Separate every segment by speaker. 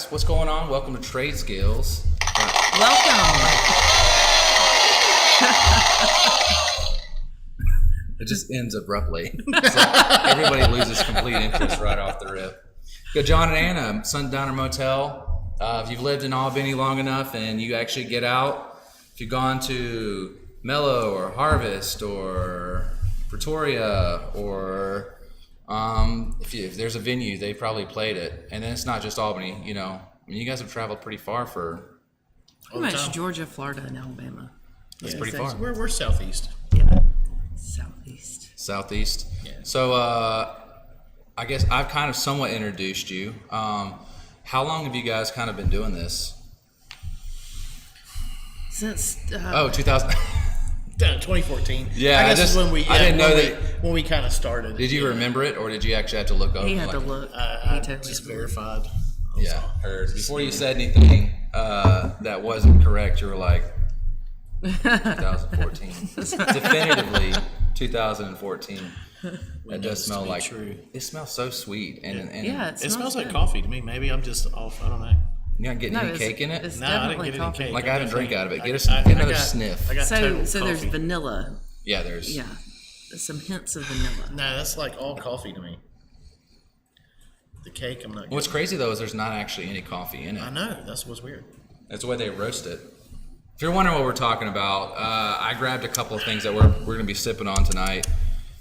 Speaker 1: what's going on? Welcome to Trade Skills.
Speaker 2: Welcome.
Speaker 1: It just ends abruptly. It's like everybody loses complete interest right off the rip. Go Jon and Anna, Sundowner Motel. If you've lived in Albany long enough and you actually get out, if you've gone to Mellow or Harvest or Pretoria or if there's a venue, they probably played it. And then it's not just Albany, you know. I mean, you guys have traveled pretty far for...
Speaker 2: Pretty much Georgia, Florida, and Alabama.
Speaker 1: That's pretty far.
Speaker 3: We're southeast.
Speaker 2: Yeah, southeast.
Speaker 1: Yeah. So I guess I've kind of somewhat introduced you. How long have you guys kind of been doing this?
Speaker 2: Since
Speaker 1: 2000.
Speaker 3: 2014.
Speaker 1: Yeah,
Speaker 3: I guess is when we.
Speaker 1: I didn't know
Speaker 3: when we kind of started.
Speaker 1: Did you remember it, or did you actually have to look up?
Speaker 2: He had to look.
Speaker 3: I just verified.
Speaker 1: Yeah, heard. Before you said anything that wasn't correct, you were like 2014. Definitively 2014. That does smell like.
Speaker 3: True.
Speaker 1: It smells so sweet, and
Speaker 2: Yeah,
Speaker 3: It smells like
Speaker 2: good.
Speaker 3: coffee to me. Maybe I'm just off. I don't know.
Speaker 1: you're not getting any cake in it.
Speaker 2: It's
Speaker 3: No, I didn't
Speaker 2: definitely
Speaker 3: get any
Speaker 2: coffee.
Speaker 3: cake.
Speaker 1: Like I haven't drank out of it. Get
Speaker 3: I
Speaker 1: another
Speaker 3: got-
Speaker 1: sniff.
Speaker 3: I got
Speaker 2: So
Speaker 3: total
Speaker 2: there's
Speaker 3: coffee.
Speaker 2: vanilla.
Speaker 1: Yeah, there's.
Speaker 2: Yeah, there's some hints of vanilla.
Speaker 3: No, that's like all coffee to me. The cake, I'm not.
Speaker 1: What's
Speaker 3: getting.
Speaker 1: crazy though is there's not actually any coffee in it.
Speaker 3: I know. That's what's weird.
Speaker 1: That's the way they roast it. If you're wondering what we're talking about, I grabbed a couple of things that we're going to be sipping on tonight.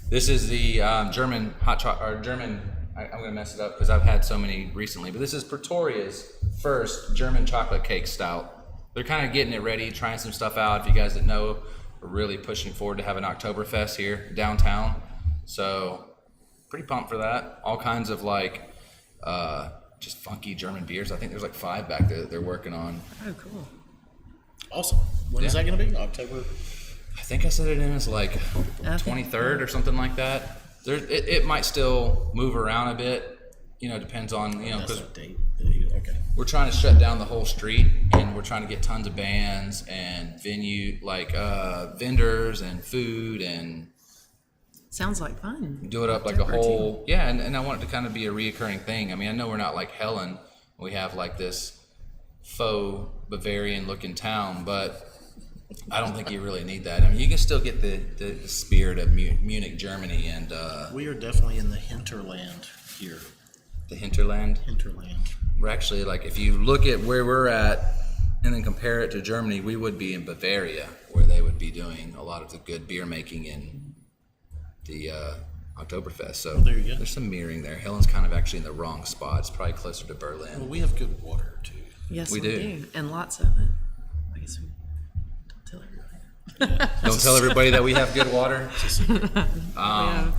Speaker 1: This is the German hot chocolate, or German. I'm going to mess it up because I've had so many recently. But this is Pretoria's first German chocolate cake stout. They're kind of getting it ready, trying some stuff out. If you guys didn't know, we're really pushing forward to have an Oktoberfest here downtown. So pretty pumped for that. All kinds of like just funky German beers. I think there's like 5 back there that they're working on.
Speaker 2: Oh, cool.
Speaker 3: Awesome. When is that going to be? October.
Speaker 1: I think I said it in as like 23rd or something like that. It might still move around a bit, you know, depends on, you know,
Speaker 3: That's
Speaker 1: because
Speaker 3: a date. Okay.
Speaker 1: we're trying to shut down the whole street and we're trying to get tons of bands and venue, like vendors and food and
Speaker 2: Sounds like fun.
Speaker 1: do it up like a whole, yeah, and I want it to kind of be a reoccurring thing. I mean, I know we're not like Helen. We have like this faux Bavarian looking town, but I don't think you really need that. I mean, you can still get the spirit of Munich, Germany, and
Speaker 3: We are definitely in the hinterland here.
Speaker 1: the hinterland.
Speaker 3: Hinterland.
Speaker 1: We're actually like, if you look at where we're at and then compare it to Germany, we would be in Bavaria, where they would be doing a lot of the good beer making in the Oktoberfest. So
Speaker 3: there you go.
Speaker 1: there's some mirroring there. Helen's kind of actually in the wrong spot. It's probably closer to Berlin.
Speaker 3: Well, we have good water too.
Speaker 2: Yes,
Speaker 1: We
Speaker 2: we
Speaker 1: do.
Speaker 2: do. And lots of it. I guess we don't tell everybody.
Speaker 1: Don't tell everybody that we have good water.
Speaker 2: Yeah.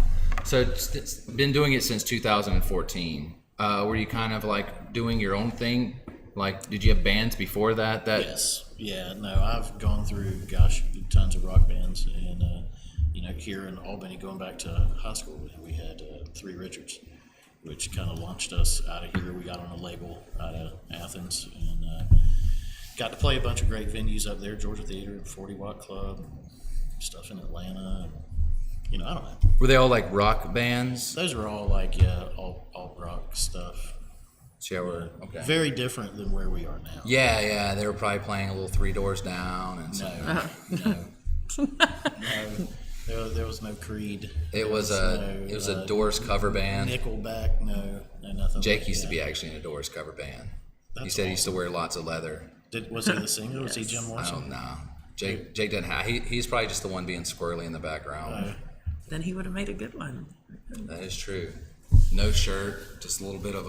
Speaker 1: So it's been doing it since 2014. Were you kind of like doing your own thing? Like, did you have bands before that?
Speaker 3: Yes. Yeah. No, I've gone through, tons of rock bands, and here in Albany, going back to high school, we had Three Richards, which kind of launched us out of here. We got on a label out of Athens, and got to play a bunch of great venues up there: Georgia Theater, 40 Watt Club, stuff in Atlanta. And, I don't know.
Speaker 1: Were they all like rock bands?
Speaker 3: Those were all like all rock stuff.
Speaker 1: Yeah, okay.
Speaker 3: Very different than where we are now.
Speaker 1: Yeah, they were probably playing a little Three Doors Down and stuff.
Speaker 3: No. There was no Creed.
Speaker 1: It was a Doors cover band.
Speaker 3: Nickelback, no nothing.
Speaker 1: Jake
Speaker 3: like
Speaker 1: used to
Speaker 3: that.
Speaker 1: be actually in a Doors cover band. He
Speaker 3: That's
Speaker 1: said he used to wear lots of leather.
Speaker 3: Was he the singer? Was he Jim
Speaker 1: I
Speaker 3: Morrison?
Speaker 1: don't know. Jake doesn't have. He's probably just the one being squirrely in the background.
Speaker 2: Then he would have made a good one.
Speaker 1: That is true. No shirt, just a little bit of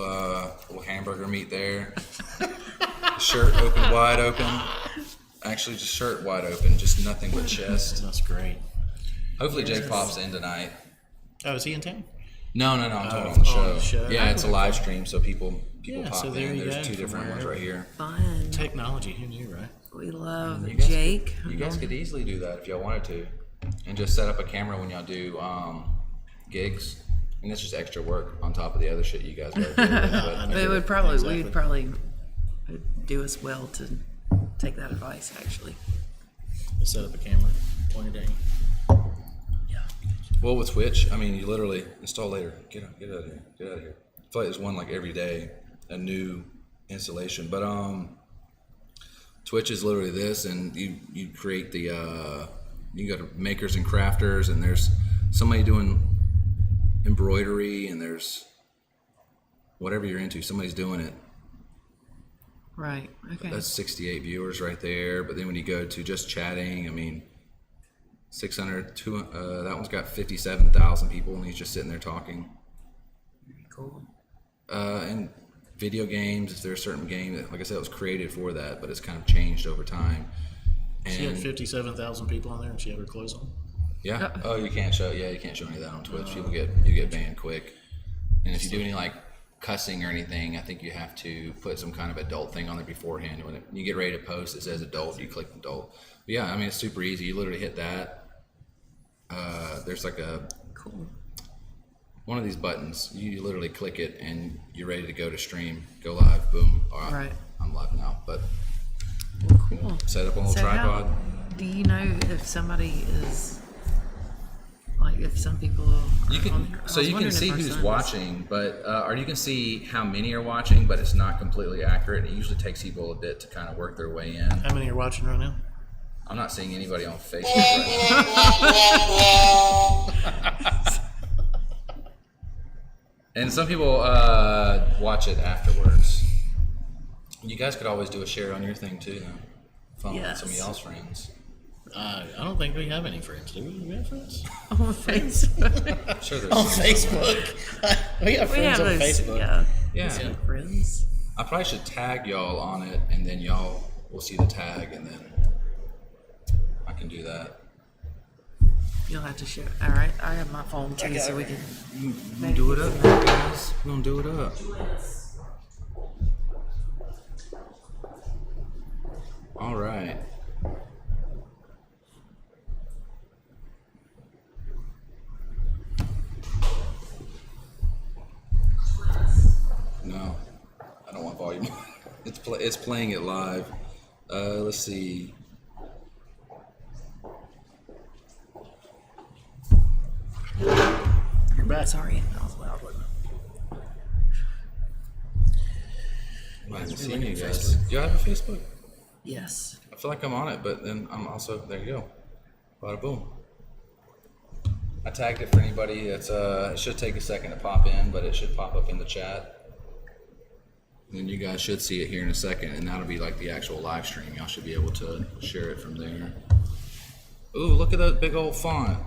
Speaker 1: little hamburger meat there. Shirt open, wide open. Actually, just shirt wide open, just nothing but chest.
Speaker 3: That's great.
Speaker 1: Hopefully, Jake pops in tonight.
Speaker 3: Oh, is he in town?
Speaker 1: No, I'm talking on the show.
Speaker 3: on the show.
Speaker 1: Yeah, it's a live stream, so people
Speaker 3: Yeah,
Speaker 1: pop
Speaker 3: so there
Speaker 1: in.
Speaker 3: you
Speaker 1: There's
Speaker 3: go,
Speaker 1: 2
Speaker 3: from
Speaker 1: different ones
Speaker 3: wherever.
Speaker 1: right here.
Speaker 2: Fun.
Speaker 3: Technology, who knew, right?
Speaker 2: We love
Speaker 1: You guys
Speaker 2: Jake.
Speaker 1: You guys could easily do that if y'all wanted to, and just set up a camera when y'all do gigs. And that's just extra work on top of the other shit you guys got to do. But
Speaker 2: It would probably, we'd probably do us well to take that advice, actually.
Speaker 3: Let's set up a camera, point it at you.
Speaker 2: Yeah.
Speaker 1: well, with Twitch, I mean, you literally install later. Get out of here. I feel like there's one like every day, a new installation. But Twitch is literally this, and you create the you go to makers and crafters, and there's somebody doing embroidery, and there's whatever you're into, somebody's doing it.
Speaker 2: Right. Okay.
Speaker 1: That's 68 viewers right there. But then when you go to just chatting, I mean, 600, that one's got 57,000 people, and he's just sitting there talking.
Speaker 2: Cool.
Speaker 1: And video games, if there's a certain game that, like I said, it was created for that, but it's kind of changed over time. And
Speaker 3: She had 57,000 people on there, and she had her clothes on.
Speaker 1: yeah. Oh, you can't show any of that on Twitch. You get banned quick. And if you do any like cussing or anything, I think you have to put some kind of adult thing on there beforehand. When you get ready to post, it says adult, you click adult. But yeah, I mean, it's super easy. You literally hit that. There's like
Speaker 2: Cool.
Speaker 1: one of these buttons. You literally click it, and you're ready to go to stream, go live, boom. All right.
Speaker 2: Right.
Speaker 1: I'm live now, but
Speaker 2: Cool.
Speaker 1: set up on a little
Speaker 2: So
Speaker 1: tripod.
Speaker 2: do you know if somebody is, like, if some people are
Speaker 1: You
Speaker 2: on
Speaker 1: can
Speaker 2: there? I
Speaker 1: so
Speaker 2: was
Speaker 1: you can
Speaker 2: wondering
Speaker 1: see
Speaker 2: if our
Speaker 1: who's
Speaker 2: son is-
Speaker 1: watching, but or you can see how many are watching, but it's not completely accurate. It usually takes people a bit to kind of work their way in.
Speaker 3: How many are watching right now?
Speaker 1: I'm not seeing anybody on Facebook right now. And some people watch it afterwards. You guys could always do a share on your thing too, though. Follow
Speaker 2: Yes.
Speaker 1: some of y'all's friends.
Speaker 3: I don't think we have any friends, do we? Do we have friends?
Speaker 2: On Facebook.
Speaker 1: I'm sure there's
Speaker 3: On
Speaker 1: some
Speaker 3: Facebook. We have
Speaker 2: We
Speaker 3: friends
Speaker 2: have
Speaker 3: on
Speaker 2: those,
Speaker 3: Facebook.
Speaker 2: yeah.
Speaker 1: Yeah.
Speaker 2: Facebook friends.
Speaker 1: I probably should tag y'all on it, and then y'all will see the tag, and then I can do that.
Speaker 2: You'll have to share. All right. I have my phone too, so we can.
Speaker 1: We're gonna do it up, man, guys. We're gonna do it up. All right. No, I don't want volume. It's playing it live. Let's see.
Speaker 3: You're back.
Speaker 2: Sorry, that was loud. Wasn't
Speaker 1: I haven't seen you guys. Do you have a Facebook?
Speaker 2: it? Yes.
Speaker 1: I feel like I'm on it, but then I'm also, there you go. Bada boom. I tagged it for anybody that's, it should take a second to pop in, but it should pop up in the chat. And then you guys should see it here in a second, and that'll be like the actual live stream. Y'all should be able to share it from there. Ooh, look at that big old font.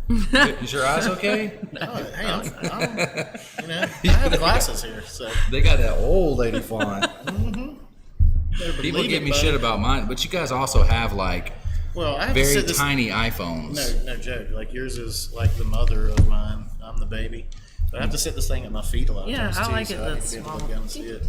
Speaker 1: Is your eyes okay?
Speaker 3: Oh, hey, I have glasses here, so
Speaker 1: They got that old lady font.
Speaker 3: better
Speaker 1: People
Speaker 3: believe
Speaker 1: give
Speaker 3: it,
Speaker 1: me
Speaker 3: bud.
Speaker 1: shit about mine, but you guys also have like
Speaker 3: Well, I have to
Speaker 1: very
Speaker 3: sit this.
Speaker 1: tiny iPhones.
Speaker 3: No joke. Like yours is like the mother of mine. I'm the baby. But I have to sit this thing at my feet a lot of
Speaker 2: Yeah,
Speaker 3: times
Speaker 2: I
Speaker 3: too,
Speaker 2: like it
Speaker 3: so I
Speaker 2: that
Speaker 3: can be able to
Speaker 2: small.
Speaker 3: look down and see it.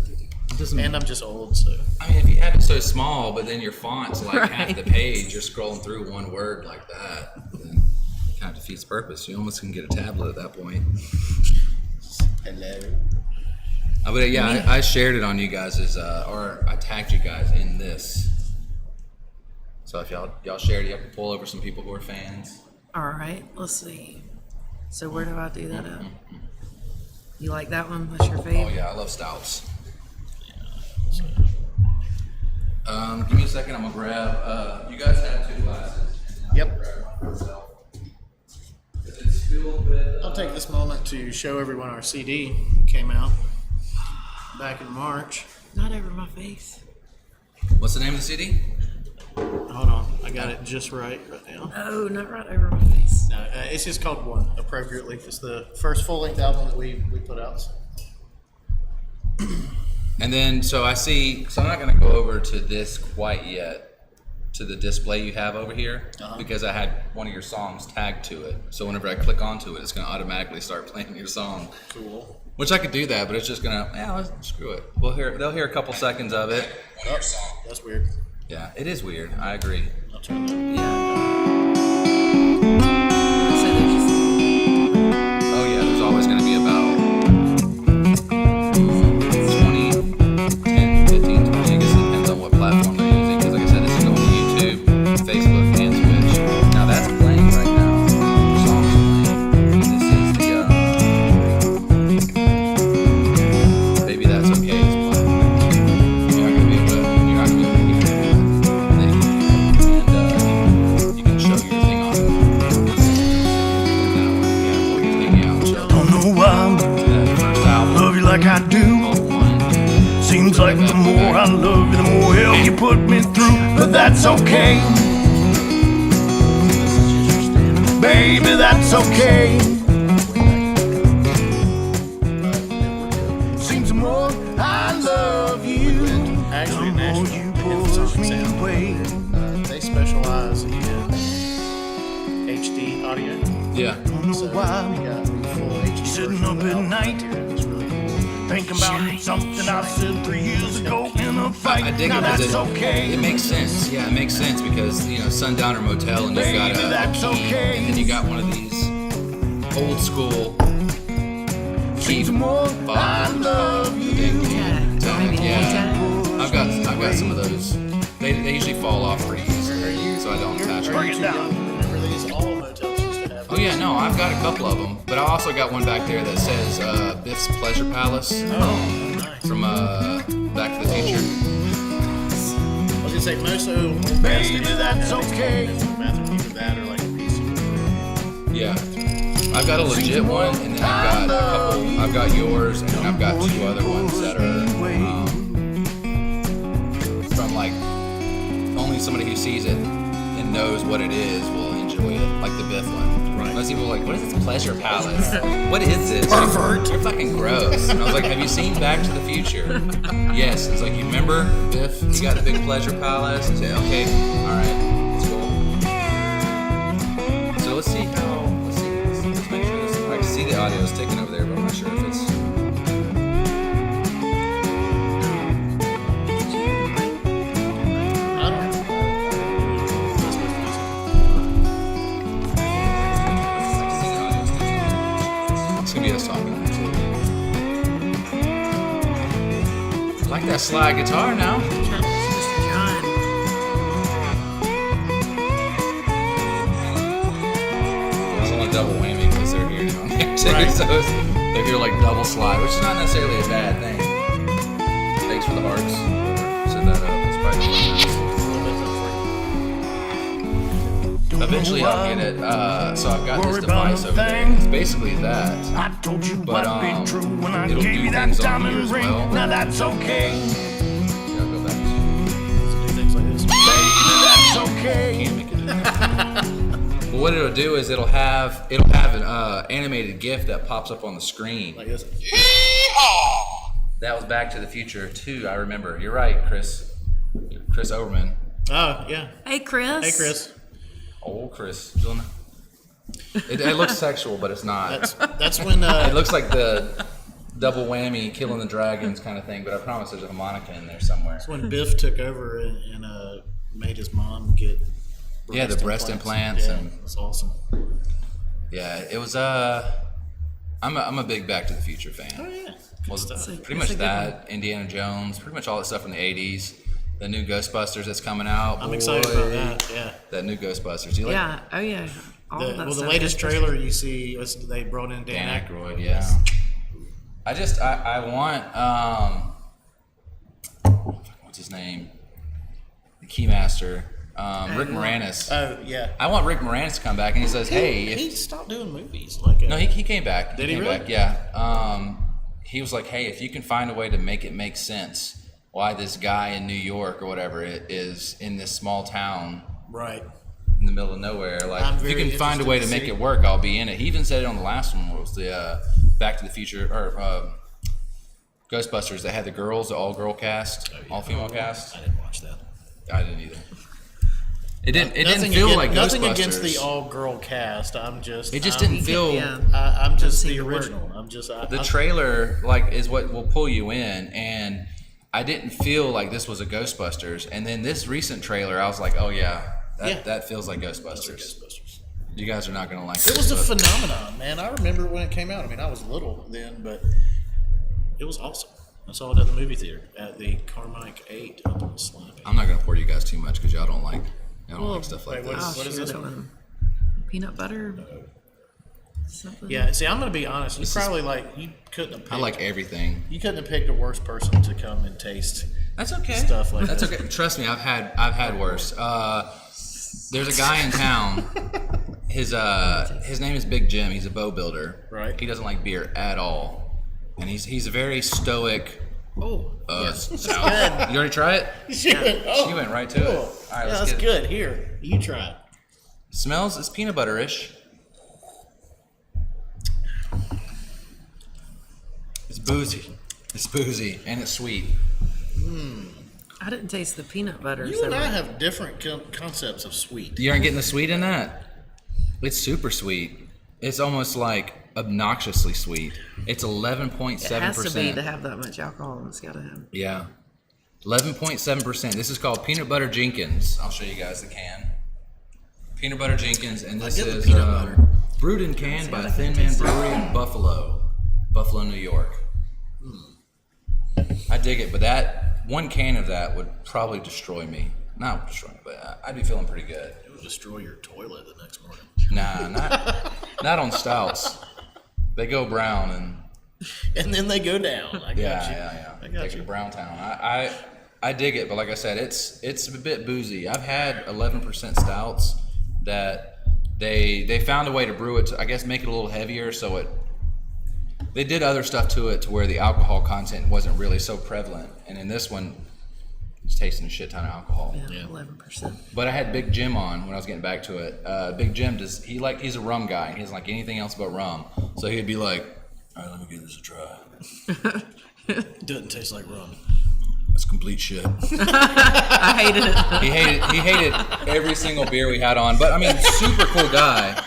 Speaker 1: It doesn't-
Speaker 3: And I'm just old, so
Speaker 1: I mean, if you have it so small, but then your font's like half the
Speaker 2: Right.
Speaker 1: page, you're scrolling through one word like that, then it kind of defeats the purpose. You almost can get a tablet at that point.
Speaker 3: hello.
Speaker 1: But yeah, I shared it on you guys' or I tagged you guys in this. So if y'all shared it, you have to pull over some people who are fans.
Speaker 2: All right. Let's see. So where do I do that at? You like that one? That's your
Speaker 1: Oh
Speaker 2: favorite?
Speaker 1: yeah, I love stouts. Give me a second. I'm gonna grab. You guys have 2 glasses.
Speaker 3: Yep.
Speaker 1: I'm gonna grab one for myself. It's filled with.
Speaker 3: I'll take this moment to show everyone our CD came out back in March.
Speaker 2: Not over my face.
Speaker 1: What's the name of the CD?
Speaker 3: Hold on, I got it just right now.
Speaker 2: No, not right over my face.
Speaker 3: No, it's just called One, appropriately. It's the first full-length album that we put out.
Speaker 1: And then, so I see, so I'm not going to go over to this quite yet, to the display you have over here, because I had one of your songs tagged to it. So whenever I click onto it, it's going to automatically start playing your song.
Speaker 3: Cool.
Speaker 1: Which I could do that, but it's just going to, screw it. They'll hear a couple seconds of it.
Speaker 3: Oh, that's weird.
Speaker 1: Yeah, it is weird. I agree.
Speaker 3: I'll turn that.
Speaker 2: Yeah. So there's just
Speaker 1: Oh yeah, there's always going to be about 20, 10, 15, 20. I guess it depends on what platform they're using. Because like I said, this is going to YouTube, Facebook, and Twitch. Now that's playing right now. Your song's playing. This is the Maybe That's Okay is playing.
Speaker 4: The more I love you, the more hell you put me through, but that's okay. Baby, that's okay. Seems the more I love you,
Speaker 3: Actually,
Speaker 4: the more
Speaker 3: Nashville,
Speaker 4: you
Speaker 3: it's
Speaker 4: push me
Speaker 3: sound.
Speaker 4: away.
Speaker 3: They specialize in HD audio.
Speaker 1: Yeah.
Speaker 3: So we got full HD
Speaker 4: Sitting
Speaker 3: version
Speaker 4: up
Speaker 3: of the
Speaker 4: at
Speaker 3: album
Speaker 4: night.
Speaker 3: here. It's really cool.
Speaker 4: Thinking about something I said 3 years ago in a fight.
Speaker 1: I dig
Speaker 4: now
Speaker 1: it because
Speaker 4: that's okay.
Speaker 1: it makes sense. Yeah, it makes sense because, you know, Sundowner Motel and you've got
Speaker 4: Baby, that's
Speaker 1: a key,
Speaker 4: okay.
Speaker 1: and then you got one of these old school key
Speaker 4: Seems the more I
Speaker 1: fob.
Speaker 4: love you.
Speaker 1: Yeah. I've got some of those. They usually fall off pretty easily, so I don't attach
Speaker 4: Bring
Speaker 1: them.
Speaker 4: it down.
Speaker 3: Remember these? All motels used to have.
Speaker 1: Oh yeah, no, I've got a couple of them, but I also got one back there that says Biff's Pleasure Palace
Speaker 3: Oh, nice.
Speaker 1: from Back to the Future.
Speaker 3: I was gonna say most of them.
Speaker 4: Baby, that's okay.
Speaker 3: Bathroom, either that or like a piece of.
Speaker 1: Yeah. I've got a legit one, and then I've got a couple. I've got yours, and then I've got two other ones that are from like only somebody who sees it and knows what it is will enjoy it, like the Biff one.
Speaker 3: Right.
Speaker 1: Most people are like, "What is this Pleasure Palace? What is this?
Speaker 4: Pervert.
Speaker 1: You're fucking gross." And I was like, "Have you seen Back to the Future?" Yes. It's like, you remember Biff? He got a big Pleasure Palace. I said, "Okay, all right, it's cool." So let's see how. Let's make sure this. I can see the audio is ticking over there, but I'm not sure if it's.
Speaker 3: I don't know.
Speaker 1: It's gonna be us talking. I like that slide guitar now.
Speaker 2: John.
Speaker 1: It's only double whammy because they're here now.
Speaker 3: Right.
Speaker 1: So they hear like double slide, which is not necessarily a bad thing. Thanks for the hearts. Set that up. It's probably eventually I'll get it. So I've got this device over there. It's basically that.
Speaker 4: I told you
Speaker 1: But,
Speaker 4: what'd be true when I
Speaker 1: it'll
Speaker 4: gave
Speaker 1: do
Speaker 4: you that
Speaker 1: things on
Speaker 4: diamond
Speaker 1: here as
Speaker 4: ring.
Speaker 1: well.
Speaker 4: Now that's okay.
Speaker 1: Yeah, I'll go back to
Speaker 3: Things like this.
Speaker 4: Baby, that's okay.
Speaker 1: can't make it do that. But what it'll do is it'll have an animated GIF that pops up on the screen.
Speaker 3: Like this.
Speaker 1: That was Back to the Future 2, I remember. You're right, Chris Overman.
Speaker 3: Oh yeah.
Speaker 2: Hey, Chris.
Speaker 3: Hey Chris.
Speaker 1: Old Chris. It looks sexual, but it's not.
Speaker 3: That's when.
Speaker 1: It looks like the double whammy, killing the dragons kind of thing, but I promise there's a harmonica in there somewhere.
Speaker 3: That's when Biff took over and made his mom get.
Speaker 1: Yeah, the breast implants
Speaker 3: Yeah,
Speaker 1: and-
Speaker 3: it's awesome.
Speaker 1: Yeah, it was. I'm a big Back to the Future fan.
Speaker 3: Oh yeah.
Speaker 1: Well,
Speaker 2: It's
Speaker 1: pretty much
Speaker 2: a good
Speaker 1: that, Indiana Jones, pretty much all that stuff from the 80s. The new Ghostbusters that's coming out.
Speaker 3: I'm excited about that. Yeah.
Speaker 1: That new Ghostbusters. Do you like
Speaker 2: Yeah. Oh, yeah. All of that
Speaker 3: Well, the
Speaker 2: stuff
Speaker 3: latest
Speaker 2: is-
Speaker 3: trailer you see, they brought in Dan
Speaker 1: Dan
Speaker 3: Aykroyd.
Speaker 1: Aykroyd? Yeah. I want what's his name? The Keymaster. Rick Moranis.
Speaker 3: Oh yeah.
Speaker 1: I want Rick Moranis to come back and he says, "Hey,
Speaker 3: he
Speaker 1: if,
Speaker 3: stopped doing movies. Like
Speaker 1: no, he came back.
Speaker 3: Did he
Speaker 1: came
Speaker 3: really?
Speaker 1: back, yeah. He was like, "Hey, if you can find a way to make it make sense, why this guy in New York or whatever it is in this small town
Speaker 3: right.
Speaker 1: in the middle of nowhere, like
Speaker 3: I'm
Speaker 1: if you
Speaker 3: very
Speaker 1: can find a
Speaker 3: interested
Speaker 1: way
Speaker 3: to
Speaker 1: to make
Speaker 3: see.
Speaker 1: it work, I'll be in it." He even said it on the last one, what was the Back to the Future or Ghostbusters. They had the girls, the all-girl cast, all-female cast.
Speaker 3: I didn't watch that.
Speaker 1: I didn't either. It didn't
Speaker 3: Nothing
Speaker 1: feel
Speaker 3: against,
Speaker 1: like
Speaker 3: nothing
Speaker 1: Ghostbusters.
Speaker 3: against the all-girl cast. I'm just.
Speaker 1: It just
Speaker 3: I'm,
Speaker 1: didn't feel.
Speaker 2: Yeah.
Speaker 3: I'm just
Speaker 2: seem
Speaker 3: the
Speaker 2: to work.
Speaker 3: original. I'm just.
Speaker 1: The trailer is what will pull you in, and I didn't feel like this was a Ghostbusters. And then this recent trailer, I was like, oh yeah, that feels like Ghostbusters.
Speaker 3: Ghostbusters.
Speaker 1: You guys are not gonna like
Speaker 3: It was a
Speaker 1: but-
Speaker 3: phenomenon, man. I remember when it came out. I mean, I was little then, but it was awesome. I saw it at the movie theater at the Carmike 8 up in Slappy.
Speaker 1: I'm not gonna pour you guys too much because y'all don't like stuff like
Speaker 3: wait,
Speaker 1: this.
Speaker 2: Oh,
Speaker 3: What is
Speaker 2: sure,
Speaker 3: this
Speaker 2: that one. Peanut butter? Something?
Speaker 3: Yeah, see, I'm gonna be honest. You couldn't have picked,
Speaker 1: I like everything.
Speaker 3: you couldn't have picked a worse person to come and taste.
Speaker 1: That's okay.
Speaker 3: Stuff like
Speaker 1: That's
Speaker 3: that.
Speaker 1: okay. Trust me, I've had worse. There's a guy in town. His name is Big Jim. He's a bow builder.
Speaker 3: Right.
Speaker 1: He doesn't like beer at all, and he's a very stoic,
Speaker 2: Oh, yes.
Speaker 1: Stout. You already try it?
Speaker 3: She
Speaker 1: went right to it.
Speaker 3: cool.
Speaker 1: All right, let's
Speaker 3: that's
Speaker 1: get it.
Speaker 3: good. Here, you try it.
Speaker 1: Smells, it's peanut butter-ish. It's boozy. It's boozy, and it's sweet.
Speaker 2: I didn't taste the peanut butter.
Speaker 3: You
Speaker 2: so
Speaker 3: and I have different concepts of sweet.
Speaker 1: You aren't getting the sweet in that? It's super sweet. It's almost like obnoxiously sweet. It's 11.7%.
Speaker 2: it has to be to have that much alcohol. It's got to have.
Speaker 1: Yeah. 11.7%. This is called Peanut Butter Jenkins. I'll show you guys the can. Peanut Butter Jenkins, and this
Speaker 3: get the
Speaker 1: is
Speaker 3: peanut butter.
Speaker 1: brewed and canned by
Speaker 2: I
Speaker 1: Thin
Speaker 2: can
Speaker 1: Man
Speaker 2: taste it.
Speaker 1: Brewery in Buffalo, New York. I dig it, but that one can of that would probably destroy me. Not destroy me, but I'd be feeling pretty good.
Speaker 3: It would destroy your toilet the next morning.
Speaker 1: Nah, not on stouts. They go brown and
Speaker 3: And then they go down. I got you.
Speaker 1: yeah.
Speaker 3: I got
Speaker 1: Take it
Speaker 3: you.
Speaker 1: to Browntown. I dig it, but like I said, it's a bit boozy. I've had 11% stouts that they found a way to brew it to, I guess, make it a little heavier, so they did other stuff to it to where the alcohol content wasn't really so prevalent. And in this one, it's tasting a shit ton of alcohol.
Speaker 2: Yeah, 11%.
Speaker 1: But I had Big Jim on when I was getting back to it. Big Jim he's a rum guy. He doesn't like anything else but rum. So he'd be like, all right, let me give this a try.
Speaker 3: Doesn't taste like rum.
Speaker 1: It's complete shit.
Speaker 2: I hated it.
Speaker 1: He hated every single beer we had on. But I mean, super cool guy.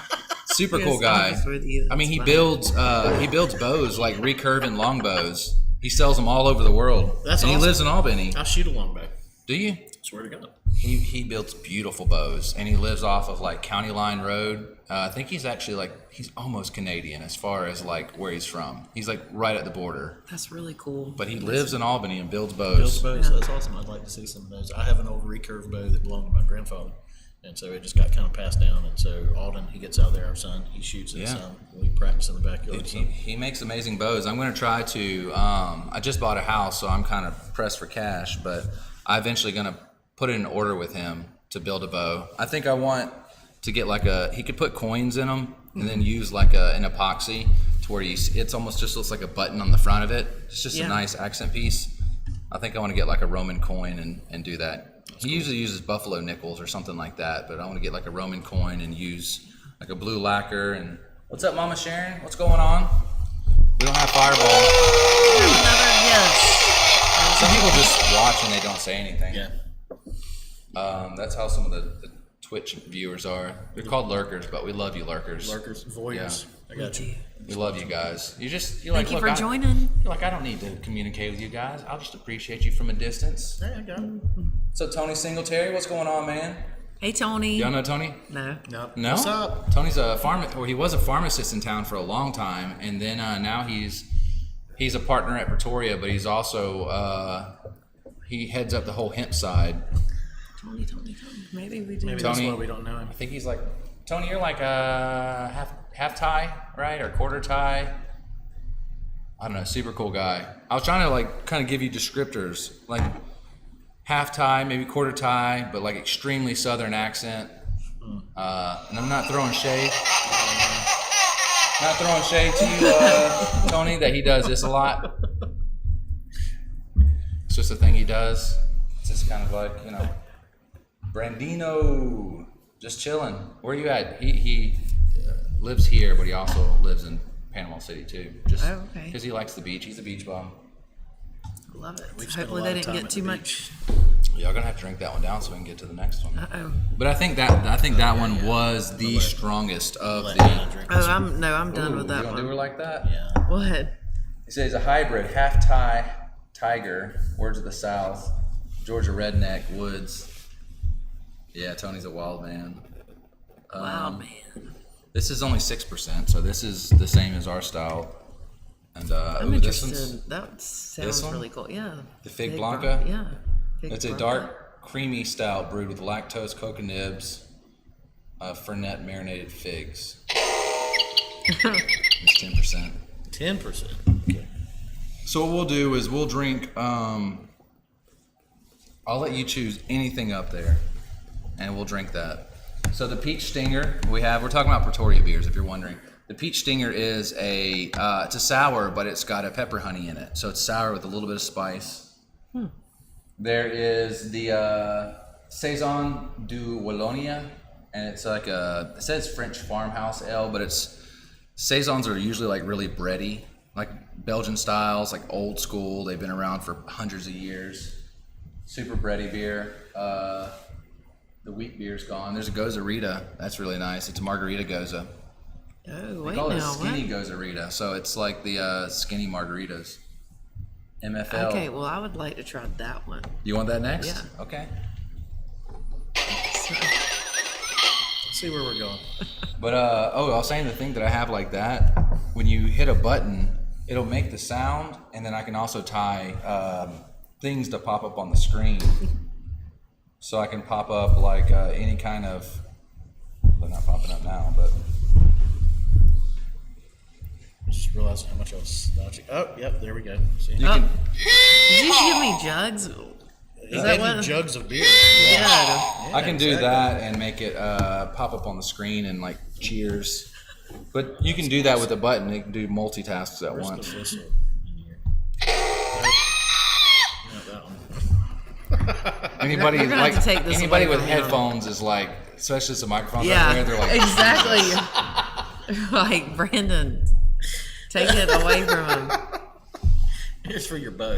Speaker 1: Super cool
Speaker 2: Yes,
Speaker 1: guy.
Speaker 2: honest with you,
Speaker 1: I mean, he
Speaker 2: that's
Speaker 1: builds bows, like recurving long bows. He sells them all over the world.
Speaker 3: That's
Speaker 1: and
Speaker 3: awesome.
Speaker 1: he lives in Albany.
Speaker 3: I'll shoot a long back.
Speaker 1: Do you?
Speaker 3: Swear to God.
Speaker 1: He builds beautiful bows, and he lives off of like County Line Road. I think he's actually he's almost Canadian as far as like where he's from. He's like right at the border,
Speaker 2: That's really cool.
Speaker 1: but he lives in Albany and builds
Speaker 3: Builds
Speaker 1: bows.
Speaker 3: bows. That's awesome. I'd like to see some of those. I have an old recurve bow that belonged to my grandfather. And so it just got kind of passed down. And so Alden, he gets out there, our son, he shoots it
Speaker 1: Yeah.
Speaker 3: some. We practice in the backyard.
Speaker 1: Dude,
Speaker 3: some.
Speaker 1: he makes amazing bows. I'm going to try to. I just bought a house, so I'm kind of pressed for cash, but I'm eventually going to put in an order with him to build a bow. I think I want to get he could put coins in them and then use an epoxy to where it's almost just looks like a button on the front of it. It's just a
Speaker 2: Yeah.
Speaker 1: nice accent piece. I think I want to get like a Roman coin and do that. He usually uses buffalo nickels or something like that, but I want to get like a Roman coin and use like a blue lacquer. And what's up, Mama Sharon? What's going on? We don't have Fireball.
Speaker 2: Another yes.
Speaker 1: Some people just watch and they don't say anything.
Speaker 3: Yeah.
Speaker 1: That's how some of the Twitch viewers are. They're called lurkers, but we love you, lurkers.
Speaker 3: Lurkers, voyeurs. I got you.
Speaker 1: We love you guys. You're
Speaker 2: Thank you for joining.
Speaker 1: You're like, I don't need to communicate with you guys. I'll just appreciate you from a distance.
Speaker 3: Hey, I got it.
Speaker 1: So Tony Singletary, what's going on, man?
Speaker 2: Hey, Tony.
Speaker 1: Y'all know Tony?
Speaker 2: No.
Speaker 3: No.
Speaker 1: No.
Speaker 3: What's up?
Speaker 1: Tony's he was a pharmacist in town for a long time, and then now he's a partner at Pretoria, but he's also he heads up the whole hemp side.
Speaker 2: Tony. Maybe we do.
Speaker 3: Maybe
Speaker 1: Tony-
Speaker 3: that's why we don't know him.
Speaker 1: I think he's like Tony. You're like half Thai, right, or quarter Thai? I don't know. Super cool guy. I was trying to kind of give you descriptors, like half Thai, maybe quarter Thai, but like extremely Southern accent. And I'm not throwing shade. Not throwing shade to you, Tony, that he does this a lot. It's just a thing he does. It's just kind of like, Brandino, just chilling. Where are you at? He lives here, but he also lives in Panama City too. Just
Speaker 2: Oh, okay.
Speaker 1: because he likes the beach. He's a beach bum.
Speaker 2: Love it.
Speaker 3: We've spent a
Speaker 2: Hopefully
Speaker 3: lot
Speaker 2: they
Speaker 3: of
Speaker 2: didn't
Speaker 3: time
Speaker 2: get
Speaker 3: at
Speaker 2: too
Speaker 3: the
Speaker 2: much.
Speaker 1: Y'all gonna have to drink that one down so we can get to the next one.
Speaker 2: Uh-oh.
Speaker 1: But I think that one was the strongest of
Speaker 3: Let
Speaker 1: the.
Speaker 3: Anna drink this.
Speaker 2: I'm done
Speaker 1: Ooh,
Speaker 2: with that
Speaker 1: you gonna do her
Speaker 2: one.
Speaker 1: like that?
Speaker 3: Yeah.
Speaker 2: Go ahead.
Speaker 1: He says a hybrid, half Thai, tiger, words of the South, Georgia redneck, woods. Yeah, Tony's a wild man.
Speaker 2: Wow, man.
Speaker 1: This is only 6%, so this is the same as our style. And
Speaker 2: I'm
Speaker 1: this one's,
Speaker 2: interested. That sounds
Speaker 1: one?
Speaker 2: really cool. Yeah.
Speaker 1: The Fig
Speaker 2: Fig
Speaker 1: Blanca?
Speaker 2: Yeah. Fig
Speaker 1: it's a
Speaker 2: Blanca.
Speaker 1: dark, creamy stout brewed with lactose, coca nibs, fernet marinated figs. It's 10%.
Speaker 3: 10%. Okay.
Speaker 1: So what we'll do is we'll drink. I'll let you choose anything up there, and we'll drink that. So the peach stinger we're talking about Pretoria beers, if you're wondering. The peach stinger is it's a sour, but it's got a pepper honey in it, so it's sour with a little bit of spice. There is the Saison du Wallonia, and it's like it says French farmhouse ale, but Saisons are usually like really bready, like Belgian styles, like old school. They've been around for hundreds of years. Super bready beer. The wheat beer's gone. There's a Goza Rita. That's really nice. It's a margarita Goza.
Speaker 2: Oh,
Speaker 1: They
Speaker 2: wait
Speaker 1: call it a
Speaker 2: now,
Speaker 1: skinny
Speaker 2: what?
Speaker 1: Goza Rita, so it's like the skinny margaritas. MFL.
Speaker 2: Okay, well, I would like to try that one.
Speaker 1: You want that next?
Speaker 2: Yeah.
Speaker 1: Okay.
Speaker 2: So,
Speaker 3: Let's see where we're going.
Speaker 1: But I was saying the thing that I have like that, when you hit a button, it'll make the sound, and then I can also tie things to pop up on the screen. So I can pop up like any kind of, they're not popping up now, but
Speaker 3: Just realized how much I was slouching. Oh, yep, there we go. See?
Speaker 1: you can.
Speaker 2: did you give me jugs?
Speaker 3: Is
Speaker 2: that
Speaker 3: that
Speaker 2: what-
Speaker 3: jugs of beer?
Speaker 2: Yeah.
Speaker 1: I can do that and make it pop up on the screen and like cheers. But you can do that with a button. You can do multitasks at
Speaker 3: Where's
Speaker 1: once.
Speaker 3: the whistle in here? Not that one.
Speaker 1: Anybody
Speaker 2: You're gonna have
Speaker 1: like
Speaker 2: to take this
Speaker 1: anybody
Speaker 2: away
Speaker 1: with
Speaker 2: from him.
Speaker 1: headphones is like, especially some microphones
Speaker 2: Yeah,
Speaker 1: out there. They're like,
Speaker 2: exactly. Like, Brandon, take it away from him.
Speaker 3: Here's for your bow.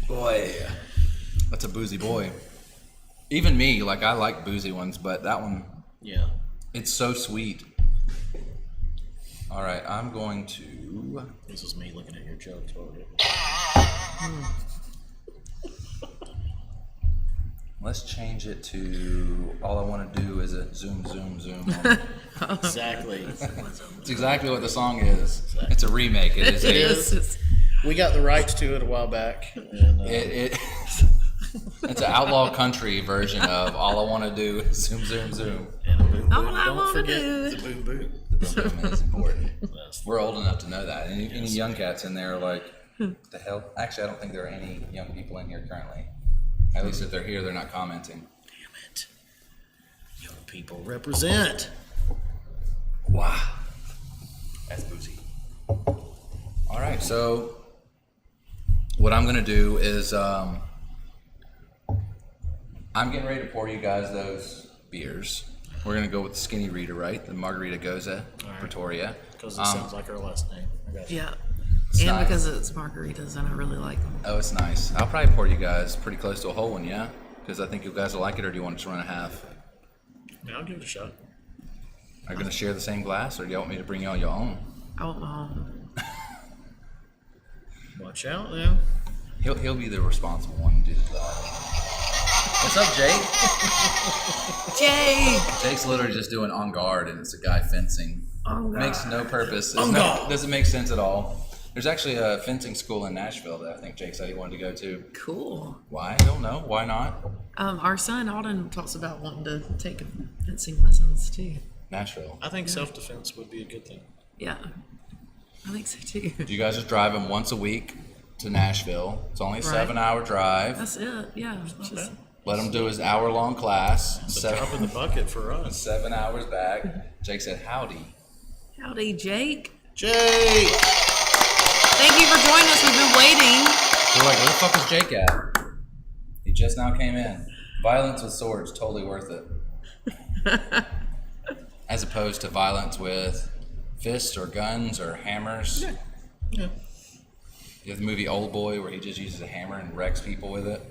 Speaker 1: boy, that's a boozy boy. Even me, like I like boozy ones, but that one,
Speaker 3: Yeah.
Speaker 1: it's so sweet. All right, I'm going to.
Speaker 3: This is me looking at your jugs already.
Speaker 1: Let's change it to all I want to do is a zoom, zoom, zoom. on it.
Speaker 3: Exactly.
Speaker 1: It's exactly what the song is. It's a remake. It is.
Speaker 2: It
Speaker 1: A,
Speaker 2: is.
Speaker 3: We got the rights to it a while back. And,
Speaker 1: it's an outlaw country version of all I want to do is zoom, zoom, zoom.
Speaker 3: and a boom
Speaker 2: All
Speaker 3: boom.
Speaker 2: I
Speaker 3: Don't
Speaker 2: wanna
Speaker 3: forget
Speaker 2: do.
Speaker 3: the boom boom.
Speaker 1: The zoom is important.
Speaker 3: That's-
Speaker 1: We're old enough to know that. Any young cats in there are like, what the hell? Actually, I don't think there are any young people in here currently. At least if they're here, they're not commenting.
Speaker 3: Damn it. Young people represent.
Speaker 1: Wow. That's boozy. All right, so what I'm going to do is I'm getting ready to pour you guys those beers. We're going to go with the Skinny Rita, right? The Margarita Goza,
Speaker 3: right.
Speaker 1: Pretoria.
Speaker 3: Because it sounds like our last name. I got you.
Speaker 2: Yeah.
Speaker 1: It's
Speaker 2: And
Speaker 1: nice.
Speaker 2: because it's margaritas, and I really like them.
Speaker 1: Oh, it's nice. I'll probably pour you guys pretty close to a whole one, yeah? Because I think you guys will like it, or do you want to run a half?
Speaker 3: Yeah, I'll give it a shot.
Speaker 1: Are you going to share the same glass, or do you want me to bring you all your own?
Speaker 2: I want my own.
Speaker 3: Watch out now.
Speaker 1: He'll be the responsible one to do that. What's up, Jake?
Speaker 2: Jake!
Speaker 1: Jake's literally just doing on guard, and it's a guy fencing.
Speaker 2: On guard.
Speaker 1: Makes no purpose.
Speaker 3: On guard.
Speaker 1: Doesn't make sense at all. There's actually a fencing school in Nashville that I think Jake said he wanted to go to.
Speaker 2: Cool.
Speaker 1: Why? I don't know. Why not?
Speaker 2: Our son Alden talks about wanting to take fencing lessons too.
Speaker 1: Nashville.
Speaker 3: I think self-defense would be a good thing.
Speaker 2: Yeah, I think so too.
Speaker 1: You guys just drive him once a week to Nashville. It's only a
Speaker 2: Right.
Speaker 1: 7-hour drive.
Speaker 2: That's it. Yeah. Just,
Speaker 3: bad.
Speaker 1: Let him do his hour-long class.
Speaker 3: It's a drop in the bucket for us.
Speaker 1: 7 hours back. Jake said, howdy.
Speaker 2: howdy, Jake.
Speaker 3: Jake!
Speaker 2: Thank you for joining us. We've been waiting.
Speaker 1: We're like, where the fuck is Jake at? He just now came in. Violence with swords, totally worth it. As opposed to violence with fists or guns or hammers.
Speaker 3: Yeah.
Speaker 1: You have the movie Old Boy where he just uses a hammer and wrecks people with it.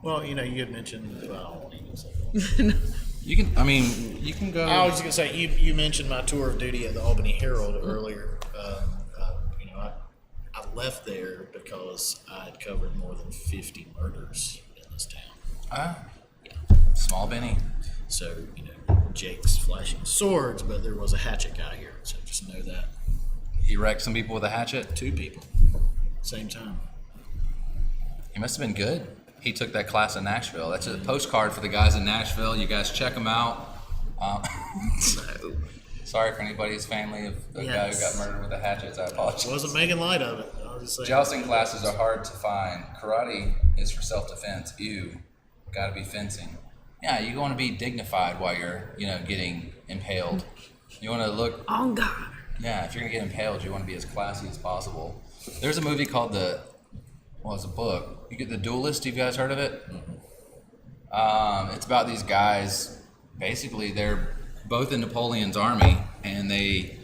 Speaker 3: Well, you had mentioned. Well, I don't want to even say that.
Speaker 1: You can go.
Speaker 3: I was just gonna say you mentioned my tour of duty at the Albany Herald earlier. I left there because I had covered more than 50 murders in this town.
Speaker 1: Small Benny.
Speaker 3: So Jake's flashing swords, but there was a hatchet guy here. So just know that
Speaker 1: He wrecked some people with a hatchet.
Speaker 3: 2 people, same time.
Speaker 1: He must have been good. He took that class in Nashville. That's a postcard for the guys in Nashville. You guys check them out. Sorry for anybody's family of the guy who got murdered with the hatchets. I apologize.
Speaker 3: Wasn't making light of it. I was just saying.
Speaker 1: Jousting classes are hard to find. Karate is for self-defense. Ew. Gotta be fencing. Yeah, you want to be dignified while you're, getting impaled. You want to look.
Speaker 2: On God.
Speaker 1: Yeah, if you're gonna get impaled, you want to be as classy as possible. There's a movie called it's a book. You get The Duelist. You guys heard of it? It's about these guys. Basically, they're both in Napoleon's army, and they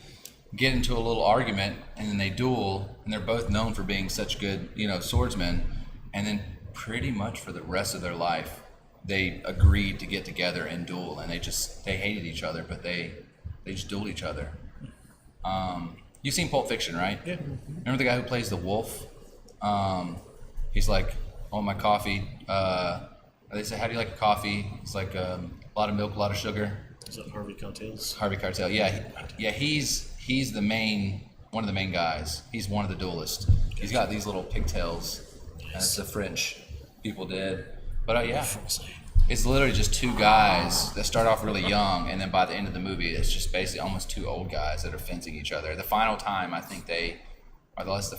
Speaker 1: get into a little argument, and then they duel, and they're both known for being such good, swordsmen. And then pretty much for the rest of their life, they agreed to get together and duel, and they hated each other, but they just dueled each other. You've seen Pulp Fiction, right?
Speaker 3: Yeah.
Speaker 1: Remember the guy who plays the wolf? He's like, "Oh, my coffee." They say, "How do you like a coffee?" It's like a lot of milk, a lot of sugar.
Speaker 3: Is that Harvey Cocktails?
Speaker 1: Harvey Keitel. Yeah. He's one of the main guys. He's one of the duelists. He's got these little pigtails, as the French people did. But it's literally just two guys that start off really young, and then by the end of the movie, it's just basically almost two old guys that are fencing each other. The final time, I think the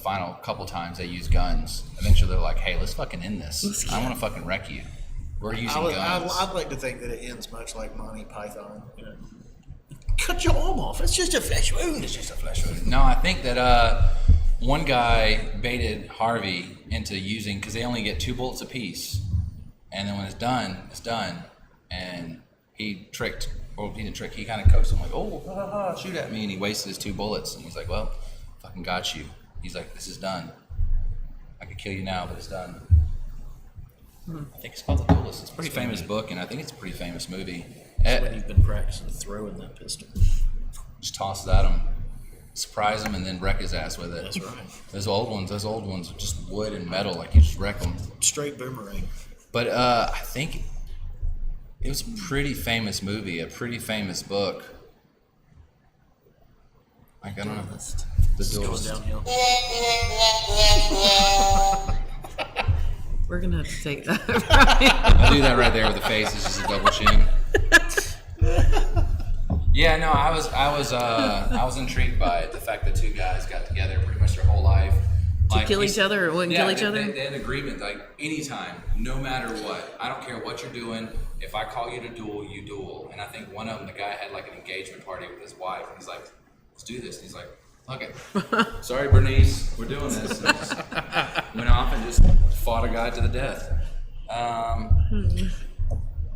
Speaker 1: final couple times they use guns. Eventually, they're like, "Hey, let's fucking end this. I want to fucking wreck you. We're using guns."
Speaker 5: I'd like to think that it ends much like Monty Python. Cut your arm off. It's just a flesh wound. It's just a flesh wound.
Speaker 1: No, I think that one guy baited Harvey into using, because they only get 2 bullets apiece, and then when it's done, and he tricked, or he didn't trick, he kind of coaxed him like, "Oh, shoot at me," and he wasted his 2 bullets, and he's like, "Well, fucking got you." He's like, "This is done. I could kill you now, but it's done." I think it's called The Duelist. It's a pretty famous book, and I think it's a pretty famous movie.
Speaker 3: When you've been practicing throwing that pistol.
Speaker 1: Just toss it at him, surprise him, and then wreck his ass with it.
Speaker 3: That's right.
Speaker 1: Those old ones are just wood and metal, like you just wreck them.
Speaker 3: Straight boomerang.
Speaker 1: But I think it was a pretty famous movie, a pretty famous book. Like, I don't know. The
Speaker 3: It's going
Speaker 1: Duelist.
Speaker 3: downhill.
Speaker 2: We're gonna have to take that.
Speaker 1: I do that right there with the face. It's just a double chin. Yeah, no, I was intrigued by it. The fact that 2 guys got together pretty much their whole life.
Speaker 2: To kill each other or wouldn't kill each other?
Speaker 1: They had an agreement, like, anytime, no matter what. I don't care what you're doing. If I call you to duel, you duel. And I think one of them, the guy had like an engagement party with his wife, and he's like, "Let's do this." And he's like, "Okay, sorry, Bernice, we're doing this." And just went off and just fought a guy to the death.
Speaker 5: All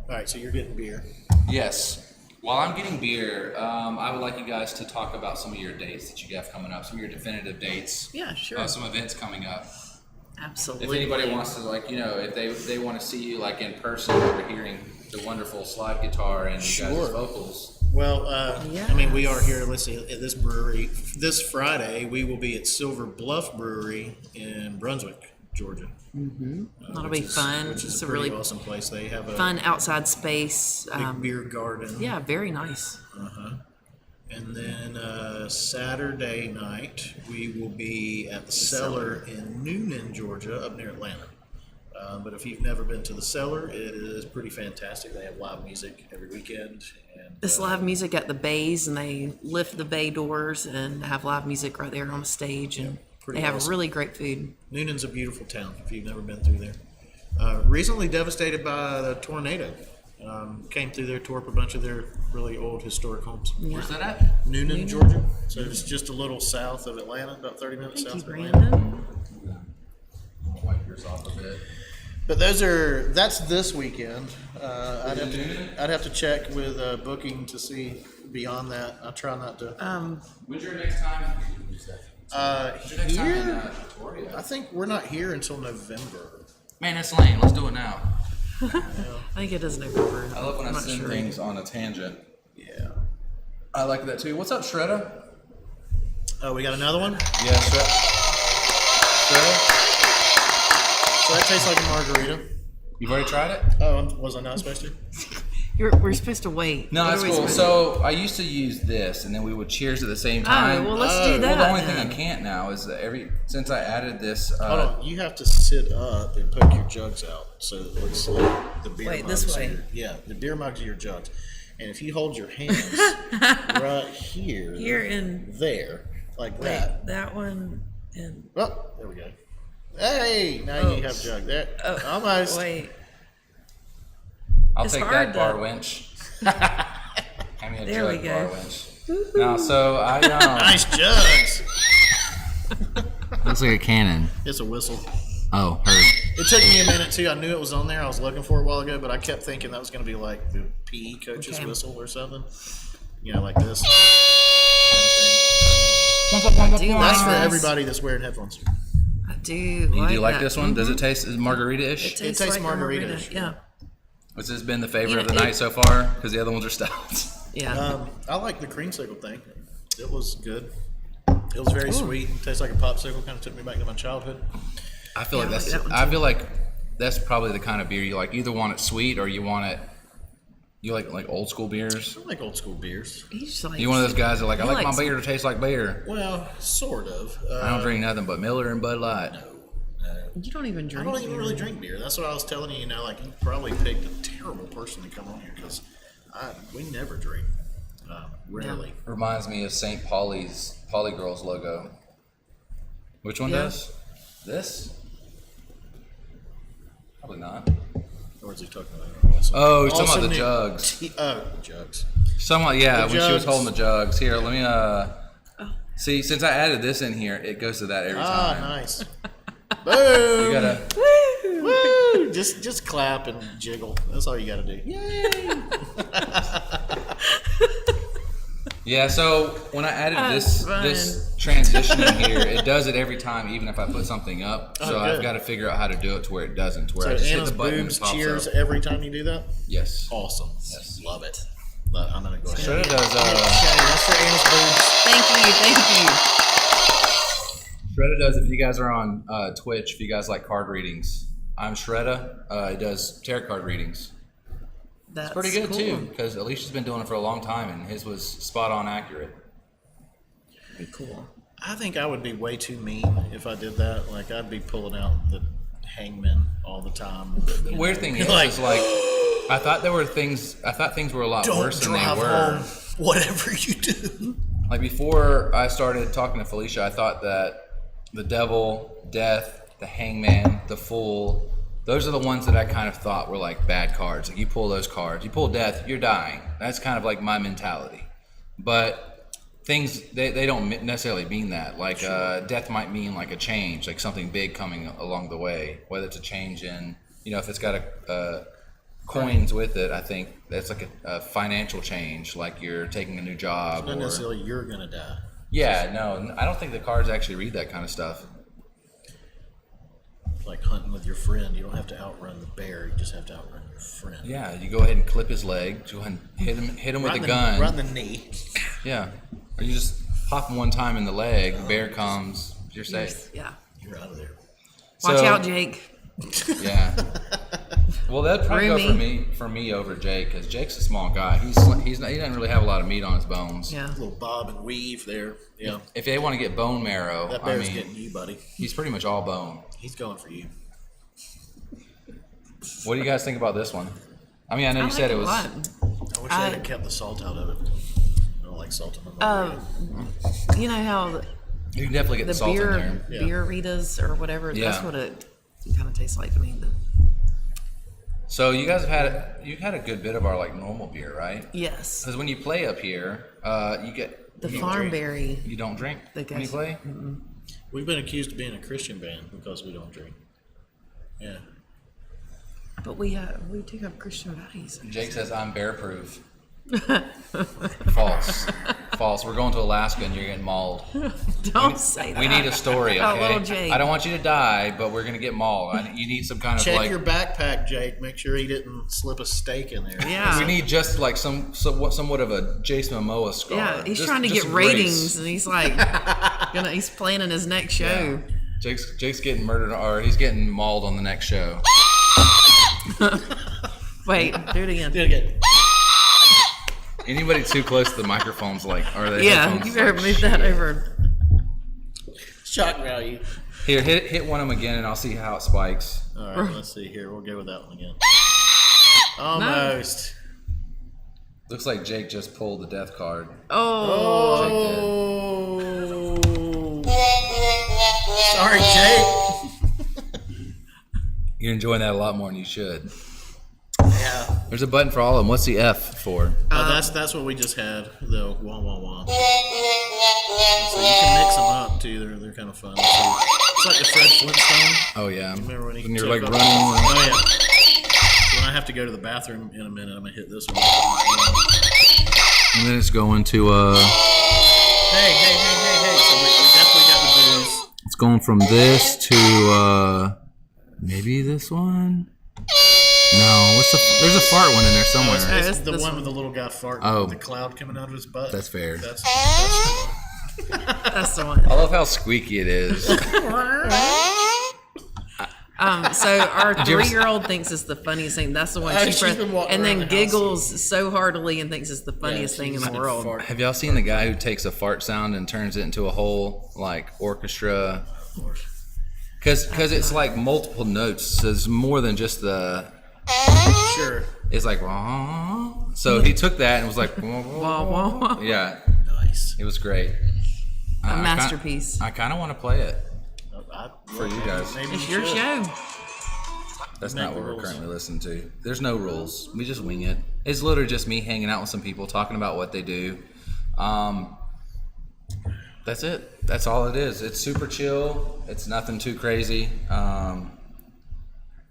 Speaker 5: right, so you're getting beer.
Speaker 1: Yes. While I'm getting beer, I would like you guys to talk about some of your dates that you have coming up, some of your definitive dates.
Speaker 2: Yeah, sure.
Speaker 1: Some events coming up.
Speaker 2: Absolutely.
Speaker 1: If anybody wants to, like, if they want to see you, like, in person, over hearing the wonderful slide guitar and you guys' vocals.
Speaker 5: Well,
Speaker 2: Yeah.
Speaker 5: I mean, we are here, let's see, at this brewery. This Friday, we will be at Silver Bluff Brewery in Brunswick, Georgia.
Speaker 2: That'll be fun.
Speaker 5: Which is
Speaker 2: It's
Speaker 5: a
Speaker 2: a
Speaker 5: pretty
Speaker 2: really
Speaker 5: awesome place. They have a
Speaker 2: fun outside space.
Speaker 5: big beer garden.
Speaker 2: Yeah, very nice.
Speaker 5: And then Saturday night, we will be at the Cellar in Noonan, Georgia, up near Atlanta. But if you've never been to the Cellar, it is pretty fantastic. They have live music every weekend. And
Speaker 2: It's live music at the bays, and they lift the bay doors and have live music right there on the stage, and
Speaker 5: pretty
Speaker 2: they have
Speaker 5: awesome.
Speaker 2: really great food.
Speaker 5: Noonan's a beautiful town if you've never been through there. Recently devastated by the tornado. Came through there, tore up a bunch of their really old historic homes.
Speaker 1: Where's that at?
Speaker 5: Noonan, Georgia. So it's just a little south of Atlanta, about 30 minutes
Speaker 2: Thank you,
Speaker 5: south of Atlanta.
Speaker 2: Brandon.
Speaker 1: I'm gonna wipe yours off a bit.
Speaker 5: But that's this weekend. I'd have to check with booking to see beyond that. I'll try not to.
Speaker 1: When's your next time? When's your next time in
Speaker 5: Here,
Speaker 1: Pretoria?
Speaker 5: I think we're not here until November.
Speaker 1: Man, that's lame. Let's do it now.
Speaker 2: I think it is November.
Speaker 1: I love when I
Speaker 2: I'm not
Speaker 1: send
Speaker 2: sure.
Speaker 1: things on a tangent.
Speaker 5: Yeah.
Speaker 1: I like that too. What's up, Shredda?
Speaker 5: Oh, we got another one.
Speaker 1: Yeah, Shredda.
Speaker 5: So that tastes like a margarita.
Speaker 1: You've already tried it?
Speaker 5: Oh, was I not supposed to?
Speaker 2: We're supposed to wait.
Speaker 1: No,
Speaker 2: What
Speaker 1: that's
Speaker 2: are we
Speaker 1: cool.
Speaker 2: supposed
Speaker 1: So I used to use this, and then we would cheers at the same time.
Speaker 2: well, let's do that
Speaker 1: Well, the only
Speaker 2: then.
Speaker 1: thing I can't now is that since I added this.
Speaker 5: Hold on. You have to sit up and poke your jugs out so it looks like the beer
Speaker 2: Wait,
Speaker 5: mugs.
Speaker 2: this way?
Speaker 5: The beer mugs are your jugs. And if you hold your hands right here,
Speaker 2: Here in
Speaker 5: there, like
Speaker 2: wait,
Speaker 5: that.
Speaker 2: that one and
Speaker 5: Oh, there we go. Hey, now you have jug. There. Almost.
Speaker 2: Wait.
Speaker 1: I'll
Speaker 2: It's
Speaker 1: take
Speaker 2: hard
Speaker 1: that bar
Speaker 2: to-
Speaker 1: winch. Hand me a
Speaker 2: There we
Speaker 1: jug
Speaker 2: go.
Speaker 1: bar winch. No, so I
Speaker 5: Nice jugs.
Speaker 1: looks like a cannon.
Speaker 5: It's a whistle.
Speaker 1: Oh, heard.
Speaker 5: It took me a minute too. I knew it was on there. I was looking for it a while ago, but I kept thinking that was going to be like the PE coach's
Speaker 2: Okay.
Speaker 5: whistle or something. You know, like this.
Speaker 2: do
Speaker 5: That's for
Speaker 2: Nice.
Speaker 5: everybody that's wearing headphones.
Speaker 2: I do.
Speaker 1: You do like
Speaker 2: that.
Speaker 1: this one? Does it taste margarita-ish?
Speaker 2: Tastes
Speaker 5: tastes
Speaker 2: like a
Speaker 5: margarita-ish,
Speaker 2: Yeah.
Speaker 1: Which has been the favorite
Speaker 2: You know,
Speaker 1: of the
Speaker 2: it-
Speaker 1: night so far because the other ones are stouts.
Speaker 2: Yeah.
Speaker 5: I like the creamsicle thing. It was good. It was very sweet. It tastes like a popsicle. Kind of took me back to my childhood.
Speaker 1: I feel
Speaker 2: Yeah,
Speaker 1: like
Speaker 2: I like
Speaker 1: that's.
Speaker 2: that one
Speaker 1: I
Speaker 2: too.
Speaker 1: feel like that's probably the kind of beer you like. Either want it sweet or you want it. You like old school beers.
Speaker 5: I like old school beers.
Speaker 2: He's like,
Speaker 1: You one of those guys that like I
Speaker 2: He
Speaker 1: like my
Speaker 2: likes-
Speaker 1: beer to taste like beer.
Speaker 5: Well, sort of.
Speaker 1: I don't drink nothing but Miller and Bud Light.
Speaker 2: You don't even
Speaker 5: I
Speaker 2: drink.
Speaker 5: don't even
Speaker 2: beer.
Speaker 5: really drink beer. That's what I was telling you. You know, like you probably picked a terrible person to come on here because we never drink. Rarely.
Speaker 1: Reminds me of St. Pauli's Poly Girls logo. Which one
Speaker 2: Yeah.
Speaker 1: does? This? Probably not.
Speaker 5: Or is he talking about?
Speaker 1: Oh, he's talking
Speaker 5: Also
Speaker 1: about the
Speaker 5: new-
Speaker 1: jugs.
Speaker 5: Jugs.
Speaker 1: Somewhat, yeah.
Speaker 5: The
Speaker 1: When she was
Speaker 5: jugs.
Speaker 1: holding the jugs. Here, let me. See, since I added this in here, it goes to that every
Speaker 5: Ah,
Speaker 1: time.
Speaker 5: nice. Boom.
Speaker 1: You gotta.
Speaker 5: Woo! Just clap and jiggle. That's all you got to do. Yay!
Speaker 1: Yeah, so when I added
Speaker 2: That's
Speaker 1: this transition in here, it does it every time, even if I put something up. So
Speaker 5: Oh,
Speaker 1: I've
Speaker 5: good.
Speaker 1: got to figure out how to do it to where it doesn't. To where
Speaker 5: So
Speaker 1: I just hit
Speaker 5: Anna's
Speaker 1: the button and
Speaker 5: boobs
Speaker 1: it pops
Speaker 5: cheers
Speaker 1: up.
Speaker 5: every time you do that.
Speaker 1: Yes.
Speaker 5: Awesome.
Speaker 1: Yes.
Speaker 5: Love it. But I'm gonna go ahead.
Speaker 1: Shredder does.
Speaker 5: Okay, that's for Anna's boobs.
Speaker 2: Thank you.
Speaker 1: Shredder does. If you guys are on Twitch, if you guys like card readings, I'm Shredder. It does tarot card readings.
Speaker 2: That's
Speaker 1: Pretty good
Speaker 2: cool.
Speaker 1: too, because Alicia's been doing it for a long time, and his was spot on accurate.
Speaker 2: Pretty cool.
Speaker 5: I think I would be way too mean if I did that. Like I'd be pulling out the hangman all the time.
Speaker 1: The weird thing is like I thought things were a lot
Speaker 5: don't
Speaker 1: worse than they
Speaker 5: drive
Speaker 1: were.
Speaker 5: home, whatever you do.
Speaker 1: Like before I started talking to Felicia, I thought that the devil, death, the hangman, the fool, those are the ones that I kind of thought were like bad cards. Like you pull those cards, you pull death, you're dying. That's kind of like my mentality. But things, they don't necessarily mean that. Like death might mean like a change, like something big coming along the way, whether it's a change in, if it's got a coins with it. I think that's like a financial change, like you're taking a new job.
Speaker 5: Not
Speaker 1: or,
Speaker 5: necessarily you're gonna die.
Speaker 1: yeah, no, I don't think the cards actually read that kind of stuff.
Speaker 5: Like hunting with your friend, you don't have to outrun the bear. You just have to outrun your friend.
Speaker 1: Yeah, you go ahead and clip his leg, go ahead and hit him with
Speaker 5: Right
Speaker 1: a
Speaker 5: in
Speaker 1: gun.
Speaker 5: right in the knee.
Speaker 1: Yeah, or you just pop him one time in the leg, the bear comes, you're safe.
Speaker 2: Yeah.
Speaker 5: You're out of there.
Speaker 2: Watch
Speaker 1: So-
Speaker 2: out, Jake.
Speaker 1: Yeah. Well, that'd probably go
Speaker 2: Roomy.
Speaker 1: for me over Jake, because Jake's a small guy. He doesn't really have a lot of meat on his bones.
Speaker 2: Yeah.
Speaker 5: Little bob and weave there. Yeah.
Speaker 1: If they want to get bone marrow,
Speaker 5: That
Speaker 1: I
Speaker 5: bear's
Speaker 1: mean,
Speaker 5: getting you, buddy.
Speaker 1: he's pretty much all bone.
Speaker 5: He's going for you.
Speaker 1: What do you guys think about this one? I mean, I know
Speaker 2: I
Speaker 1: you
Speaker 2: like
Speaker 1: said it
Speaker 2: a
Speaker 1: was.
Speaker 2: lot.
Speaker 5: I wish they had kept the salt out of it. I don't like salt in my
Speaker 2: You know how
Speaker 1: You can definitely get the
Speaker 2: the
Speaker 1: salt in
Speaker 2: beer
Speaker 1: there.
Speaker 5: Yeah.
Speaker 2: beer Ritas or whatever, that's
Speaker 1: Yeah.
Speaker 2: what it kind of tastes like to me.
Speaker 1: So you guys have had a good bit of our like normal beer, right?
Speaker 2: Yes.
Speaker 1: Because when you play up here, you get
Speaker 2: The
Speaker 1: you
Speaker 2: farm
Speaker 1: drink.
Speaker 2: berry.
Speaker 1: You don't drink
Speaker 2: The
Speaker 1: when you
Speaker 2: guys-
Speaker 1: play.
Speaker 5: We've been accused of being a Christian band because we don't drink. Yeah.
Speaker 2: But we do have Christian values.
Speaker 1: Jake says I'm bear proof. False. False. We're going to Alaska and you're getting mauled.
Speaker 2: Don't say that.
Speaker 1: We need a story,
Speaker 2: Oh,
Speaker 1: okay?
Speaker 2: little Jake.
Speaker 1: I don't want you to die, but we're gonna get mauled. You need some kind of
Speaker 5: Check
Speaker 1: like.
Speaker 5: your backpack, Jake. Make sure he didn't slip a steak in there.
Speaker 2: Yeah.
Speaker 1: We need just like somewhat of a Jason Momoa scar.
Speaker 2: Yeah, he's
Speaker 1: Just-
Speaker 2: trying to
Speaker 1: just
Speaker 2: get
Speaker 1: grace.
Speaker 2: ratings, and he's like, he's planning his next show.
Speaker 1: Jake's getting murdered, or he's getting mauled on the next show.
Speaker 2: Wait, do it again.
Speaker 5: Do it again.
Speaker 1: Anybody too close to the microphones, like, are they?
Speaker 2: Yeah,
Speaker 1: headphones
Speaker 2: you better
Speaker 1: like,
Speaker 2: move that
Speaker 1: shit.
Speaker 2: over.
Speaker 5: Shock value.
Speaker 1: Here, hit one of them again, and I'll see how it spikes.
Speaker 5: All right, let's see here. We'll go with that one again. Almost.
Speaker 1: Looks like Jake just pulled the death card.
Speaker 2: Oh,
Speaker 1: Jake did.
Speaker 5: Oh. Sorry, Jake.
Speaker 1: You're enjoying that a lot more than you should.
Speaker 5: Yeah.
Speaker 1: There's a button for all of them. What's the F for?
Speaker 3: That's what we just had. The wah wah wah. So you can mix them up too. They're kind of fun. So it's like the Fred Flintstone.
Speaker 1: Oh yeah.
Speaker 3: Remember when
Speaker 1: you're
Speaker 3: took
Speaker 1: like
Speaker 3: up-
Speaker 1: running.
Speaker 3: Oh yeah. When I have to go to the bathroom in a minute, I'm gonna hit this one.
Speaker 1: And then it's going to
Speaker 3: Hey! So we definitely got the booze.
Speaker 1: it's going from this to maybe this one. No, there's a fart one in there somewhere.
Speaker 3: It's the
Speaker 2: this
Speaker 3: one
Speaker 2: one.
Speaker 3: with the little guy farting.
Speaker 1: Oh.
Speaker 3: The cloud coming out of his butt.
Speaker 1: That's fair.
Speaker 3: That's
Speaker 2: That's the one.
Speaker 1: I love how squeaky it is.
Speaker 2: So our
Speaker 1: you ever-
Speaker 2: 3-year-old thinks it's the funniest thing. That's the one
Speaker 3: She's been walking
Speaker 2: and
Speaker 3: around
Speaker 2: then
Speaker 3: the house.
Speaker 2: giggles so heartily and thinks it's the funniest thing in the world.
Speaker 1: Have y'all seen the guy who takes a fart sound and turns it into a whole like orchestra? Because it's like multiple notes. So it's more than just the.
Speaker 3: Sure.
Speaker 1: It's like. "Wah." So he took that and was like. "Wah, wah,
Speaker 2: Wah, wah, wah.
Speaker 1: Yeah,
Speaker 3: Nice.
Speaker 1: it was great.
Speaker 2: A masterpiece.
Speaker 1: I kind of want to play it.
Speaker 3: For
Speaker 1: you guys.
Speaker 3: Maybe
Speaker 2: It's
Speaker 3: you
Speaker 2: your
Speaker 3: should.
Speaker 2: show.
Speaker 1: That's
Speaker 3: Make
Speaker 1: not
Speaker 3: the
Speaker 1: what we're
Speaker 3: rules.
Speaker 1: currently listening to. There's no rules. We just wing it. It's literally just me hanging out with some people, talking about what they do. That's it. That's all it is. It's super chill. It's nothing too crazy. I'm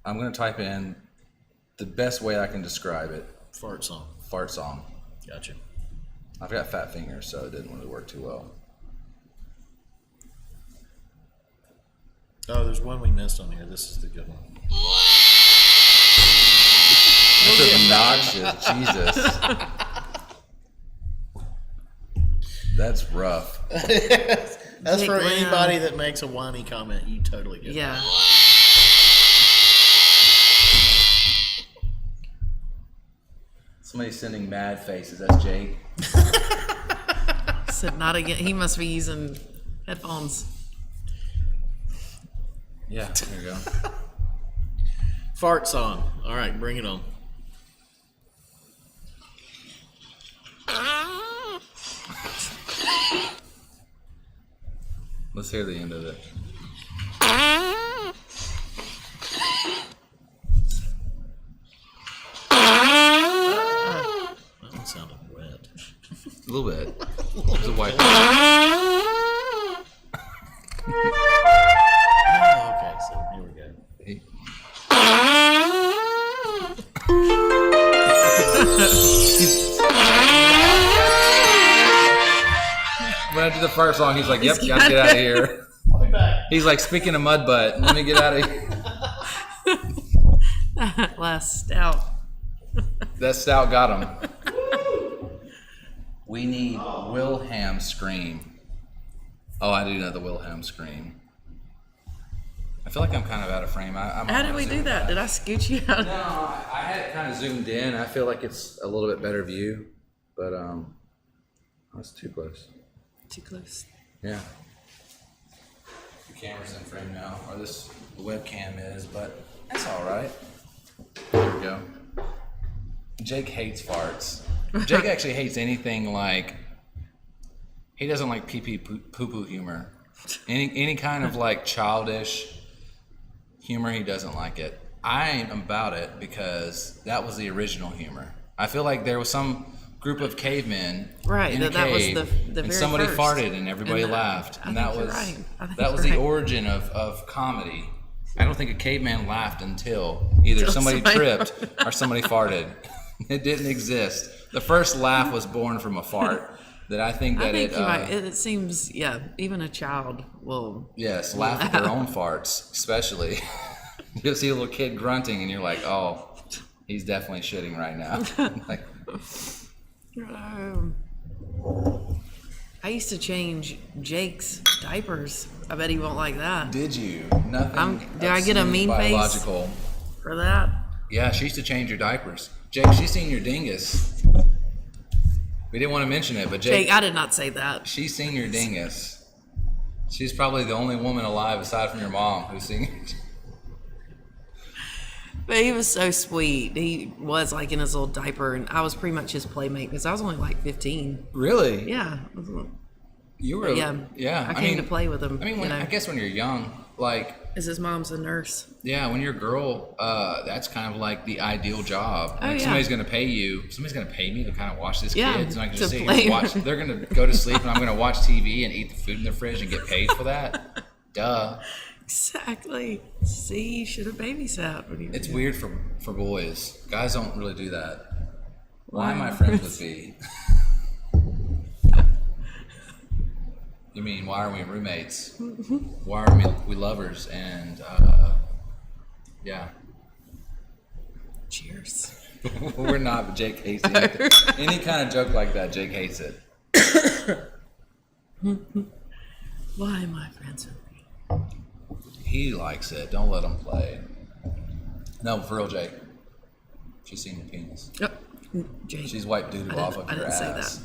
Speaker 1: going to type in the best way I can describe it.
Speaker 3: Fart song.
Speaker 1: Fart song.
Speaker 3: Gotcha.
Speaker 1: I've got fat fingers, so it didn't really work too well.
Speaker 3: Oh, there's one we missed on here. This is the good one.
Speaker 1: That's obnoxious. Jesus. That's rough.
Speaker 3: That's
Speaker 2: Jake
Speaker 3: for
Speaker 2: Lamb.
Speaker 3: anybody that makes a whiny comment. You totally get it.
Speaker 2: Yeah.
Speaker 1: Somebody's sending mad faces. That's Jake.
Speaker 2: Said not again. He must be using headphones.
Speaker 1: Yeah, there you go.
Speaker 3: Fart song. All right, bring it on.
Speaker 1: Let's hear the end of it.
Speaker 3: That one sounded wet.
Speaker 1: A little bit. It's a white.
Speaker 3: Okay, so here we go.
Speaker 1: When I do the first song, he's like, "Yep, gotta get out of here."
Speaker 3: I'll be back.
Speaker 1: He's like, "Speaking of mud butt, let me get out of here."
Speaker 2: Last stout.
Speaker 1: That stout got him. We need Wilhelm scream. Oh, I do know the Wilhelm scream. I feel like I'm kind of out of frame.
Speaker 2: How did we do that? Did I scoot you out?
Speaker 1: No, I had it kind of zoomed in. I feel like it's a little bit better view, but that's too close.
Speaker 2: Too close.
Speaker 1: Yeah. The camera's in frame now, or the webcam is, but that's all right. There we go. Jake hates farts. Jake actually hates anything like. He doesn't like pee poo poo humor. Any kind of like childish humor, he doesn't like it. I am about it because that was the original humor. I feel like there was some group of cavemen
Speaker 2: Right,
Speaker 1: in a
Speaker 2: that was
Speaker 1: cave,
Speaker 2: the
Speaker 1: and
Speaker 2: very
Speaker 1: somebody
Speaker 2: first.
Speaker 1: farted and everybody
Speaker 2: And
Speaker 1: laughed,
Speaker 2: I
Speaker 1: and
Speaker 2: think
Speaker 1: that
Speaker 2: you're
Speaker 1: was
Speaker 2: right. I think
Speaker 1: that was
Speaker 2: you're
Speaker 1: the
Speaker 2: right.
Speaker 1: origin of comedy. I don't think a caveman laughed until either
Speaker 2: Until
Speaker 1: somebody
Speaker 2: somebody
Speaker 1: tripped or somebody farted. It didn't exist. The first laugh was born from a fart. That I think that
Speaker 2: I think
Speaker 1: it.
Speaker 2: you might. It seems, yeah. Even a child will.
Speaker 1: Yes, laugh at their own farts, especially. You'll see a little kid grunting, and you're like, "Oh, he's definitely shitting right now." Like,
Speaker 2: I used to change Jake's diapers. I bet he won't like that.
Speaker 1: did you? Nothing.
Speaker 2: Do I get a
Speaker 1: obscene
Speaker 2: mean face?
Speaker 1: biological.
Speaker 2: For that,
Speaker 1: Yeah, she used to change your diapers. Jake, she's seen your dingus. We didn't want to mention it, but
Speaker 2: Jake, I did not say that.
Speaker 1: she's seen your dingus. She's probably the only woman alive aside from your mom who's seen it.
Speaker 2: But he was so sweet. He was like in his little diaper, and I was pretty much his playmate because I was only like 15.
Speaker 1: Really?
Speaker 2: Yeah,
Speaker 1: You were.
Speaker 2: yeah.
Speaker 1: Yeah.
Speaker 2: I came to play with him.
Speaker 1: I mean,
Speaker 2: you know.
Speaker 1: I guess when you're young, like
Speaker 2: Is his mom's a nurse?
Speaker 1: Yeah, when you're a girl, that's kind of like the ideal job. Like
Speaker 2: yeah.
Speaker 1: somebody's going to pay me to kind of watch these
Speaker 2: Yeah,
Speaker 1: kids, and I can
Speaker 2: to
Speaker 1: just sit here
Speaker 2: play.
Speaker 1: and watch. They're going to go to sleep, and I'm going to watch TV and eat the food in the fridge and get paid for that. Duh.
Speaker 2: Exactly. See, you should have babysat. When you
Speaker 1: It's weird for boys. Guys don't really do that. Why am I friends with B? You mean, why are we roommates? Why are we lovers? And, yeah.
Speaker 2: Cheers.
Speaker 1: We're not, but Jake hates it. Any kind of joke like that, Jake hates it.
Speaker 2: Why am I friends with me?
Speaker 1: He likes it. Don't let him play. No, for real, Jake. She's seen your penis.
Speaker 2: Oh, Jake.
Speaker 1: She's wiped doo-doo off of
Speaker 2: I
Speaker 1: your
Speaker 2: didn't say
Speaker 1: ass.
Speaker 2: that.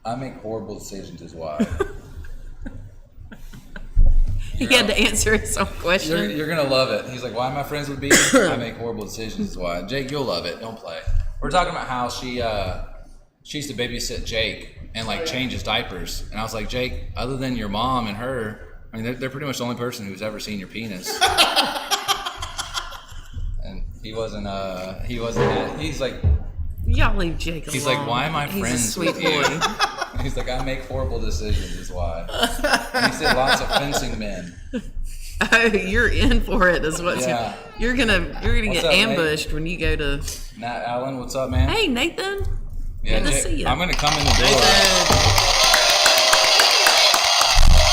Speaker 1: I make horrible decisions is why.
Speaker 2: He had to answer his own question.
Speaker 1: You're going to love it. He's like, why am I friends with B? I make horrible decisions is why. Jake, you'll love it. Don't play. We're talking about how she used to babysit Jake and like change his diapers. And I was like, Jake, other than your mom and her, I mean, they're pretty much the only person who's ever seen your penis. And he wasn't, he's like,
Speaker 2: Y'all leave Jake alone.
Speaker 1: he's like, why am I
Speaker 2: He's
Speaker 1: friends
Speaker 2: a sweet
Speaker 1: with you?
Speaker 2: boy.
Speaker 1: He's like, I make horrible decisions is why. And he said lots of fencing men.
Speaker 2: Oh, you're in for it. Is what's
Speaker 1: Yeah.
Speaker 2: you're gonna
Speaker 1: What's
Speaker 2: get
Speaker 1: up, Nate?
Speaker 2: ambushed when you go to.
Speaker 1: Nat Allen, what's up, man?
Speaker 2: Hey, Nathan.
Speaker 1: Yeah,
Speaker 2: Good to
Speaker 1: Jake,
Speaker 2: see you.
Speaker 1: I'm gonna come in the door.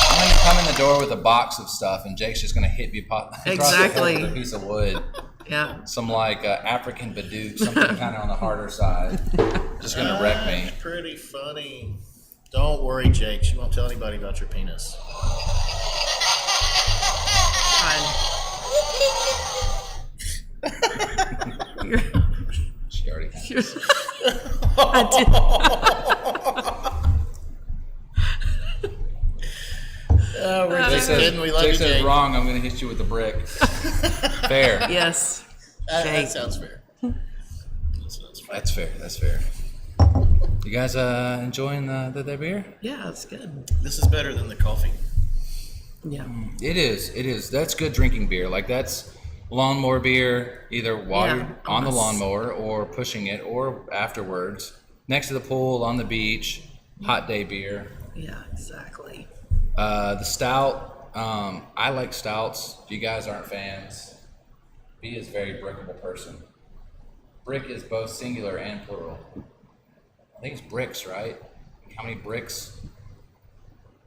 Speaker 1: I'm gonna come in the door with a box of stuff, and Jake's just gonna hit me across the
Speaker 2: Exactly.
Speaker 1: head with a piece of wood.
Speaker 2: Yeah.
Speaker 1: Some like African Badook, something kind of on the harder side. Just gonna wreck me.
Speaker 5: Pretty funny. Don't worry, Jake. She won't tell anybody about your penis.
Speaker 2: Fine. You're-
Speaker 1: She already has.
Speaker 2: you're- I
Speaker 5: Oh, we're
Speaker 1: Jake
Speaker 5: just
Speaker 1: says,
Speaker 5: kidding. We love
Speaker 1: Jake
Speaker 5: you,
Speaker 1: says
Speaker 5: Jake.
Speaker 1: wrong. I'm gonna hit you with a brick. Fair.
Speaker 2: did. Yes.
Speaker 5: That
Speaker 2: Jake.
Speaker 5: sounds fair. That sounds fair.
Speaker 1: That's fair. That's fair. You guys enjoying the beer?
Speaker 2: Yeah, it's good.
Speaker 5: This is better than the coffee.
Speaker 2: Yeah.
Speaker 1: It is. It is. That's good drinking beer. Like that's lawnmower beer, either watered
Speaker 2: Yeah,
Speaker 1: on the
Speaker 2: almost.
Speaker 1: lawnmower or pushing it or afterwards. Next to the pool, on the beach, hot day beer.
Speaker 2: Yeah, exactly.
Speaker 1: The stout, I like stouts. You guys aren't fans. B is a very brickable person. Brick is both singular and plural. I think it's bricks, right? How many bricks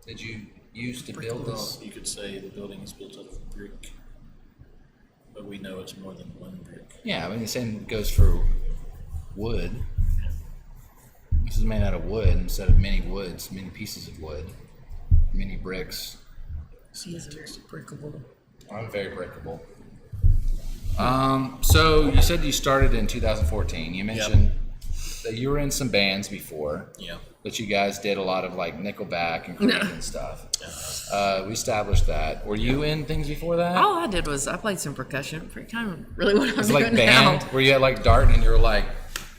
Speaker 1: did you use to build
Speaker 5: Well,
Speaker 1: this?
Speaker 5: you could say the building is built out of brick, but we know it's more than one brick.
Speaker 1: Yeah, I mean, the same goes for wood. This is made out of wood instead of many woods, many pieces of wood, many bricks.
Speaker 2: She is very brickable.
Speaker 1: I'm very breakable. So you said you started in 2014. You mentioned that you were in some bands before,
Speaker 5: Yeah.
Speaker 1: but you guys did a lot of like Nickelback and Creed and stuff. We established that. Were you in things before that?
Speaker 2: All I did was I played some percussion. Kind of really what I'm
Speaker 1: Was it
Speaker 2: doing
Speaker 1: like band?
Speaker 2: now.
Speaker 1: Where you had like dart and you were like,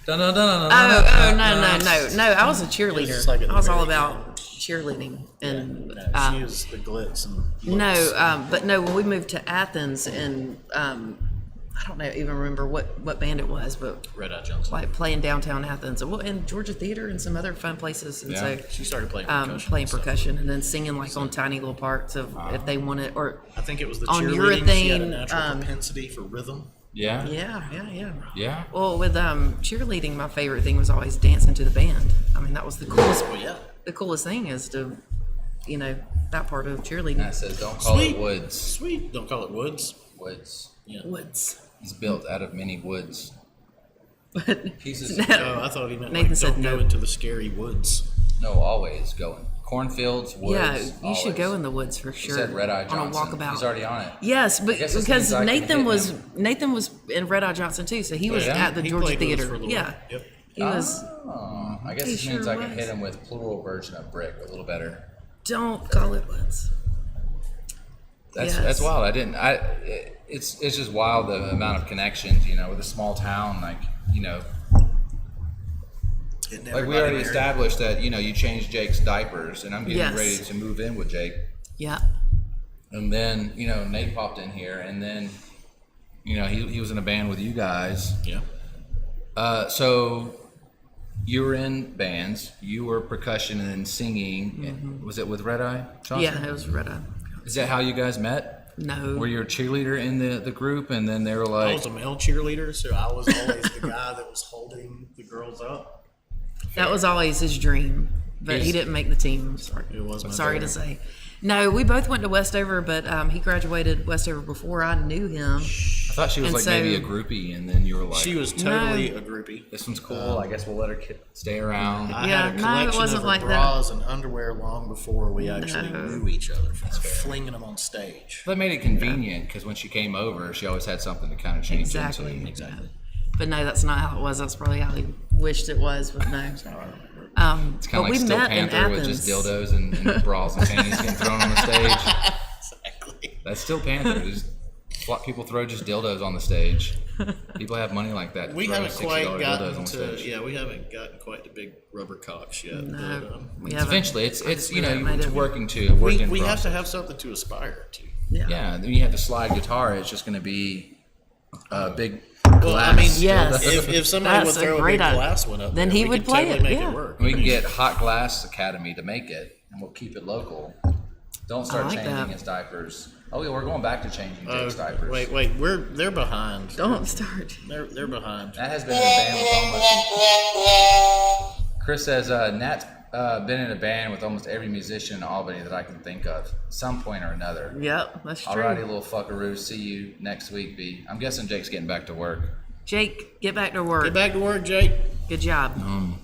Speaker 1: dun dun dun dun.
Speaker 2: Oh, no. I was a cheerleader.
Speaker 5: just like in
Speaker 2: I was
Speaker 5: the
Speaker 2: all
Speaker 5: very
Speaker 2: about cheerleading. And
Speaker 5: No, she is the glitz and looks.
Speaker 2: but no, when we moved to Athens and I don't know, even remember what band it was, but
Speaker 5: Red Eye Johnson.
Speaker 2: like playing downtown Athens and Georgia Theater and some other fun places. And
Speaker 1: Yeah.
Speaker 2: so
Speaker 5: She started playing percussion.
Speaker 2: playing
Speaker 5: and stuff.
Speaker 2: percussion and then singing like on tiny little parts of if they wanted or
Speaker 5: I think it was the
Speaker 2: on
Speaker 5: cheerleading. She had a
Speaker 2: urethane,
Speaker 5: natural propensity for rhythm.
Speaker 1: Yeah.
Speaker 2: yeah. Well, with cheerleading, my favorite thing was always dancing to the band. I mean, that was the coolest.
Speaker 5: Well, yeah.
Speaker 2: The coolest thing is to, that part of cheerleading.
Speaker 1: That says don't call
Speaker 5: Sweet.
Speaker 1: it woods.
Speaker 5: Sweet. Don't call it woods.
Speaker 1: Woods.
Speaker 5: Yeah.
Speaker 2: Woods.
Speaker 1: It's built out of many woods.
Speaker 2: But
Speaker 1: Pieces.
Speaker 5: Oh, I thought he meant
Speaker 2: Nathan
Speaker 5: like
Speaker 2: said
Speaker 5: don't
Speaker 2: no.
Speaker 5: go into the scary woods.
Speaker 1: No, always going. Cornfields, woods.
Speaker 2: yeah, you should
Speaker 1: always.
Speaker 2: go in the woods for
Speaker 1: He
Speaker 2: sure.
Speaker 1: said Red Eye
Speaker 2: on
Speaker 1: Johnson.
Speaker 2: a walkabout.
Speaker 1: He's already on it.
Speaker 2: Yes, but
Speaker 1: guess this
Speaker 2: because
Speaker 1: means I can
Speaker 2: Nathan
Speaker 1: hit
Speaker 2: Nathan
Speaker 1: him.
Speaker 2: was in Red Eye Johnson too, so he was
Speaker 1: yeah?
Speaker 2: at the
Speaker 5: He
Speaker 2: Georgia
Speaker 5: played with us
Speaker 2: Theater.
Speaker 5: for a little
Speaker 2: Yeah,
Speaker 5: while. Yep.
Speaker 2: he was.
Speaker 1: Oh, I guess
Speaker 2: He
Speaker 1: this means
Speaker 2: sure
Speaker 1: I can
Speaker 2: was.
Speaker 1: hit him with plural version of brick a little better.
Speaker 2: Don't call it woods.
Speaker 1: That's
Speaker 2: Yes.
Speaker 1: that's wild. It's just wild the amount of connections, with a small town like.
Speaker 5: Getting
Speaker 1: Like we
Speaker 5: everybody
Speaker 1: already
Speaker 5: married.
Speaker 1: established that you changed Jake's diapers, and I'm getting
Speaker 2: Yes.
Speaker 1: ready to move in with Jake.
Speaker 2: Yeah.
Speaker 1: And then Nate popped in here, and then he was in a band with you guys.
Speaker 5: Yeah.
Speaker 1: So you were in bands, you were percussion and then singing. Was it with Red Eye Johnson?
Speaker 2: Yeah, it was Red Eye.
Speaker 1: Is that how you guys met?
Speaker 2: No.
Speaker 1: Were you a cheerleader in the group, and then they were
Speaker 5: I
Speaker 1: like,
Speaker 5: was a male cheerleader, so I was always the guy that was holding the girls up.
Speaker 2: That was always his dream, but he didn't make the team.
Speaker 5: It was my
Speaker 2: Sorry
Speaker 5: dream.
Speaker 2: to say. No, we both went to Westover, but he graduated Westover before I knew him.
Speaker 1: I thought she was
Speaker 2: And
Speaker 1: like
Speaker 2: so-
Speaker 1: maybe a groupie, and then you were like,
Speaker 5: She was totally a groupie.
Speaker 1: this one's cool. I guess we'll let her stay around.
Speaker 5: I
Speaker 2: Yeah,
Speaker 5: had a
Speaker 2: no, it
Speaker 5: collection
Speaker 2: wasn't
Speaker 5: of
Speaker 2: like that.
Speaker 5: bras and underwear long before we actually
Speaker 2: No.
Speaker 5: knew each other. Flinging them on stage.
Speaker 1: That made it convenient because when she came over, she always had something to kind of change
Speaker 2: Exactly.
Speaker 1: into.
Speaker 5: Exactly.
Speaker 2: But no, that's not how it was. That's probably how he wished it was, but no.
Speaker 1: It's kind
Speaker 2: But
Speaker 1: of like
Speaker 2: we
Speaker 1: Steel
Speaker 2: met in
Speaker 1: Panther with just
Speaker 2: Athens.
Speaker 1: dildos and bras and panties getting thrown on the stage.
Speaker 5: Exactly.
Speaker 1: That's Steel Panther. Just people throw just dildos on the stage. People have money like that. To
Speaker 5: We
Speaker 1: throw
Speaker 5: haven't quite
Speaker 1: $60 dildos
Speaker 5: gotten
Speaker 1: on
Speaker 5: to
Speaker 1: stage.
Speaker 5: we haven't gotten quite to big rubber cocks yet.
Speaker 2: No,
Speaker 5: but,
Speaker 2: we haven't.
Speaker 1: Eventually, it's
Speaker 2: We haven't made
Speaker 1: it's
Speaker 2: it.
Speaker 1: working to a work in
Speaker 5: we have
Speaker 1: process.
Speaker 5: to have something to aspire to.
Speaker 1: Yeah, then you have the slide guitar. It's just going to be a big
Speaker 5: Well,
Speaker 1: glass.
Speaker 5: I mean,
Speaker 2: Yes.
Speaker 5: if somebody
Speaker 2: That's
Speaker 5: would
Speaker 2: a
Speaker 5: throw a
Speaker 2: great
Speaker 5: big
Speaker 2: idea.
Speaker 5: glass one up,
Speaker 2: Then
Speaker 5: there,
Speaker 2: he
Speaker 5: we
Speaker 2: would
Speaker 5: could
Speaker 2: play
Speaker 5: totally
Speaker 2: it,
Speaker 5: make
Speaker 2: yeah.
Speaker 5: it work.
Speaker 1: We can get Hot Glass Academy to make it, and we'll keep it local. Don't start
Speaker 2: like
Speaker 1: changing
Speaker 2: that.
Speaker 1: his diapers. Oh, yeah, we're going back to changing Jake's diapers.
Speaker 5: Wait, they're behind.
Speaker 2: Don't start.
Speaker 5: They're behind.
Speaker 1: Nat has been in a band with almost. Chris says Nat's been in a band with almost every musician in Albany that I can think of, some point or another.
Speaker 2: Yep, that's true.
Speaker 1: Alrighty, little fuckaroo. See you next week, B. I'm guessing Jake's getting back to work.
Speaker 2: Jake, get back to work.
Speaker 5: Get back to work, Jake.
Speaker 2: Good job.
Speaker 1: I'm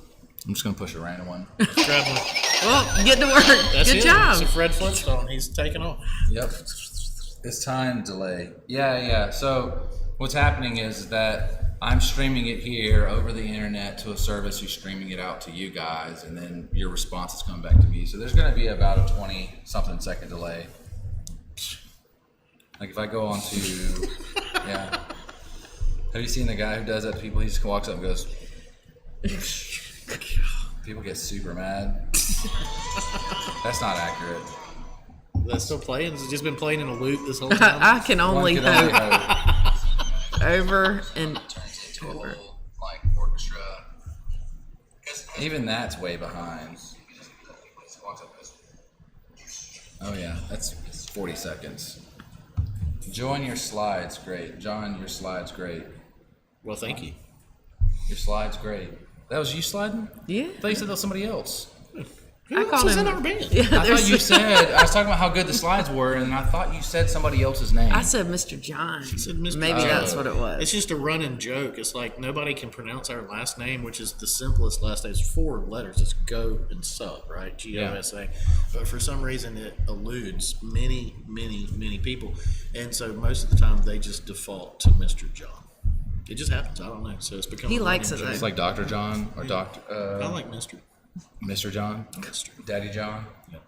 Speaker 1: just gonna push a random one.
Speaker 5: Grab one.
Speaker 2: Well, get to work.
Speaker 5: That's
Speaker 2: Good
Speaker 5: it.
Speaker 2: job.
Speaker 5: It's a Fred Flintstone. He's taking off.
Speaker 1: Yep. It's time delay. Yeah. So what's happening is that I'm streaming it here over the internet to a service who's streaming it out to you guys, and then your response is coming back to me. So there's going to be about a 20-something second delay. Like if I go on to, yeah. Have you seen the guy who does that to people? He just walks up and goes, people get super mad. That's not accurate.
Speaker 5: That's still playing. It's just been playing in a loop this whole time.
Speaker 2: I can only
Speaker 1: One can only
Speaker 2: hope.
Speaker 1: hope.
Speaker 2: Over and
Speaker 1: Turns into a whole, like orchestra. Even that's way behind. Oh yeah, that's 40 seconds. Join your slides, great. John, your slides, great.
Speaker 5: Well, thank you.
Speaker 1: Your slides, great. That was you sliding?
Speaker 2: Yeah.
Speaker 1: I thought you said that was somebody else.
Speaker 5: Who
Speaker 2: I
Speaker 5: else
Speaker 2: called
Speaker 5: is in
Speaker 2: him-
Speaker 5: our band?
Speaker 2: Yeah,
Speaker 1: I thought
Speaker 2: there's-
Speaker 1: you said, I was talking about how good the slides were, and I thought you said somebody else's name.
Speaker 2: I said Mr. John.
Speaker 5: said Mr.
Speaker 2: Maybe
Speaker 5: John.
Speaker 2: that's what it was.
Speaker 5: It's just a running joke. It's like nobody can pronounce our last name, which is the simplest last name. It's 4 letters. It's Go and Sub, right? G-O-S-A. But for some reason, it eludes many, many, many people. And so most of the time, they just default to Mr. John. It just happens. I don't know. So it's become
Speaker 2: He
Speaker 5: a
Speaker 2: likes
Speaker 5: running
Speaker 2: it,
Speaker 5: joke.
Speaker 1: It's like Dr. John or Dr.
Speaker 5: I like Mr.
Speaker 1: Mr. John,
Speaker 5: Mr.
Speaker 1: Daddy John,
Speaker 5: Yeah.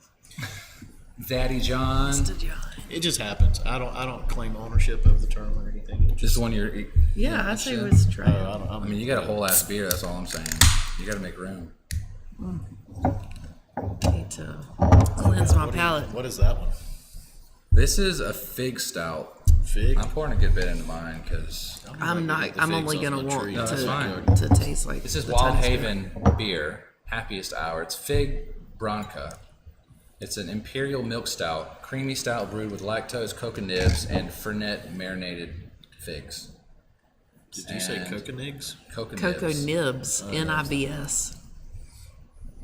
Speaker 1: Daddy John.
Speaker 2: Mr. John.
Speaker 5: It just happens. I don't claim ownership of the term or anything. It
Speaker 1: This
Speaker 5: just,
Speaker 1: is one you're.
Speaker 2: Yeah, I'd say it was try.
Speaker 5: I
Speaker 1: I mean, you got a whole ass beer. That's all I'm saying. You got to make room.
Speaker 2: Need to cleanse my palate.
Speaker 5: What is that one?
Speaker 1: This is a fig stout.
Speaker 5: Fig?
Speaker 1: I'm pouring a good bit into mine because
Speaker 2: I'm not. I'm only gonna want
Speaker 1: No, that's fine.
Speaker 2: to taste like.
Speaker 1: this is
Speaker 2: the
Speaker 1: Wild
Speaker 2: Tony's
Speaker 1: Haven beer, happiest hour. It's fig branca. It's an imperial milk stout, creamy stout brewed with lactose, coca nibs, and fernet marinated figs.
Speaker 5: Did you say
Speaker 1: And
Speaker 5: coca nigs?
Speaker 1: Coca
Speaker 2: Cocoa
Speaker 1: nibs.
Speaker 2: nibs, NIBS.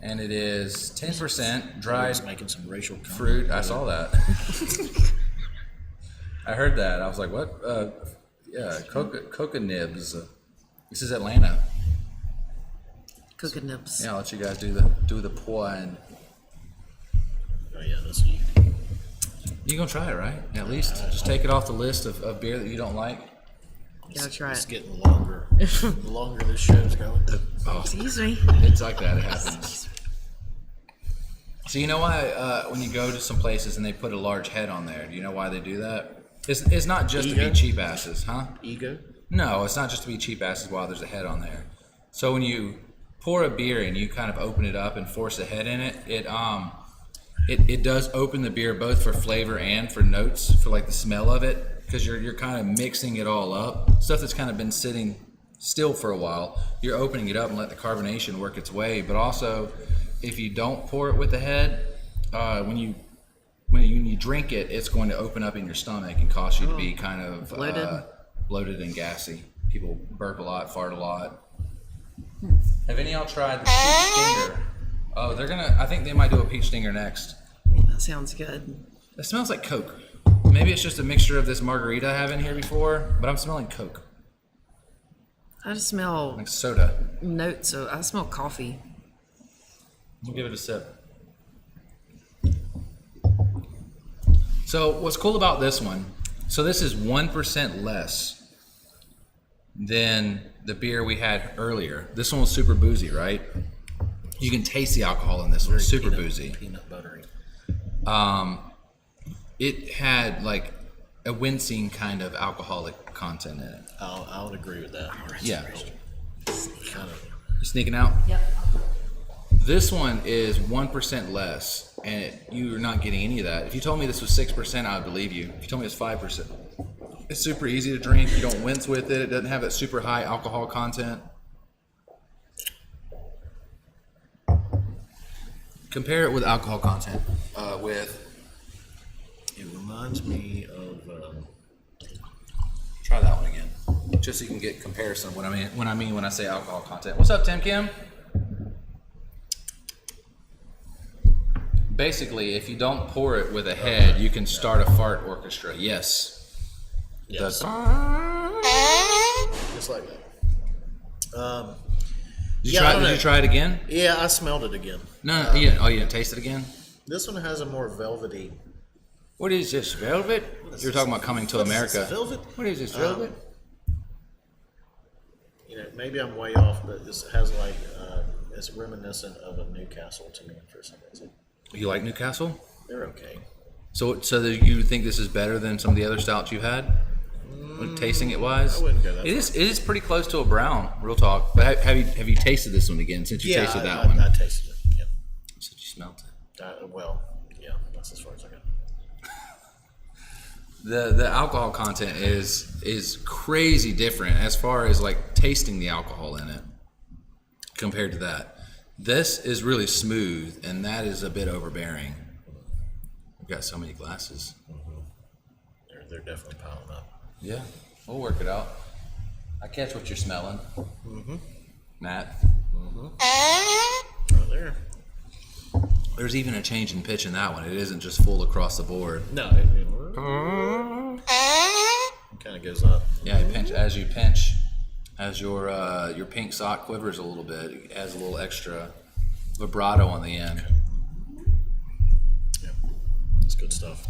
Speaker 1: And it is 10%
Speaker 5: I
Speaker 1: dried
Speaker 5: was making some racial comment.
Speaker 1: fruit. I saw that. I heard that. I was like, what? Yeah, coca nibs. This is Atlanta.
Speaker 2: Cocoa nibs.
Speaker 1: Yeah, I'll let you guys do the pour and
Speaker 5: Oh yeah, that's you.
Speaker 1: you gonna try it, right? At least just take it off the list of beer that you don't like.
Speaker 2: Gotta try
Speaker 5: It's
Speaker 2: it.
Speaker 5: getting longer. The longer this show's going.
Speaker 2: Excuse me.
Speaker 1: It's like that. It happens. So you know why when you go to some places and they put a large head on there? Do you know why they do that? It's not just to
Speaker 5: Ego?
Speaker 1: be cheap asses, huh?
Speaker 5: Ego?
Speaker 1: No, it's not just to be cheap asses while there's a head on there. So when you pour a beer and you kind of open it up and force a head in it, it does open the beer both for flavor and for notes, for like the smell of it, because you're kind of mixing it all up. Stuff that's kind of been sitting still for a while, you're opening it up and let the carbonation work its way. But also, if you don't pour it with the head, when you drink it, it's going to open up in your stomach and cause you to be kind of bloated and gassy. People burp a lot, fart a lot. Have any of y'all tried the peach stinger? Oh, I think they might do a peach stinger next.
Speaker 2: That sounds good.
Speaker 1: It smells like Coke. Maybe it's just a mixture of this margarita I have in here before, but I'm smelling Coke.
Speaker 2: I just smell
Speaker 1: Like soda.
Speaker 2: notes. I smell coffee.
Speaker 1: We'll give it a sip. So what's cool about this one, so this is 1% less than the beer we had earlier. This one was super boozy, right? You can taste the alcohol in this one, super boozy.
Speaker 3: Peanut buttery.
Speaker 1: It had like a wincing kind of alcoholic content in it.
Speaker 3: I would agree with that.
Speaker 1: Yeah.
Speaker 3: Kind of.
Speaker 1: You sneaking out?
Speaker 2: Yep.
Speaker 1: This one is 1% less, and you're not getting any of that. If you told me this was 6%, I would believe you. If you told me it's 5%, it's super easy to drink. You don't wince with it. It doesn't have that super high alcohol content. Compare it with alcohol content.
Speaker 3: It reminds me of.
Speaker 1: Try that one again, just so you can get comparison of what I mean when I say alcohol content. What's up, Tim Kim? Basically, if you don't pour it with a head, you can start a fart orchestra. Yes.
Speaker 3: Yes.
Speaker 1: Does-
Speaker 3: Just like that.
Speaker 1: Did
Speaker 3: Yeah, I don't
Speaker 1: you
Speaker 3: know.
Speaker 1: try it again?
Speaker 3: Yeah, I smelled it again.
Speaker 1: No, you didn't taste it again?
Speaker 3: This one has a more velvety.
Speaker 1: What is this, velvet? You were talking about Coming to
Speaker 3: What's
Speaker 1: America.
Speaker 3: this, velvet?
Speaker 1: What is this, velvet?
Speaker 3: Maybe I'm way off, but this has like it's reminiscent of a Newcastle to me for some reason.
Speaker 1: You like Newcastle?
Speaker 3: They're okay.
Speaker 1: So you think this is better than some of the other stouts you've had? Tasting it wise?
Speaker 3: I wouldn't go that
Speaker 1: It is pretty close to a brown, real talk. But have you tasted this one again since you tasted that one?
Speaker 3: I tasted it. Yeah.
Speaker 1: Since you smelled it.
Speaker 3: Yeah, that's as far as I got.
Speaker 1: The alcohol content is crazy different as far as like tasting the alcohol in it compared to that. This is really smooth, and that is a bit overbearing. We've got so many glasses.
Speaker 3: They're definitely piling up.
Speaker 1: Yeah, we'll work it out. I catch what you're smelling, Matt.
Speaker 3: Right there.
Speaker 1: There's even a change in pitch in that one. It isn't just full across the board.
Speaker 3: No, it kind of goes up.
Speaker 1: Yeah, you pinch as your pink sock quivers a little bit. It adds a little extra vibrato on the end.
Speaker 3: Yeah, it's good stuff.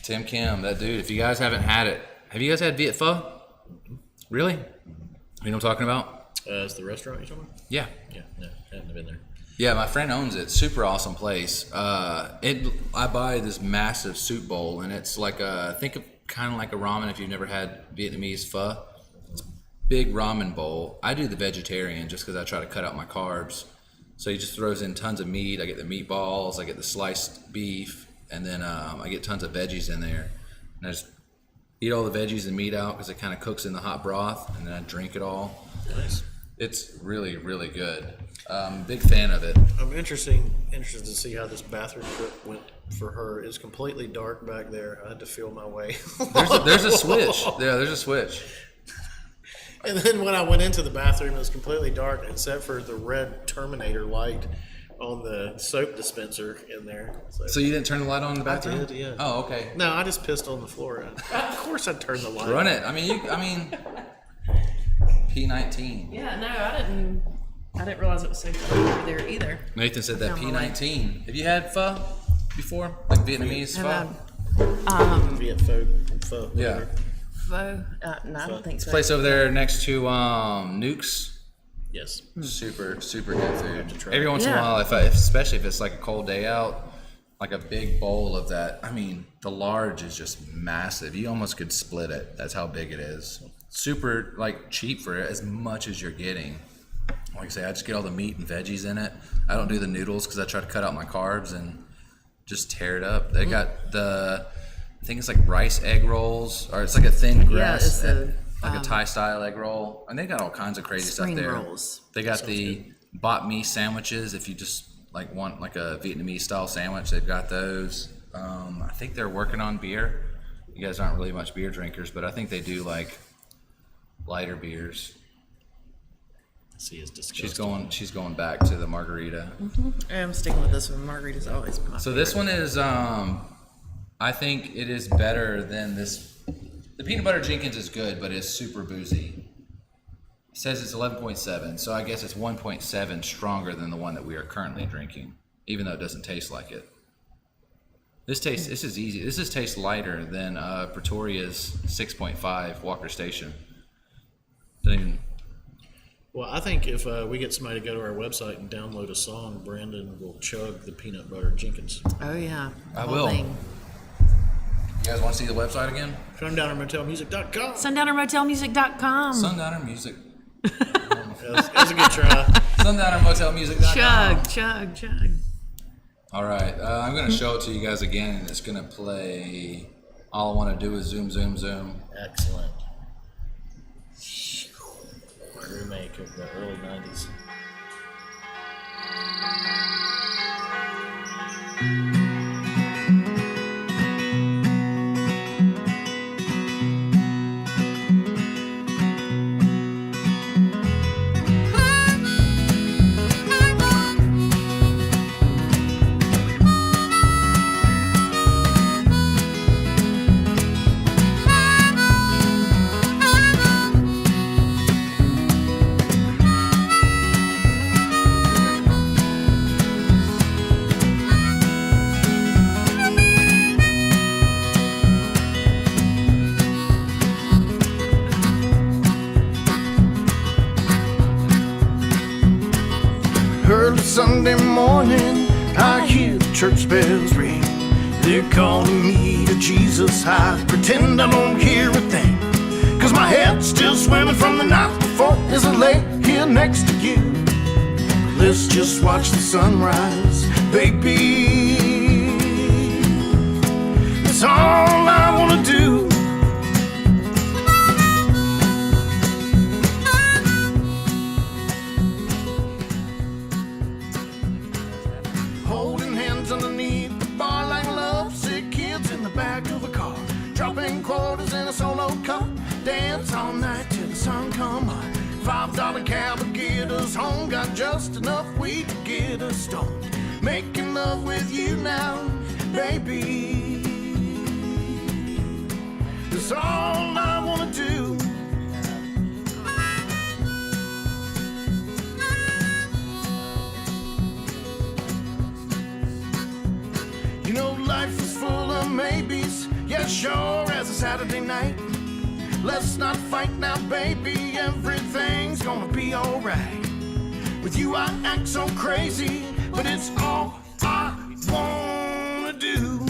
Speaker 1: Tim Kim, that dude. If you guys haven't had it, have you guys had Viet Pho? Really? You know what I'm talking about?
Speaker 3: Is the restaurant you're talking about?
Speaker 1: Yeah.
Speaker 3: Yeah, no, I haven't been there.
Speaker 1: Yeah, my friend owns it. Super awesome place. I buy this massive soup bowl, and it's like think of kind of like a ramen if you've never had Vietnamese pho. It's a big ramen bowl. I do the vegetarian just because I try to cut out my carbs. So he just throws in tons of meat. I get the meatballs. I get the sliced beef, and then I get tons of veggies in there. And I just eat all the veggies and meat out because it kind of cooks in the hot broth, and then I drink it all.
Speaker 3: Nice.
Speaker 1: It's really, really good. Big fan of it.
Speaker 5: I'm interested to see how this bathroom trip went for her. It's completely dark back there. I had to feel my way.
Speaker 1: There's a switch. Yeah, there's a switch.
Speaker 5: And then when I went into the bathroom, it was completely dark except for the red Terminator light on the soap dispenser in there.
Speaker 1: So you didn't turn the light on in the
Speaker 5: I
Speaker 1: bathroom?
Speaker 5: did, yeah.
Speaker 1: Oh, okay.
Speaker 5: No, I just pissed on the floor. Of course I'd turn the light
Speaker 1: Run
Speaker 5: on.
Speaker 1: it. I mean, P19.
Speaker 2: Yeah, no, I didn't realize it was so dark over there either.
Speaker 1: Nathan said that
Speaker 2: Down the way.
Speaker 1: P19. Have you had pho before? Like Vietnamese
Speaker 2: Have
Speaker 1: pho?
Speaker 5: Viet pho.
Speaker 1: Yeah.
Speaker 2: Pho? No, I don't think so.
Speaker 1: Place over there next to Nuke's.
Speaker 5: Yes.
Speaker 1: Super, super good food.
Speaker 5: try
Speaker 1: Every
Speaker 5: it.
Speaker 1: once in a
Speaker 2: Yeah.
Speaker 1: while, especially if it's like a cold day out, like a big bowl of that. I mean, the large is just massive. You almost could split it. That's how big it is. Super like cheap for as much as you're getting. like I say, I just get all the meat and veggies in it. I don't do the noodles because I try to cut out my carbs and just tear it up. They got I think it's like rice egg rolls, or it's like a thin grass, like a Thai style egg roll. And they got all kinds of crazy stuff there.
Speaker 2: Rolls.
Speaker 1: They got the bot mi sandwiches. If you just like want like a Vietnamese style sandwich, they've got those. I think they're working on beer. You guys aren't really much beer drinkers, but I think they do like lighter beers.
Speaker 3: See, it's disgusting.
Speaker 1: She's going back to the margarita.
Speaker 2: I'm sticking with this one. Margarita's always my
Speaker 1: So this one is, I think it is better than this. The peanut butter Jenkins is good, but it's super boozy. It says it's 11.7, so I guess it's 1.7 stronger than the one that we are currently drinking, even though it doesn't taste like it. This is easy. This tastes lighter than Pretoria's 6.5 Walker Station. Doesn't even.
Speaker 5: Well, I think if we get somebody to go to our website and download a song, Brandon will chug the peanut butter Jenkins.
Speaker 2: Oh yeah.
Speaker 1: I will. You guys want to see the website again?
Speaker 5: Sundownermotelmusic.com.
Speaker 2: Sundownermotelmusic.com.
Speaker 1: Sundowner Music.
Speaker 5: That was a good try.
Speaker 1: SundownerMotelMusic.com.
Speaker 2: Chug.
Speaker 1: All right, I'm going to show it to you guys again, and it's going to play All I Want to Do Is Zoom, Zoom, Zoom.
Speaker 3: Excellent. Remake of the early 90s.
Speaker 4: Early Sunday morning, I hear the church bells ring. They're calling me to Jesus. I pretend I don't hear a thing, 'cause my head's still swimming from the night before as I lay here next to you. Let's just watch the sunrise, baby. That's all I wanna do. Holding hands underneath the bar like lovesick kids in the back of a car, dropping quarters in a solo cup, dance all night till the sun come up. $5 cab will get us home, got just enough weed to get us stoned. Making love with you now, baby. That's all I wanna do. You know life is full of maybes, yeah, sure as a Saturday night. Let's not fight now, baby, everything's gonna be alright. With you I act so crazy, but it's all I wanna do.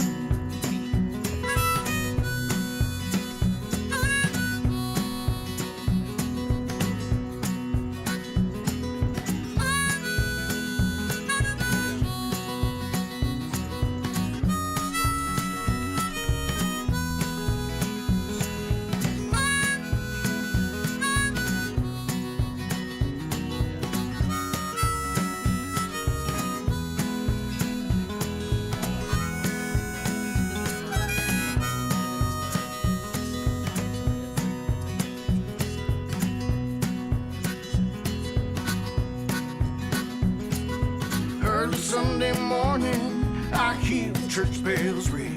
Speaker 4: Early Sunday morning, I hear the church bells ring.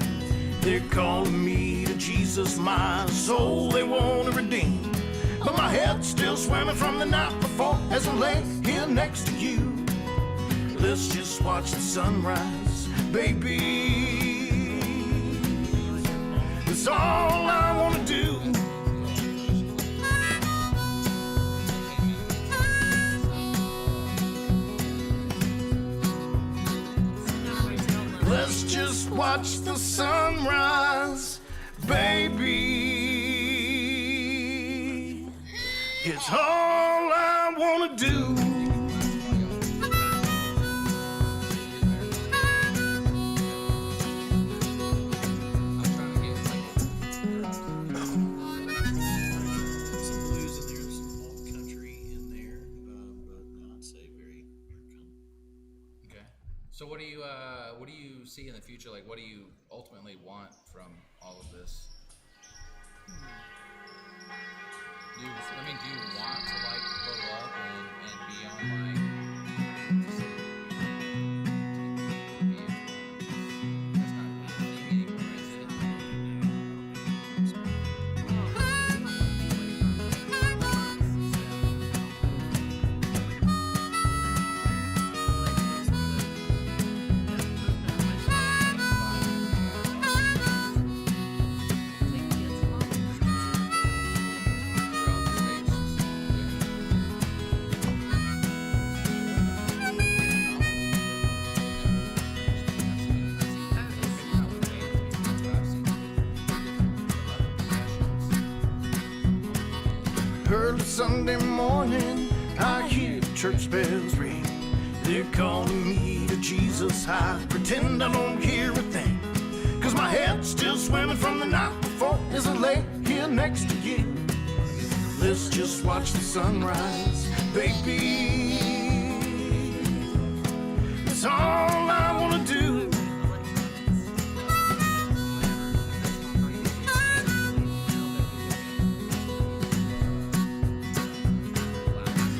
Speaker 4: They're calling me to Jesus, my soul they want to redeem. But my head's still swimming from the night before as I lay here next to you. Let's just watch the sunrise, baby. That's all I want to do. Let's just watch the sunrise, baby. It's all I wanna do.
Speaker 1: So what do you see in the future? Like, what do you ultimately want from all of this? Do you want to like grow up and be on like? That's not really a thing anymore, is it?
Speaker 4: Early Sunday morning, I hear the church bells ring. They're calling me to Jesus. I pretend I don't hear a thing, 'cause my head's still swimming from the night before as I lay here next to you. Let's just watch the sunrise, baby. That's all I wanna do.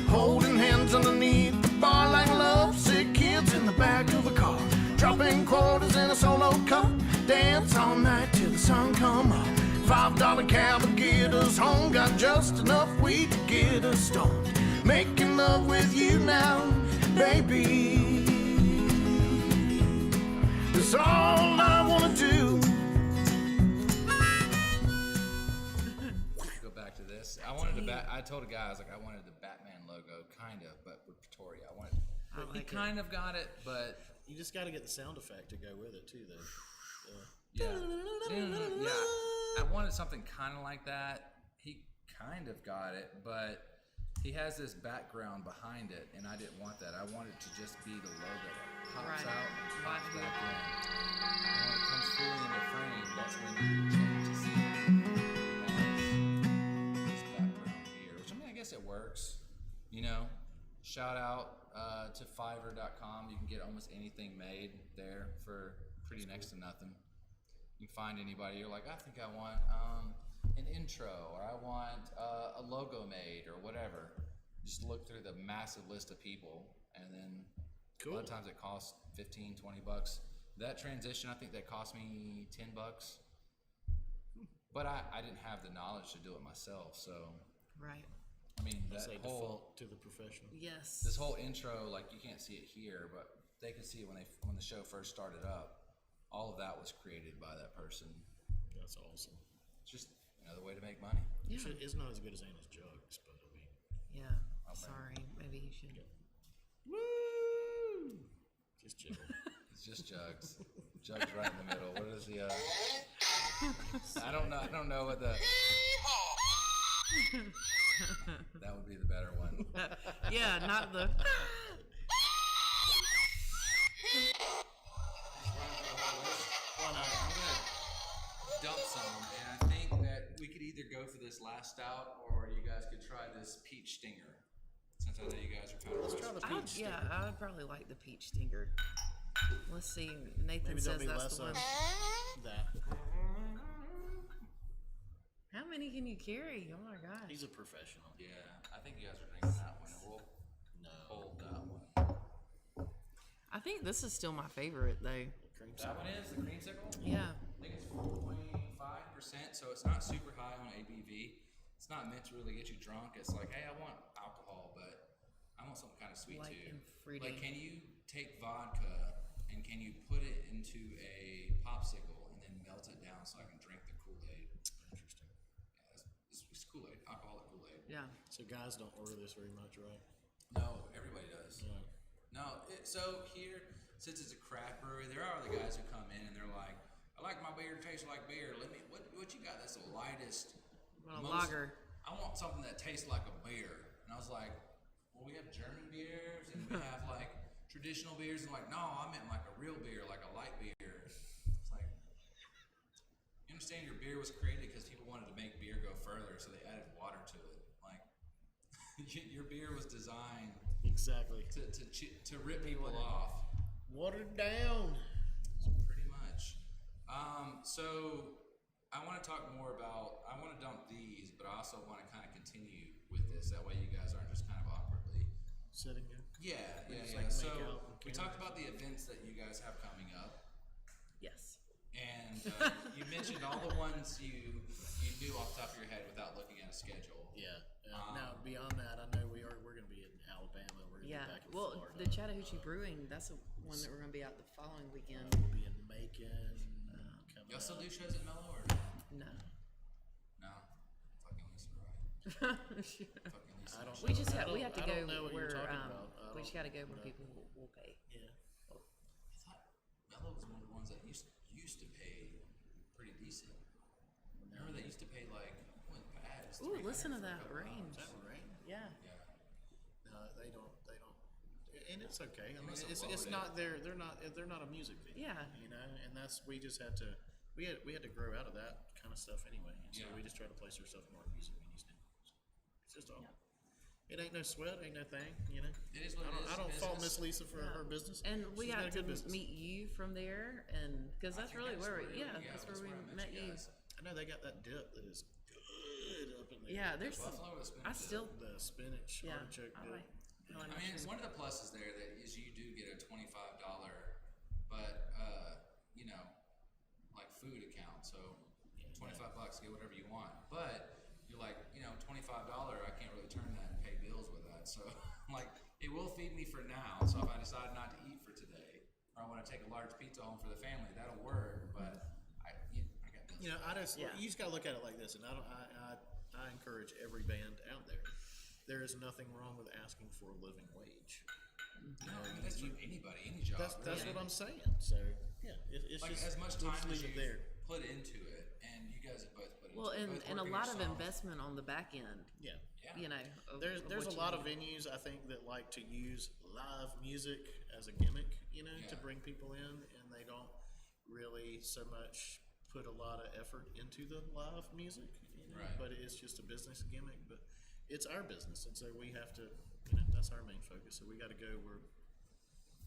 Speaker 4: Holding hands underneath the bar like lovesick kids in the back of a car. Dropping quarters in a solo cup. Dance all night till the sun come up. $5 cab will get us home. Got just enough weed to get us stoned. Making love with you now, baby. That's all I wanna do.
Speaker 1: Go back to this. I wanted I told a guy, I was like, I wanted the Batman logo, kind of, but with Pretoria. He kind of got it, but
Speaker 5: You just got to get the sound effect to go with it too, though.
Speaker 1: yeah. I wanted something kind of like that. He kind of got it, but he has this background behind it, and I didn't want that. I wanted it to just be the logo that pops
Speaker 2: Right.
Speaker 1: out and pops
Speaker 2: Right.
Speaker 1: back in. And when it comes fully into frame, that's when you change to see this background here. Which, I mean, I guess it works. You know, shout out to Fiverr.com. You can get almost anything made there for pretty next to nothing. You can find anybody. You're like, I think I want an intro, or I want a logo made, or whatever. Just look through the massive list of people, and then a lot of times it costs $15-20. That transition, I think that cost me $10. But I didn't have the knowledge to do it myself, so
Speaker 2: Right.
Speaker 1: I mean
Speaker 5: Say
Speaker 1: that whole
Speaker 5: default to the professional.
Speaker 2: Yes.
Speaker 1: this whole intro, like, you can't see it here, but they could see it when the show first started up. All of that was created by that person.
Speaker 5: That's awesome.
Speaker 1: It's just another way to make money.
Speaker 2: Yeah.
Speaker 5: It's not as good as Anna's jugs, but I mean,
Speaker 2: Yeah. Sorry. Maybe you should.
Speaker 5: woo! Just jiggle.
Speaker 1: It's just Jugs. Jugs right in the middle. What is the I don't know what the that would be the better one.
Speaker 2: Yeah, not the.
Speaker 1: I'm gonna dump some, and I think that we could either go for this last stout, or you guys could try this peach stinger. Since I know you guys are kind of
Speaker 5: Let's try the
Speaker 2: I would,
Speaker 5: peach.
Speaker 2: yeah, I would probably like the peach stinger. Let's see. Nathan
Speaker 5: Maybe there'll
Speaker 2: says
Speaker 5: be
Speaker 2: that's
Speaker 5: less
Speaker 2: the one.
Speaker 5: of that.
Speaker 2: How many can you carry? Oh my gosh.
Speaker 5: He's a professional.
Speaker 1: Yeah, I think you guys are drinking that one, and we'll
Speaker 5: No.
Speaker 1: hold that one.
Speaker 2: I think this is still my favorite though.
Speaker 5: Cream
Speaker 1: That one is the creamsicle.
Speaker 2: Yeah.
Speaker 1: I think it's 4.5%, so it's not super high on ABV. It's not meant to really get you drunk. It's like, hey, I want alcohol, but I want something kind of sweet
Speaker 2: Light
Speaker 1: too.
Speaker 2: and fruity.
Speaker 1: Like, can you take vodka and can you put it into a popsicle and then melt it down so I can drink the Kool-Aid?
Speaker 5: Interesting.
Speaker 1: Yeah, it's Kool-Aid, alcoholic Kool-Aid.
Speaker 2: Yeah.
Speaker 5: So guys don't order this very much, right?
Speaker 1: No, everybody does.
Speaker 5: Yeah.
Speaker 1: No, so here, since it's a craft brewery, there are the guys who come in and they're like, I like my beer to taste like beer. Let me, what you got that's the lightest?
Speaker 2: Want a lager.
Speaker 1: I want something that tastes like a beer. And I was like, well, we have German beers and we have like traditional beers. And like, no, I meant like a real beer, like a light beer. It's like, you understand your beer was created because people wanted to make beer go further, so they added water to it. Like, your beer was designed
Speaker 5: Exactly.
Speaker 1: to rip people off.
Speaker 5: Watered down.
Speaker 1: Pretty much. So I want to talk more about. I want to dump these, but I also want to kind of continue with this. That way, you guys aren't just kind of awkwardly.
Speaker 5: Sitting here.
Speaker 1: Yeah.
Speaker 5: Just like make
Speaker 1: So
Speaker 5: out
Speaker 1: we
Speaker 5: and
Speaker 1: talked about the events that you guys have coming up,
Speaker 2: Yes.
Speaker 1: and you mentioned all the ones you knew off the top of your head without looking at a schedule.
Speaker 5: Yeah. Now beyond that, I know we're going to be in Alabama. We're going to be
Speaker 2: Yeah.
Speaker 5: back in
Speaker 2: Well,
Speaker 5: Florida.
Speaker 2: the Chattahoochee Brewing, that's the one that we're going to be out the following weekend.
Speaker 5: We'll be in Macon. Coming
Speaker 1: Y'all still
Speaker 5: up.
Speaker 1: do shows at Mellow or
Speaker 2: No.
Speaker 1: no? Fucking Lisa, right?
Speaker 2: we
Speaker 1: Fucking Lisa.
Speaker 5: I don't
Speaker 2: just
Speaker 5: know.
Speaker 2: have, we have to
Speaker 5: I don't know
Speaker 2: go
Speaker 5: what you're
Speaker 2: where
Speaker 5: talking about.
Speaker 2: we just got to go where people will pay.
Speaker 5: Yeah.
Speaker 1: I thought Mellow was one of the ones that used to pay pretty decent. Remember they used to pay like what bad? It was
Speaker 2: Ooh, listen to
Speaker 1: $300 for a
Speaker 2: that
Speaker 1: couple
Speaker 2: range.
Speaker 1: hours.
Speaker 5: Is that right?
Speaker 2: Yeah.
Speaker 1: Yeah.
Speaker 5: No, they don't. And it's okay. I mean,
Speaker 1: must have
Speaker 5: it's
Speaker 1: lowered
Speaker 5: not
Speaker 1: it.
Speaker 5: they're not a music video.
Speaker 2: Yeah.
Speaker 5: You know, and that's we just had to we had to grow out of that kind of stuff anyway. And so
Speaker 1: Yeah.
Speaker 5: we just try to place ourselves more in music venues now. It's just all. It ain't no sweat, ain't no thing. You know.
Speaker 1: It is what it is,
Speaker 5: I don't fault
Speaker 1: business.
Speaker 5: Miss Lisa for her business.
Speaker 2: And we
Speaker 5: She's got a
Speaker 2: got to
Speaker 5: good business.
Speaker 2: meet you from there, and because
Speaker 1: I
Speaker 2: that's
Speaker 1: think
Speaker 2: really where
Speaker 1: where
Speaker 2: we, yeah,
Speaker 1: yeah,
Speaker 2: that's
Speaker 1: that's
Speaker 2: where we
Speaker 1: I
Speaker 2: met you.
Speaker 1: guys.
Speaker 5: I know they got that dip that is good up in there.
Speaker 2: Yeah, there's
Speaker 1: Buffalo or the spinach
Speaker 2: I
Speaker 1: dip?
Speaker 2: still,
Speaker 5: The spinach
Speaker 2: yeah,
Speaker 5: artichoke
Speaker 2: I
Speaker 5: dip.
Speaker 2: like. I like
Speaker 1: I mean,
Speaker 2: mushrooms.
Speaker 1: one of the pluses there that is you do get a $25, but you know, like food account. So $25, get whatever you want. But you're like, you know, $25, I can't really turn that and pay bills with that. So like, it will feed me for now. So if I decide not to eat for today, or I want to take a large pizza home for the family, that'll work. But I got bills.
Speaker 5: You know,
Speaker 2: Yeah.
Speaker 5: you just gotta look at it like this, and I encourage every band out there. There is nothing wrong with asking for a living wage.
Speaker 1: No, I mean, that's for anybody, any job.
Speaker 5: That's
Speaker 1: really.
Speaker 5: what I'm saying. So yeah, it's
Speaker 1: Like
Speaker 5: just
Speaker 1: as much
Speaker 5: we'll
Speaker 1: time
Speaker 5: just
Speaker 1: as
Speaker 5: leave
Speaker 1: you
Speaker 5: it there.
Speaker 1: put into it, and you guys have both put into
Speaker 2: Well,
Speaker 1: it.
Speaker 2: and,
Speaker 1: both
Speaker 2: and a
Speaker 1: working
Speaker 2: lot
Speaker 1: your
Speaker 2: of
Speaker 1: songs.
Speaker 2: investment on the back end.
Speaker 5: Yeah.
Speaker 1: Yeah.
Speaker 2: You know,
Speaker 5: There's
Speaker 2: of
Speaker 5: a
Speaker 2: what you
Speaker 5: lot of
Speaker 2: need.
Speaker 5: venues I think that like to use live music as a gimmick, you know, to
Speaker 1: Yeah.
Speaker 5: bring people in, and they don't really so much put a lot of effort into the live music, you know,
Speaker 1: Right.
Speaker 5: but it's just a business gimmick. But it's our business, and so we have to, you know, that's our main focus. So we got to go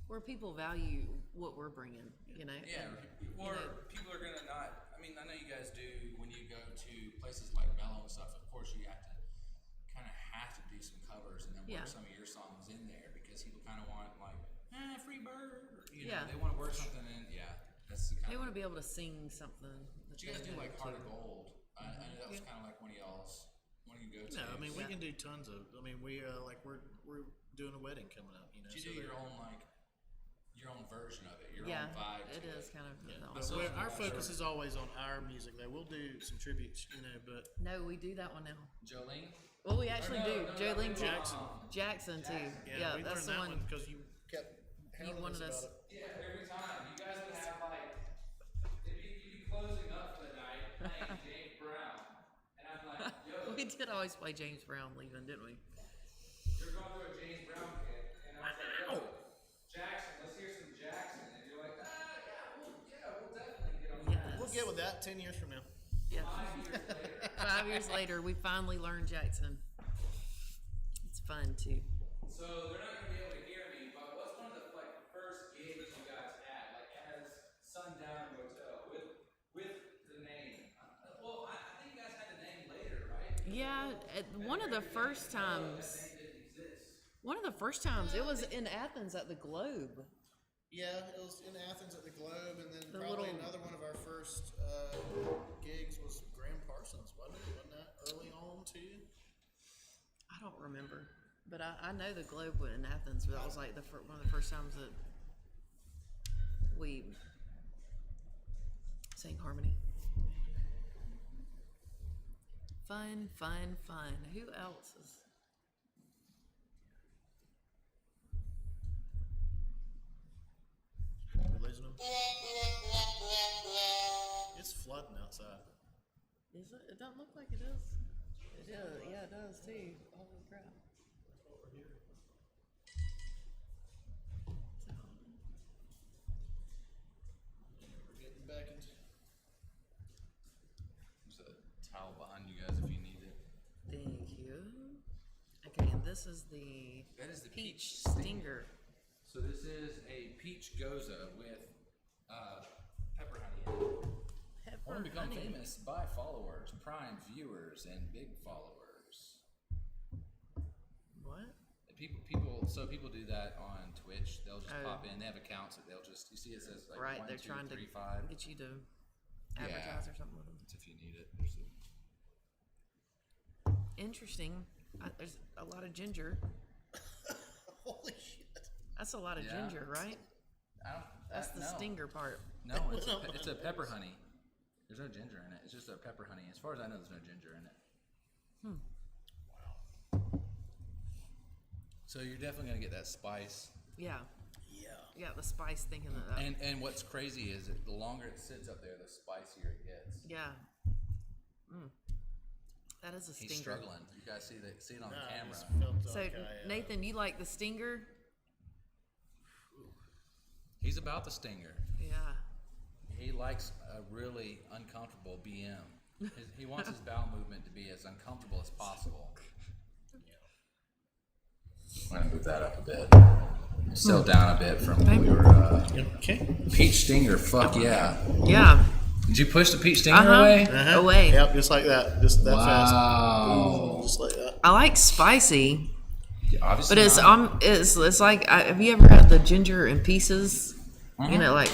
Speaker 2: where people value what we're bringing. You know.
Speaker 1: Yeah,
Speaker 2: And,
Speaker 1: or
Speaker 2: you know,
Speaker 1: people are gonna not. I mean, I know you guys do when you go to places like Mellow and stuff. Of course, you have to kind of have to do some covers and then work
Speaker 2: Yeah.
Speaker 1: some of your songs in there because people kind of want like free bird. Or, you
Speaker 2: Yeah.
Speaker 1: know, they want to work something in. Yeah, that's the kind
Speaker 2: they
Speaker 1: of.
Speaker 2: want to be able to sing something. That
Speaker 1: But you guys
Speaker 2: they
Speaker 1: do
Speaker 2: know
Speaker 1: like Heart of
Speaker 2: too.
Speaker 1: Gold. I know that was kind of like one of y'all's. One of you go to.
Speaker 5: No, I mean we
Speaker 2: Yeah.
Speaker 5: can do tons of. I mean we like we're doing a wedding coming up, you know.
Speaker 1: But you
Speaker 5: so
Speaker 1: do your
Speaker 5: there-
Speaker 1: own like your own version of it, your own
Speaker 2: Yeah,
Speaker 1: vibe.
Speaker 2: it
Speaker 1: to
Speaker 2: is kind of.
Speaker 5: Yeah,
Speaker 2: no.
Speaker 5: but our focus is always on our music. Though we'll do some tributes, you know, but
Speaker 2: No, we do that one now.
Speaker 1: Jolene.
Speaker 2: Well, we actually
Speaker 1: Or
Speaker 2: do.
Speaker 1: no,
Speaker 2: Jolene
Speaker 5: Jackson.
Speaker 2: Jackson too.
Speaker 5: yeah,
Speaker 2: Yeah,
Speaker 5: we
Speaker 2: that's
Speaker 5: learned
Speaker 2: the
Speaker 5: that
Speaker 2: one.
Speaker 5: because you kept hounding
Speaker 2: wanted
Speaker 5: us
Speaker 2: us-
Speaker 5: about it.
Speaker 1: Yeah, every time. You guys would have like, you'd be closing up for the night playing James Brown. And I'm like, yo,
Speaker 2: We did always play James Brown leaving, didn't we?
Speaker 1: you're going through a James Brown kick. And I was like, yo, Jackson, let's hear some Jackson. And you're like, yeah, we'll definitely get on that.
Speaker 2: Yes.
Speaker 5: We'll get with that 10 years from now.
Speaker 2: Yeah.
Speaker 1: 5 years later.
Speaker 2: 5 years later, we finally learned Jackson. It's fun too.
Speaker 1: So they're not going to be able to hear me, but what's one of the like first gigs you guys had, like as Sundowner Motel, with the name? Well, I think you guys had the name later, right?
Speaker 2: Yeah, one of the first times.
Speaker 1: That name didn't exist.
Speaker 2: One of the first times it was in Athens at the Globe.
Speaker 5: Yeah, it was in Athens at the Globe, and then
Speaker 2: The
Speaker 5: probably
Speaker 2: little-
Speaker 5: another one of our first gigs was Graham Parsons, wasn't it? Wasn't that early on too?
Speaker 2: I don't remember, but I know the Globe was in Athens. But that was like one of the first times that we sang harmony. Fun, fun, fun. Who else is?
Speaker 5: We're losing them. It's flooding outside.
Speaker 2: Is it? It doesn't look like it is. It is. Yeah, it does too. Holy crap!
Speaker 5: That's what we're hearing. We're getting back into.
Speaker 1: There's a towel behind you guys if you need it.
Speaker 2: Thank you. Okay, and this is the
Speaker 1: That is the
Speaker 2: peach
Speaker 1: peach
Speaker 2: stinger.
Speaker 1: So this is a peach goza with pepper honey in it. I want to become famous by followers, prime viewers, and big followers.
Speaker 2: What?
Speaker 1: People do that on Twitch. They'll just pop in. They have accounts that they'll just, you see it says like
Speaker 2: Right,
Speaker 1: 1,
Speaker 2: they're
Speaker 1: 2,
Speaker 2: trying
Speaker 1: 3,
Speaker 2: to
Speaker 1: 5.
Speaker 2: get you to advertise or something with them.
Speaker 1: It's if you need it.
Speaker 2: Interesting. There's a lot of ginger.
Speaker 5: Holy shit.
Speaker 2: That's a lot of ginger, right? That's the stinger part.
Speaker 1: No, it's a pepper honey. There's no ginger in it. It's just a pepper honey. As far as I know, there's no ginger in it. Wow. So you're definitely gonna get that spice.
Speaker 2: Yeah.
Speaker 5: Yeah.
Speaker 2: Yeah, the spice thinking that.
Speaker 1: And what's crazy is that the longer it sits up there, the spicier it gets.
Speaker 2: Yeah. That is a stinger.
Speaker 1: He's struggling. You guys see it on the
Speaker 5: I
Speaker 1: camera.
Speaker 5: just felt
Speaker 2: So
Speaker 5: like
Speaker 2: Nathan, you like the stinger?
Speaker 1: He's about the stinger.
Speaker 2: Yeah.
Speaker 1: He likes a really uncomfortable BM. He wants his bowel movement to be as uncomfortable as possible. I'm gonna move that up a bit. Settle down a bit from when we were.
Speaker 5: okay.
Speaker 1: Peach stinger, fuck yeah.
Speaker 2: Yeah.
Speaker 1: Did you push the peach stinger away?
Speaker 2: Away.
Speaker 5: Yep, just like that. Just that fast.
Speaker 1: Wow.
Speaker 5: Just like that.
Speaker 2: I like spicy,
Speaker 1: Obviously
Speaker 2: but
Speaker 1: not.
Speaker 2: it's like have you ever had the ginger in pieces?
Speaker 1: Uh-huh.
Speaker 2: You know, like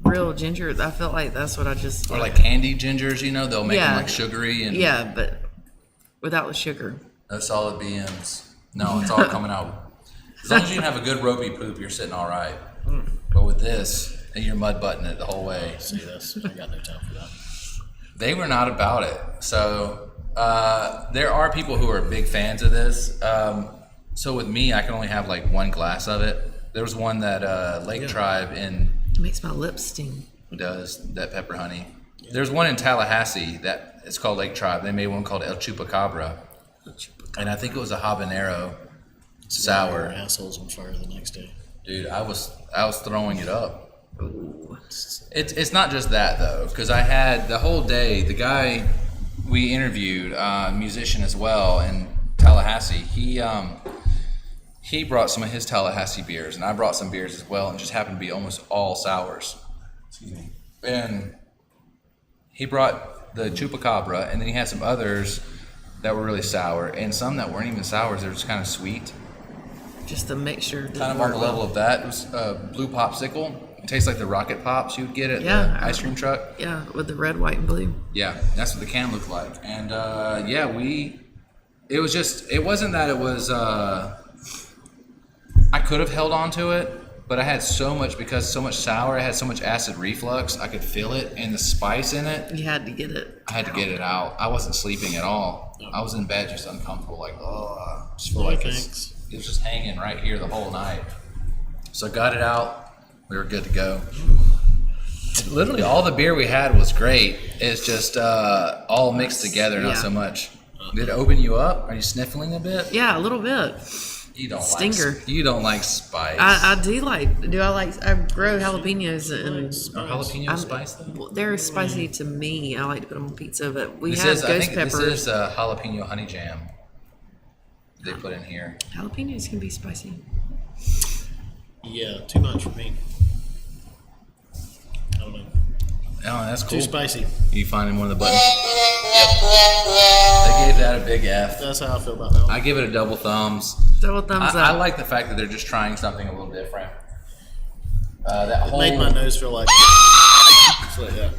Speaker 2: real ginger. I felt like that's what I just.
Speaker 1: Or like candy gingers, they'll make them
Speaker 2: Yeah.
Speaker 1: like sugary and
Speaker 2: Yeah, but without the sugar.
Speaker 1: no solid BMs. No, it's all coming out. As long as you can have a good ropey poop, you're sitting all right. But with this, you're mud butting it the whole way.
Speaker 5: See this? I got no time for that.
Speaker 1: They were not about it. So there are people who are big fans of this. So with me, I can only have like one glass of it. There was one that Lake Tribe in
Speaker 2: It makes my lips sting.
Speaker 1: does, that pepper honey. There's one in Tallahassee that it's called Lake Tribe. They made one called El Chupacabra. And I think it was a habanero
Speaker 5: Our
Speaker 1: sour.
Speaker 5: assholes on fire the next day.
Speaker 1: Dude, I was throwing it up. It's not just that though, because I had the whole day. The guy we interviewed, musician as well in Tallahassee. He brought some of his Tallahassee beers, and I brought some beers as well, and just happened to be almost all sours. Excuse me. And he brought the Chupacabra, and then he had some others that were really sour, and some that weren't even sours. They were just kind of sweet.
Speaker 2: Just the mixture.
Speaker 1: Kind of on the level of that. It was blue popsicle. It tastes like the rocket pops you would get at the ice cream truck.
Speaker 2: Yeah, with the red, white, and blue.
Speaker 1: Yeah, that's what the can looked like. And it wasn't that it was, I could have held on to it, but I had so much sour, I had so much acid reflux, I could feel it, and the spice in it.
Speaker 2: You had to get it.
Speaker 1: I had to get it out. I wasn't sleeping at all. I was in bed just uncomfortable, like, just feel like it was just hanging right here the whole night. So I got it out. We were good to go. Literally all the beer we had was great. It's just all mixed together, not so much. Did it open you up? Are you sniffling a bit?
Speaker 2: Yeah, a little bit.
Speaker 1: You don't
Speaker 2: Stinger.
Speaker 1: You don't like spice.
Speaker 2: I do like. Do I like? I grow jalapenos and
Speaker 1: Are jalapeno spice though?
Speaker 2: well, they're spicy to me. I like to put them on pizza, but we
Speaker 1: This
Speaker 2: have
Speaker 1: is, I
Speaker 2: ghost
Speaker 1: think
Speaker 2: peppers.
Speaker 1: this is jalapeno honey jam. They put in here.
Speaker 2: Jalapenos can be spicy.
Speaker 5: Yeah, too much for me. I don't know.
Speaker 1: Oh, that's cool.
Speaker 5: Too spicy.
Speaker 1: You finding one of the buttons? They gave that a big F.
Speaker 5: That's how I feel about that one.
Speaker 1: I give it a double thumbs.
Speaker 2: Double thumbs
Speaker 1: I
Speaker 2: up.
Speaker 1: like the fact that they're just trying something a little different. That whole
Speaker 5: Made my nose feel like just like that.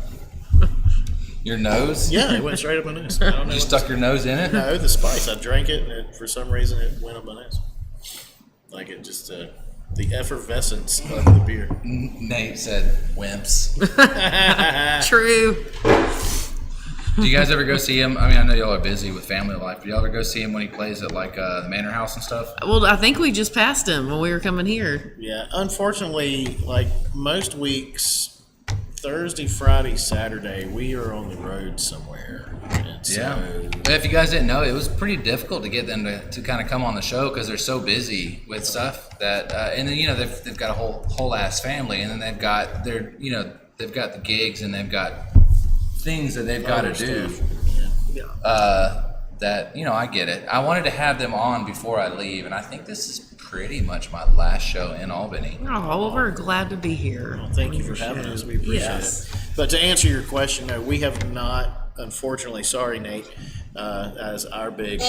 Speaker 1: your nose.
Speaker 5: Yeah, it went straight up my nose. I don't know.
Speaker 1: You
Speaker 5: what
Speaker 1: stuck your nose in it.
Speaker 5: No, the spice. I drank it, and for some reason, it went up my nose. Like it just the effervescence of the beer.
Speaker 1: Nate said, "Wimps."
Speaker 2: True.
Speaker 1: Do you guys ever go see him? I mean, I know y'all are busy with family life. Do y'all ever go see him when he plays at like the Manor House and stuff?
Speaker 2: Well, I think we just passed him when we were coming here.
Speaker 5: Yeah, unfortunately, like most weeks, Thursday, Friday, Saturday, we are on the road somewhere. And so,
Speaker 1: Yeah. But if you guys didn't know, it was pretty difficult to get them to kind of come on the show because they're so busy with stuff that, and then they've got a whole ass family, and then they've got they've got the gigs and they've got things that they've got to do.
Speaker 5: Yeah.
Speaker 1: That I get it. I wanted to have them on before I leave, and I think this is pretty much my last show in Albany.
Speaker 2: Oh, we're glad to be here.
Speaker 3: Well, thank
Speaker 2: on
Speaker 3: you for
Speaker 2: your
Speaker 3: having
Speaker 2: show.
Speaker 3: us. We appreciate
Speaker 2: Yes.
Speaker 3: it. But to answer your question, no, we have not, unfortunately, sorry, Nate, as our big,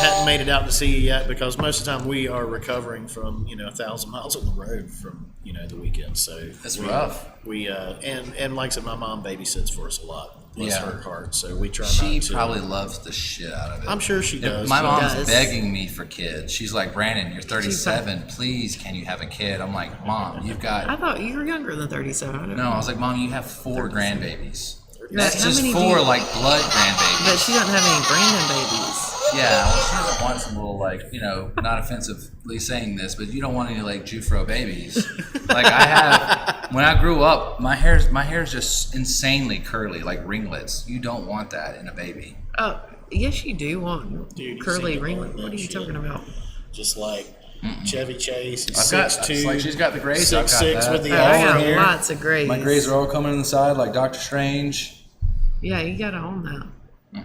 Speaker 3: hadn't made it out to see you yet because most of the time we are recovering from, 1,000 miles on the road from, the weekend. So
Speaker 1: That's rough.
Speaker 3: We, and like I said, my mom babysits for us a lot. Bless
Speaker 1: Yeah.
Speaker 3: her heart. So we try
Speaker 1: She
Speaker 3: not to.
Speaker 1: probably loves the shit out of it.
Speaker 3: I'm sure she does.
Speaker 1: My mom's
Speaker 2: does.
Speaker 1: begging me for kids. She's like, Brandon, you're 37. Please, can you have a kid? I'm like, Mom, you've got.
Speaker 2: I thought you were younger than 37. I don't
Speaker 1: No,
Speaker 2: know.
Speaker 1: I was like, Mom, you have 4 grandbabies.
Speaker 2: You're like,
Speaker 1: That's
Speaker 2: how
Speaker 1: just
Speaker 2: many
Speaker 1: 4
Speaker 2: do you-
Speaker 1: like blood
Speaker 2: But
Speaker 1: grandbabies.
Speaker 2: she doesn't have any Brandon babies.
Speaker 1: Yeah, well, she doesn't want some little like, not offensively saying this, but you don't want any like Jufro babies. Like I have, when I grew up, my hair's just insanely curly, like ringlets. You don't want that in a baby.
Speaker 2: Oh, yes, you do want
Speaker 3: Dude, you
Speaker 2: curly
Speaker 3: seem to
Speaker 2: ring.
Speaker 3: want
Speaker 2: What
Speaker 3: that
Speaker 2: are you
Speaker 3: shit.
Speaker 2: talking about?
Speaker 3: Just like Chevy Chase. He's
Speaker 1: I've got-
Speaker 3: 6'2",
Speaker 1: it's like she's got the grays, I've got
Speaker 3: 6'6"
Speaker 1: that.
Speaker 3: with the
Speaker 2: Oh, I
Speaker 3: afro
Speaker 2: got
Speaker 3: hair.
Speaker 2: lots of grays.
Speaker 1: My grays are all coming in the side like Doctor Strange.
Speaker 2: Yeah, you gotta own that.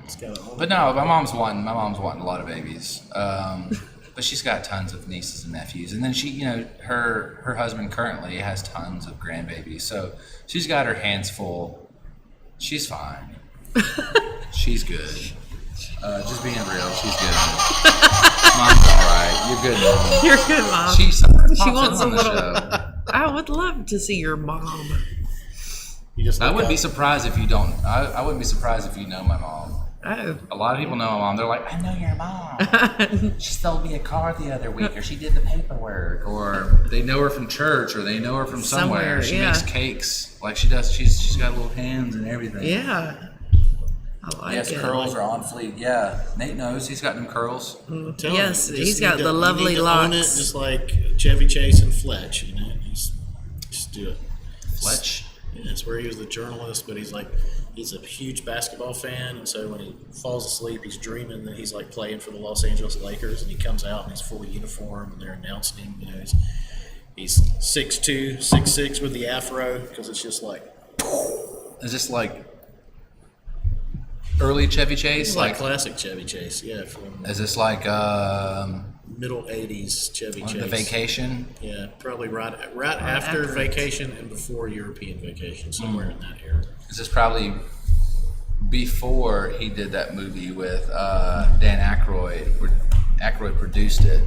Speaker 3: It's got a whole-
Speaker 1: But no, my mom's wanting a lot of babies. But she's got tons of nieces and nephews, and then she, her husband currently has tons of grandbabies, so she's got her hands full. She's fine. She's good. Just being real, she's good. Mom's all right. You're good, Mom.
Speaker 2: You're good, Mom.
Speaker 1: She sometimes
Speaker 2: She
Speaker 1: pops
Speaker 2: wants
Speaker 1: in
Speaker 2: a
Speaker 1: on the
Speaker 2: little.
Speaker 1: show.
Speaker 2: I would love to see your mom.
Speaker 3: You just
Speaker 1: I
Speaker 3: look
Speaker 1: wouldn't be
Speaker 3: up.
Speaker 1: surprised if you don't. I wouldn't be surprised if you know my mom.
Speaker 2: Oh,
Speaker 1: A lot of people know my mom. They're like, I know your mom. She sold me a car the other week, or she did the paperwork, or they know her from church, or they know her from somewhere.
Speaker 2: Somewhere,
Speaker 1: She
Speaker 2: yeah.
Speaker 1: makes cakes like she does. She's got little hands and everything.
Speaker 2: yeah. I like
Speaker 1: Yes,
Speaker 2: it.
Speaker 1: curls are on fleek. Yeah, Nate knows. He's got them curls.
Speaker 3: Tell
Speaker 2: Yes,
Speaker 3: him,
Speaker 2: he's
Speaker 3: you
Speaker 2: got
Speaker 3: need
Speaker 2: the
Speaker 3: to-
Speaker 2: lovely
Speaker 3: you need to own
Speaker 2: locks.
Speaker 3: It, just like Chevy Chase and Fletch, just do it.
Speaker 1: Fletch.
Speaker 3: Yeah, that's where he was the journalist, but he's a huge basketball fan, and so when he falls asleep, he's dreaming that he's like playing for the Los Angeles Lakers, and he comes out and he's full uniform, and they're announcing him. He's 6'2", 6'6" with the afro, because it's just like
Speaker 1: Is this like early Chevy Chase?
Speaker 3: like classic Chevy Chase, yeah, from
Speaker 1: Is this like
Speaker 3: middle '80s Chevy Chase.
Speaker 1: the Vacation?
Speaker 3: Yeah, probably right after
Speaker 2: after.
Speaker 3: Vacation and before European Vacation, somewhere in that era.
Speaker 1: Is this probably before he did that movie with Dan Aykroyd? Where Aykroyd produced it.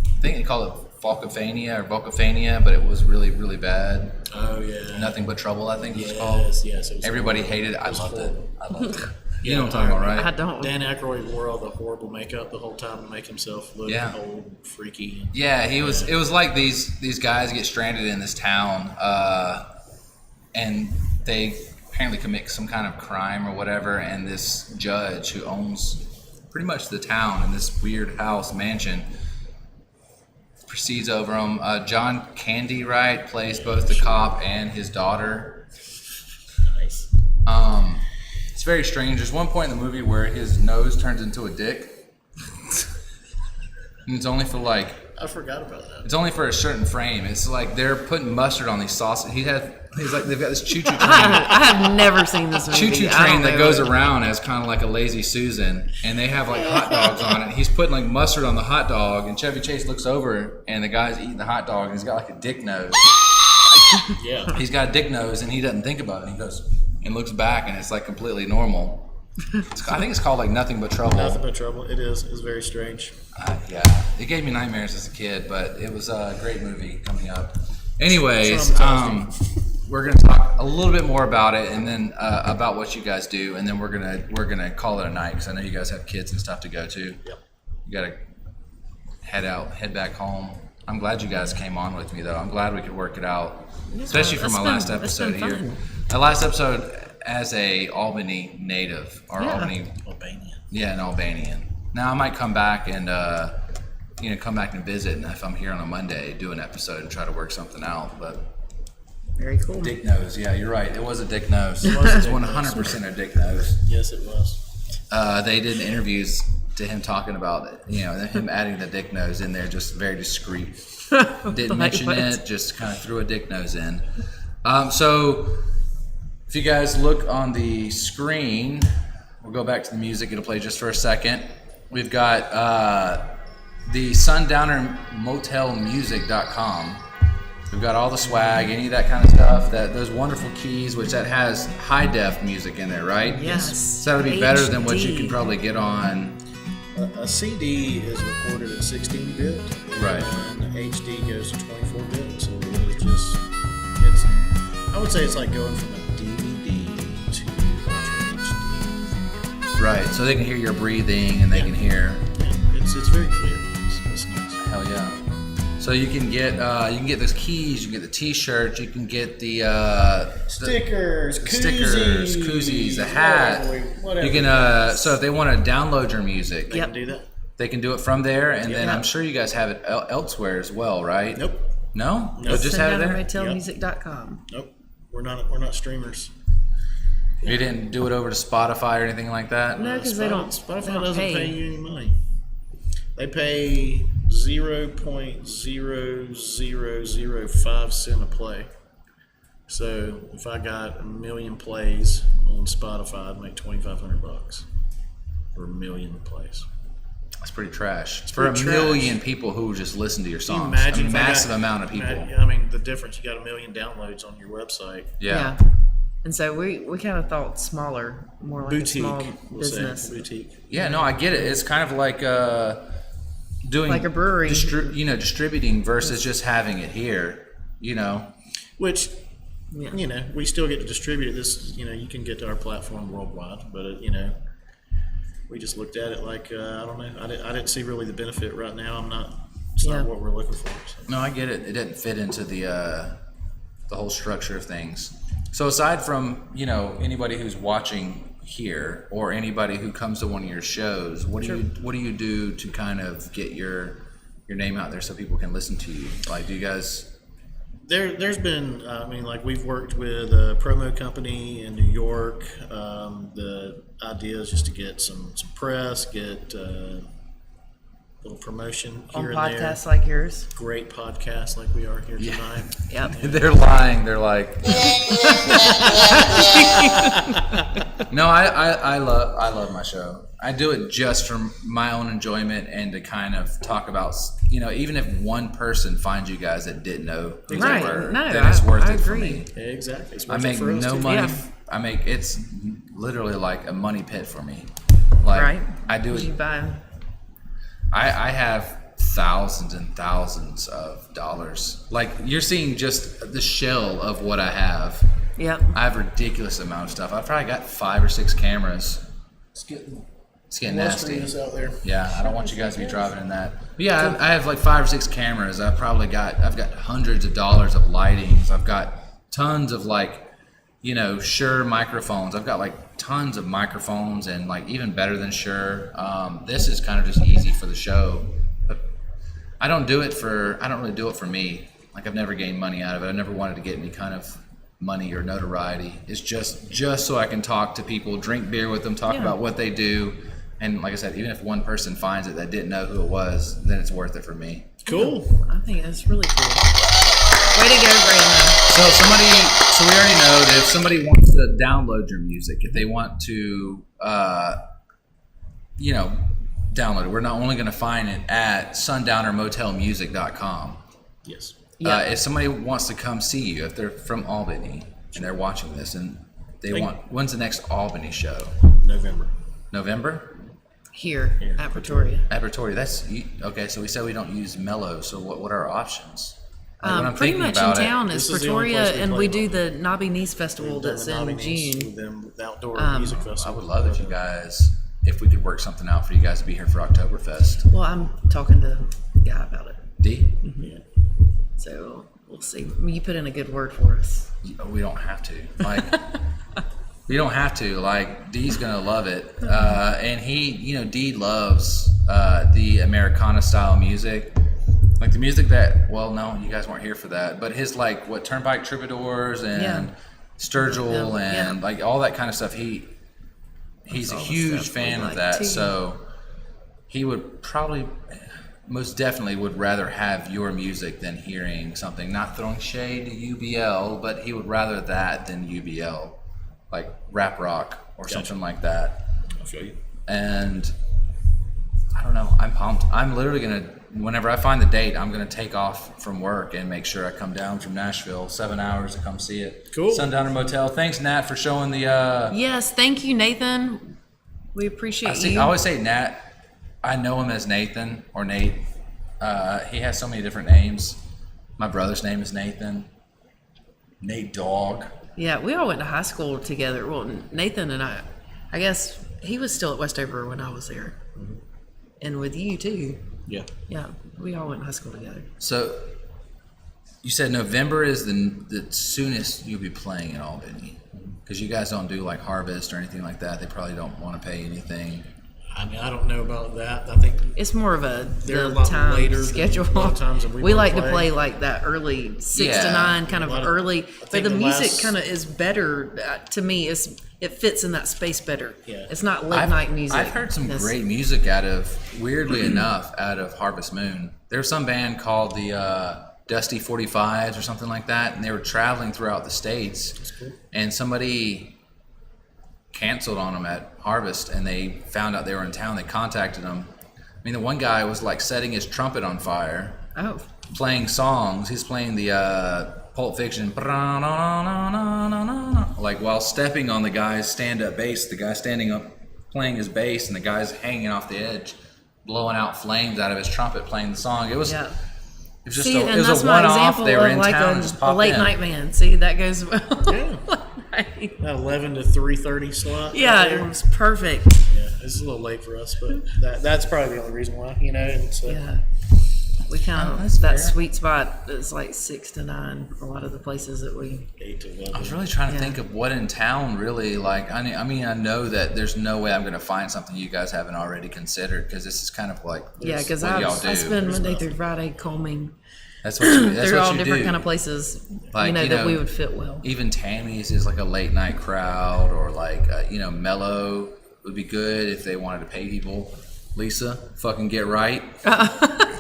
Speaker 1: I think they called it Vulcafania, but it was really, really bad.
Speaker 3: Oh yeah.
Speaker 1: Nothing But Trouble, I think it was called.
Speaker 3: Yes. It was
Speaker 1: Everybody
Speaker 3: horrible.
Speaker 1: hated it. I
Speaker 3: was
Speaker 1: loved it.
Speaker 3: horrible.
Speaker 1: I loved it. You know what I'm talking about,
Speaker 2: I
Speaker 1: right?
Speaker 2: don't.
Speaker 3: Dan Aykroyd wore all the horrible makeup the whole time to make himself look
Speaker 1: Yeah.
Speaker 3: old, freaky.
Speaker 1: Yeah, he was. It was like these guys get stranded in this town, and they apparently commit some kind of crime or whatever. And this judge who owns pretty much the town in this weird house mansion proceeds over them. John Candy, right, plays both the cop and his daughter.
Speaker 3: Nice.
Speaker 1: It's very strange. There's one point in the movie where his nose turns into a dick. And it's only for like
Speaker 3: I forgot about that.
Speaker 1: it's only for a certain frame. It's like they're putting mustard on these sauces. He's like they've got this choo-choo train.
Speaker 2: I have never seen this movie.
Speaker 1: Choo-choo
Speaker 2: I don't
Speaker 1: train that
Speaker 2: know
Speaker 1: goes
Speaker 2: it.
Speaker 1: around as kind of like a lazy Susan, and they have like hot dogs on it. He's putting like mustard on the hot dog, and Chevy Chase looks over, and the guy's eating the hot dog, and he's got like a dick nose.
Speaker 3: Yeah.
Speaker 1: He's got a dick nose, and he doesn't think about it. He goes and looks back, and it's like completely normal. I think it's called like Nothing But Trouble.
Speaker 3: Nothing but trouble. It is. It's very strange.
Speaker 1: Yeah, it gave me nightmares as a kid, but it was a great movie coming up. Anyways,
Speaker 3: Traumatized
Speaker 1: we're gonna talk a little bit more about it, and then about what you guys do, and then we're gonna call it a night because I know you guys have kids and stuff to go to.
Speaker 3: Yep.
Speaker 1: You gotta head back home. I'm glad you guys came on with me though. I'm glad we could work it out, especially for
Speaker 2: it's
Speaker 1: my
Speaker 2: been-
Speaker 1: last
Speaker 2: it's
Speaker 1: episode
Speaker 2: been
Speaker 1: here.
Speaker 2: fun.
Speaker 1: My last episode as a Albany native or
Speaker 2: Yeah.
Speaker 1: Albany.
Speaker 3: Albania.
Speaker 1: Yeah, an Albanian. Now I might come back and come back and visit, and if I'm here on a Monday, do an episode and try to work something out. But
Speaker 2: Very cool.
Speaker 1: dick nose, yeah, you're right. It was a dick nose. It
Speaker 3: was a
Speaker 1: was
Speaker 3: dick
Speaker 1: 100% a dick nose.
Speaker 3: Yes, it was.
Speaker 1: They did interviews to him talking about it. Him adding the dick nose in there, just very discreet. Didn't
Speaker 2: Like
Speaker 1: mention
Speaker 2: what?
Speaker 1: it, just kind of threw a dick nose in. So if you guys look on the screen, we'll go back to the music. It'll play just for a second. We've got the Sundowner Motel Music.com. We've got all the swag, any of that kind of stuff. Those wonderful keys, which that has high def music in there, right?
Speaker 2: Yes.
Speaker 1: So that'll be better than what you
Speaker 2: HD.
Speaker 1: can probably get on.
Speaker 5: A CD is recorded at 16-bit.
Speaker 1: Right.
Speaker 5: And HD goes to 24-bit. So it's just, I would say it's like going from a DVD to Ultra HD.
Speaker 1: Right. So they can hear your breathing and they can hear.
Speaker 5: Yeah, it's very clear. It's nice.
Speaker 1: Hell yeah. So you can get those keys, you can get the T-shirts, you can get the
Speaker 5: Stickers,
Speaker 1: koozies, the hat.
Speaker 5: whatever.
Speaker 1: You can so if they want to download your music,
Speaker 5: They can do that.
Speaker 1: they can do it from there, and then
Speaker 2: Yep.
Speaker 1: I'm sure you guys have it elsewhere as well, right?
Speaker 5: Nope.
Speaker 1: No?
Speaker 5: Nope.
Speaker 1: Just have it there?
Speaker 2: SundownerMotelmusic.com.
Speaker 5: Nope. We're not streamers.
Speaker 1: You didn't do it over to Spotify or anything like that?
Speaker 2: No, because they don't.
Speaker 5: Spotify
Speaker 2: they don't
Speaker 5: doesn't
Speaker 2: pay.
Speaker 5: pay you any money. They pay 0.00005 cent a play. So if I got 1 million plays on Spotify, I'd make $2,500 for 1 million plays.
Speaker 1: That's pretty trash. For
Speaker 5: pretty
Speaker 1: a
Speaker 5: trash.
Speaker 1: million people who just listen to your
Speaker 5: Can you
Speaker 1: songs.
Speaker 5: imagine
Speaker 1: A
Speaker 5: if I
Speaker 1: massive
Speaker 5: got-
Speaker 1: amount of people.
Speaker 5: I mean, the difference, you got 1 million downloads on your website.
Speaker 1: Yeah.
Speaker 2: And so we kind of thought smaller, more like a
Speaker 5: Boutique,
Speaker 2: small
Speaker 5: we'll
Speaker 2: business.
Speaker 5: say. Boutique.
Speaker 1: Yeah, no, I get it. It's kind of like doing
Speaker 2: Like a brewery.
Speaker 1: distributing versus just having it here.
Speaker 5: Which,
Speaker 2: Yeah.
Speaker 5: we still get to distribute it. This, you can get to our platform worldwide, but, we just looked at it like, I don't know. I didn't see really the benefit right now. It's
Speaker 2: Yeah.
Speaker 5: not what we're looking for. So.
Speaker 1: No, I get it. It didn't fit into the whole structure of things. So aside from anybody who's watching here or anybody who comes to one of your shows, what do you do to kind of get your name out there so people can listen to you? Like, do you guys?
Speaker 5: There's been, we've worked with a promo company in New York. The idea is just to get some press, get a little promotion
Speaker 2: On
Speaker 5: here and there.
Speaker 2: podcasts like yours.
Speaker 5: Great podcast like we are here tonight.
Speaker 2: Yep.
Speaker 1: They're lying. They're like. No, I love my show. I do it just for my own enjoyment and to kind of talk about, even if one person finds you guys that didn't know who
Speaker 2: Right.
Speaker 1: they were,
Speaker 2: No,
Speaker 1: then it's worth
Speaker 2: I
Speaker 1: it for
Speaker 2: agree.
Speaker 1: me.
Speaker 5: Exactly. It's
Speaker 1: I
Speaker 5: worth it
Speaker 1: make
Speaker 5: for us,
Speaker 1: no
Speaker 5: too.
Speaker 1: money.
Speaker 2: Yeah.
Speaker 1: It's literally like a money pit for me. Like
Speaker 2: Right.
Speaker 1: I do
Speaker 2: You
Speaker 1: it.
Speaker 2: buy.
Speaker 1: I have thousands and thousands of dollars. Like you're seeing just the shell of what I have.
Speaker 2: Yep.
Speaker 1: I have a ridiculous amount of stuff. I've probably got 5 or 6 cameras.
Speaker 5: It's getting
Speaker 1: It's getting nasty.
Speaker 5: illustrious out there.
Speaker 1: Yeah, I don't want you guys to be driving in that. But yeah, I have like 5 or 6 cameras. I've got hundreds of dollars of lightings. I've got tons of Shure microphones. I've got like tons of microphones and like even better than Shure. This is kind of just easy for the show. But I don't really do it for me. Like I've never gained money out of it. I never wanted to get any kind of money or notoriety. It's just so I can talk to people, drink beer with them, talk about what they do. And like I said, even if one person finds it that didn't know who it was, then it's worth it for me.
Speaker 5: Cool.
Speaker 2: I think that's really cool. Way to go, Brandon.
Speaker 1: So we already know that if somebody wants to download your music, if they want to, download it, we're not only going to find it at sundownermotelmusic.com.
Speaker 5: Yes.
Speaker 2: Yeah.
Speaker 1: If somebody wants to come see you, if they're from Albany and they're watching this and when's the next Albany show? November?
Speaker 2: Here at Pretoria.
Speaker 1: At Pretoria. That's okay. So we said we don't use mellow. So what are our options? Like, when I'm
Speaker 2: Pretty
Speaker 1: thinking
Speaker 2: much in
Speaker 1: about
Speaker 2: town
Speaker 5: This
Speaker 2: is
Speaker 5: is the only
Speaker 2: Pretoria,
Speaker 5: place we
Speaker 2: and
Speaker 5: play
Speaker 2: we
Speaker 5: it
Speaker 2: do
Speaker 5: on.
Speaker 2: the Knobby Knees Festival that's in June.
Speaker 5: With them, the outdoor music
Speaker 1: I
Speaker 5: festival.
Speaker 1: would love if you guys, if we could work something out for you guys to be here for Oktoberfest.
Speaker 2: Well, I'm talking to the guy about it,
Speaker 1: D?
Speaker 5: Yeah.
Speaker 2: so we'll see. You put in a good word for us.
Speaker 1: We don't have to. Like, we don't have to. Like, D's gonna love it, and D loves the Americana style music, like the music that. Well, no, you guys weren't here for that, but his Turnpike Troubadours and
Speaker 2: Yeah.
Speaker 1: Sturgill
Speaker 2: Yeah.
Speaker 1: and like all that kind of stuff. He's a
Speaker 2: all the
Speaker 1: huge
Speaker 2: stuff we
Speaker 1: fan of
Speaker 2: like,
Speaker 1: that,
Speaker 2: too.
Speaker 1: so he would probably. Most definitely would rather have your music than hearing something, not throwing shade to UBL, but he would rather that than UBL, like rap rock or something like that.
Speaker 5: I'll show you.
Speaker 1: And don't know. I'm pumped. I'm literally gonna, whenever I find the date, I'm gonna take off from work and make sure I come down from Nashville 7 hours to come see it.
Speaker 5: Cool.
Speaker 1: Sundowner Motel. Thanks, Nat, for showing the.
Speaker 2: Yes, thank you, Nathan. We appreciate you.
Speaker 1: I always say Nat. I know him as Nathan or Nate. He has so many different names. My brother's name is Nathan. Nate Dog.
Speaker 2: Yeah, we all went to high school together. Well, Nathan and I guess he was still at Westover when I was there.
Speaker 1: Mm-hmm.
Speaker 2: And with you too.
Speaker 3: Yeah.
Speaker 2: Yeah, we all went to high school together.
Speaker 1: So, you said November is the soonest you'll be playing in Albany. Because you guys don't do like Harvest or anything like that. They probably don't want to pay anything.
Speaker 5: I mean, I don't know about that. I think
Speaker 2: It's more of a
Speaker 5: They're a
Speaker 2: the
Speaker 5: lot
Speaker 2: time
Speaker 5: later than
Speaker 2: schedule.
Speaker 5: a lot of times that we
Speaker 2: we
Speaker 5: wanna
Speaker 2: like to
Speaker 5: play.
Speaker 2: play like that early 6 to
Speaker 1: Yeah.
Speaker 2: 9, kind of
Speaker 5: A lot of-
Speaker 2: early.
Speaker 5: I
Speaker 2: But
Speaker 5: think
Speaker 2: the
Speaker 5: the
Speaker 2: music
Speaker 5: last-
Speaker 2: kind of is better to me. It fits in that space better.
Speaker 5: Yeah.
Speaker 2: It's not late night music.
Speaker 1: I've heard some
Speaker 2: It's-
Speaker 1: great music out of, weirdly enough, out of Harvest Moon. There's some band called the Dusty 45s or something like that, and they were traveling throughout the states. And somebody canceled on them at Harvest, and they found out they were in town. They contacted them. I mean, the one guy was like setting his trumpet on fire,
Speaker 2: Oh,
Speaker 1: playing songs. He's playing the Pulp Fiction, like while stepping on the guy's stand-up bass. The guy standing up playing his bass, and the guy's hanging off the edge, blowing out flames out of his trumpet, playing the song. It was,
Speaker 2: yeah.
Speaker 1: it was just
Speaker 2: See,
Speaker 1: it
Speaker 2: and
Speaker 1: was
Speaker 2: that's
Speaker 1: a
Speaker 2: my
Speaker 1: one-off.
Speaker 2: example
Speaker 1: They were
Speaker 2: of
Speaker 1: in
Speaker 2: like
Speaker 1: town and just
Speaker 2: a
Speaker 1: popped
Speaker 2: late
Speaker 1: in.
Speaker 2: night band. See, that goes well.
Speaker 5: Yeah. that 11 to 3:30 slot.
Speaker 2: Yeah,
Speaker 5: right
Speaker 2: it
Speaker 5: there.
Speaker 2: was perfect.
Speaker 5: Yeah, it's a little late for us, but that's probably the only reason why, you know. And so,
Speaker 2: Yeah. We kind of,
Speaker 1: that's
Speaker 2: that
Speaker 1: fair.
Speaker 2: sweet spot is like 6 to 9, a lot of the places that we,
Speaker 5: 8 to 11.
Speaker 1: I was really trying to
Speaker 2: Yeah.
Speaker 1: think of what in town really like. I mean, I know that there's no way I'm going to find something you guys haven't already considered, because this is kind of like
Speaker 2: yeah, because
Speaker 1: what
Speaker 2: I
Speaker 1: y'all do.
Speaker 2: spend Monday through Friday combing
Speaker 1: That's what you, that's
Speaker 2: through
Speaker 1: what
Speaker 2: all
Speaker 1: you
Speaker 2: different
Speaker 1: do.
Speaker 2: kind of places,
Speaker 1: Like, you
Speaker 2: that
Speaker 1: know,
Speaker 2: we would fit well.
Speaker 1: Even Tammy's is like a late night crowd, or like Mellow would be good if they wanted to pay people. Lisa, fucking get right.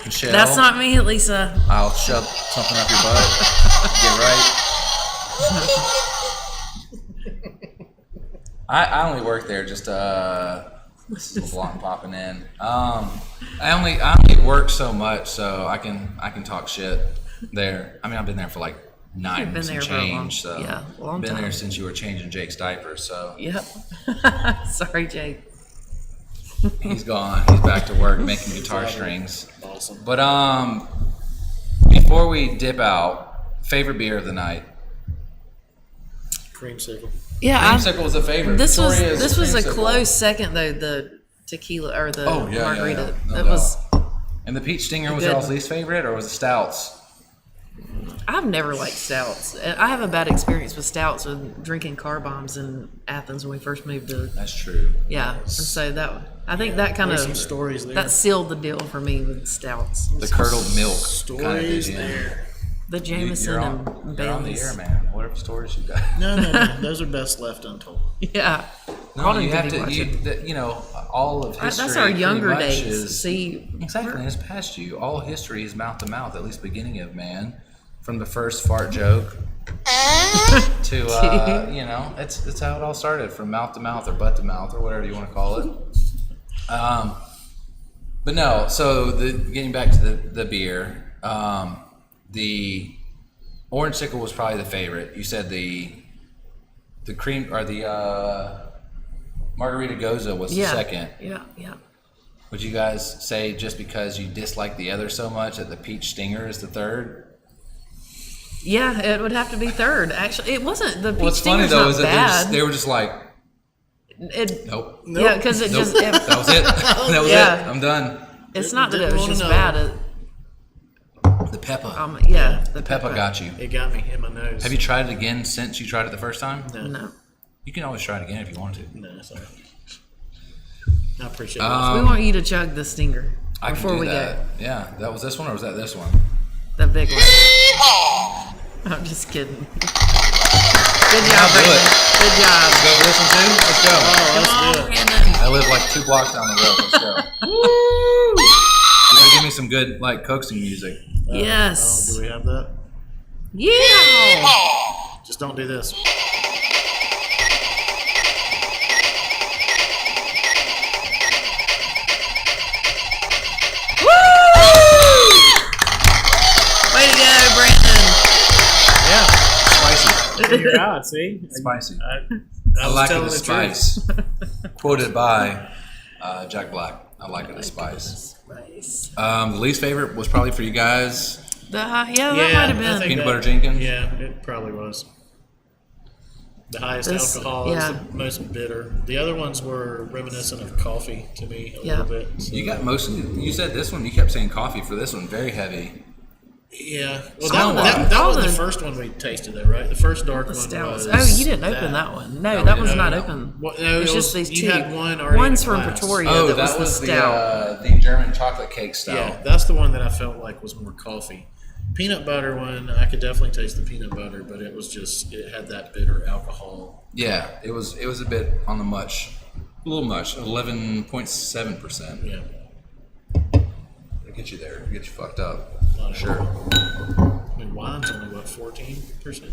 Speaker 1: Michelle,
Speaker 2: That's not me, Lisa.
Speaker 1: I'll shove something up your butt. Get right. I only work there just this is a blunt popping in. I only work so much, so I can talk shit there. I mean, I've been there for like 9
Speaker 2: You've been
Speaker 1: months and
Speaker 2: there for a long-
Speaker 1: change, so
Speaker 2: yeah, long
Speaker 1: been there
Speaker 2: time.
Speaker 1: since you were changing Jake's diapers. So
Speaker 2: Yep. Sorry, Jake.
Speaker 1: he's gone. He's back to work making guitar strings.
Speaker 5: Awesome.
Speaker 1: But before we dip out, favorite beer of the night.
Speaker 5: Creamsicle.
Speaker 2: Yeah,
Speaker 1: Creamsicle was a favorite.
Speaker 2: this was
Speaker 1: Victoria's
Speaker 2: a
Speaker 1: Creamsicle.
Speaker 2: close second though. The tequila or the
Speaker 1: Oh, yeah,
Speaker 2: margarita.
Speaker 1: yeah. No
Speaker 2: That was.
Speaker 1: And the peach stinger was
Speaker 2: Good.
Speaker 1: y'all's least favorite, or was it stouts?
Speaker 2: I've never liked stouts. I have a bad experience with stouts with drinking car bombs in Athens when we first moved to.
Speaker 1: That's true.
Speaker 2: Yeah, and so that that kind
Speaker 5: There's
Speaker 2: of
Speaker 5: some stories there.
Speaker 2: that sealed the deal for me with stouts.
Speaker 1: The curdled milk
Speaker 5: Stories
Speaker 1: kind of did you in.
Speaker 5: there.
Speaker 2: The Jameson
Speaker 1: You're
Speaker 2: and
Speaker 1: on the
Speaker 2: Bailey's.
Speaker 1: air, man. Whatever stories you got.
Speaker 5: No. Those are best left untold.
Speaker 2: Yeah.
Speaker 1: No,
Speaker 2: Autumn
Speaker 1: you
Speaker 2: could
Speaker 1: have
Speaker 2: be
Speaker 1: to.
Speaker 2: watching.
Speaker 1: All of history.
Speaker 2: That's our
Speaker 1: pretty
Speaker 2: younger
Speaker 1: much
Speaker 2: days.
Speaker 1: is-
Speaker 2: See,
Speaker 1: Exactly, it's past you. All history is mouth to mouth, at least beginning of, man. From the first fart joke to it's how it all started, from mouth to mouth or butt to mouth or whatever you want to call it. But no, so getting back to the beer, the Orange Sickle was probably the favorite. You said the cream or the Margarita Goza was the second.
Speaker 2: Yeah.
Speaker 1: Would you guys say just because you dislike the other so much that the Peach Stinger is the third?
Speaker 2: Yeah, it would have to be third. Actually, it wasn't the peach
Speaker 1: What's funny
Speaker 2: stinger's
Speaker 1: though
Speaker 2: not
Speaker 1: is that
Speaker 2: bad.
Speaker 1: they were just like,
Speaker 2: It,
Speaker 1: nope,
Speaker 2: Yeah, because it
Speaker 1: nope,
Speaker 2: just
Speaker 1: that was it. That was
Speaker 2: Yeah.
Speaker 1: it. I'm done.
Speaker 2: it's not that it
Speaker 5: Didn't
Speaker 2: was
Speaker 5: wanna
Speaker 2: just
Speaker 5: know.
Speaker 2: bad.
Speaker 1: The Peppa.
Speaker 2: The
Speaker 1: Peppa got you.
Speaker 5: It got me in my nose.
Speaker 1: Have you tried it again since you tried it the first time?
Speaker 2: No,
Speaker 1: You can always try it again if you want to.
Speaker 5: No, sorry. I appreciate
Speaker 2: we want you to chug the stinger
Speaker 1: I can
Speaker 2: before
Speaker 1: do
Speaker 2: we
Speaker 1: that.
Speaker 2: go.
Speaker 1: Yeah, that was this one or was that this one?
Speaker 2: The big one. I'm just kidding. Good job,
Speaker 1: do
Speaker 2: Brandon.
Speaker 1: it.
Speaker 2: Good job.
Speaker 1: Go for this one too? Let's go.
Speaker 5: Let's do it.
Speaker 2: Brandon.
Speaker 1: I live like 2 blocks down the road. Let's go.
Speaker 2: Woo!
Speaker 1: You gotta give me some good like coaxing music.
Speaker 2: Yes.
Speaker 5: Do we have that?
Speaker 2: Yeah.
Speaker 5: Just don't do this. you're out. See,
Speaker 1: Spicy.
Speaker 5: I
Speaker 1: I
Speaker 5: was
Speaker 1: like it
Speaker 5: telling
Speaker 1: as
Speaker 5: the truth.
Speaker 1: spice. Quoted by Jack Black. I like it as spice.
Speaker 2: Spice.
Speaker 1: The least favorite was probably for you guys.
Speaker 2: That might have
Speaker 5: I
Speaker 2: been.
Speaker 5: think
Speaker 1: Peanut butter Jenkins?
Speaker 5: Yeah, it probably was. The highest
Speaker 2: This-
Speaker 5: alcohol
Speaker 2: yeah.
Speaker 5: is the most bitter. The other ones were reminiscent of coffee to me a
Speaker 2: Yeah.
Speaker 5: little bit. So,
Speaker 1: You got most. You said this one. You kept saying coffee for this one. Very heavy.
Speaker 5: yeah. Well,
Speaker 1: Smell
Speaker 5: that
Speaker 2: all
Speaker 5: was the
Speaker 2: the-
Speaker 5: first one we tasted, though, right? The first dark one
Speaker 2: Stouts.
Speaker 5: was.
Speaker 2: Oh, you didn't open that one. No,
Speaker 1: No,
Speaker 2: that
Speaker 1: we
Speaker 2: was
Speaker 1: didn't
Speaker 2: not
Speaker 1: open that
Speaker 2: open.
Speaker 5: Well, no,
Speaker 2: It's
Speaker 5: it
Speaker 2: just
Speaker 5: was-
Speaker 2: these
Speaker 5: you
Speaker 2: two.
Speaker 5: had one already
Speaker 2: One's
Speaker 5: in a
Speaker 2: from
Speaker 5: glass.
Speaker 2: Pretoria.
Speaker 1: Oh,
Speaker 2: that was the stout.
Speaker 1: the German chocolate cake stout.
Speaker 5: Yeah, that's the one that I felt like was more coffee. Peanut butter one, I could definitely taste the peanut butter, but it was just it had that bitter alcohol.
Speaker 1: Yeah, it was a bit on the a little much, 11.7%.
Speaker 5: Yeah,
Speaker 1: It'll get you there, it'll get you fucked up.
Speaker 5: not at
Speaker 1: Sure.
Speaker 5: all. I mean, wine's only what 14%.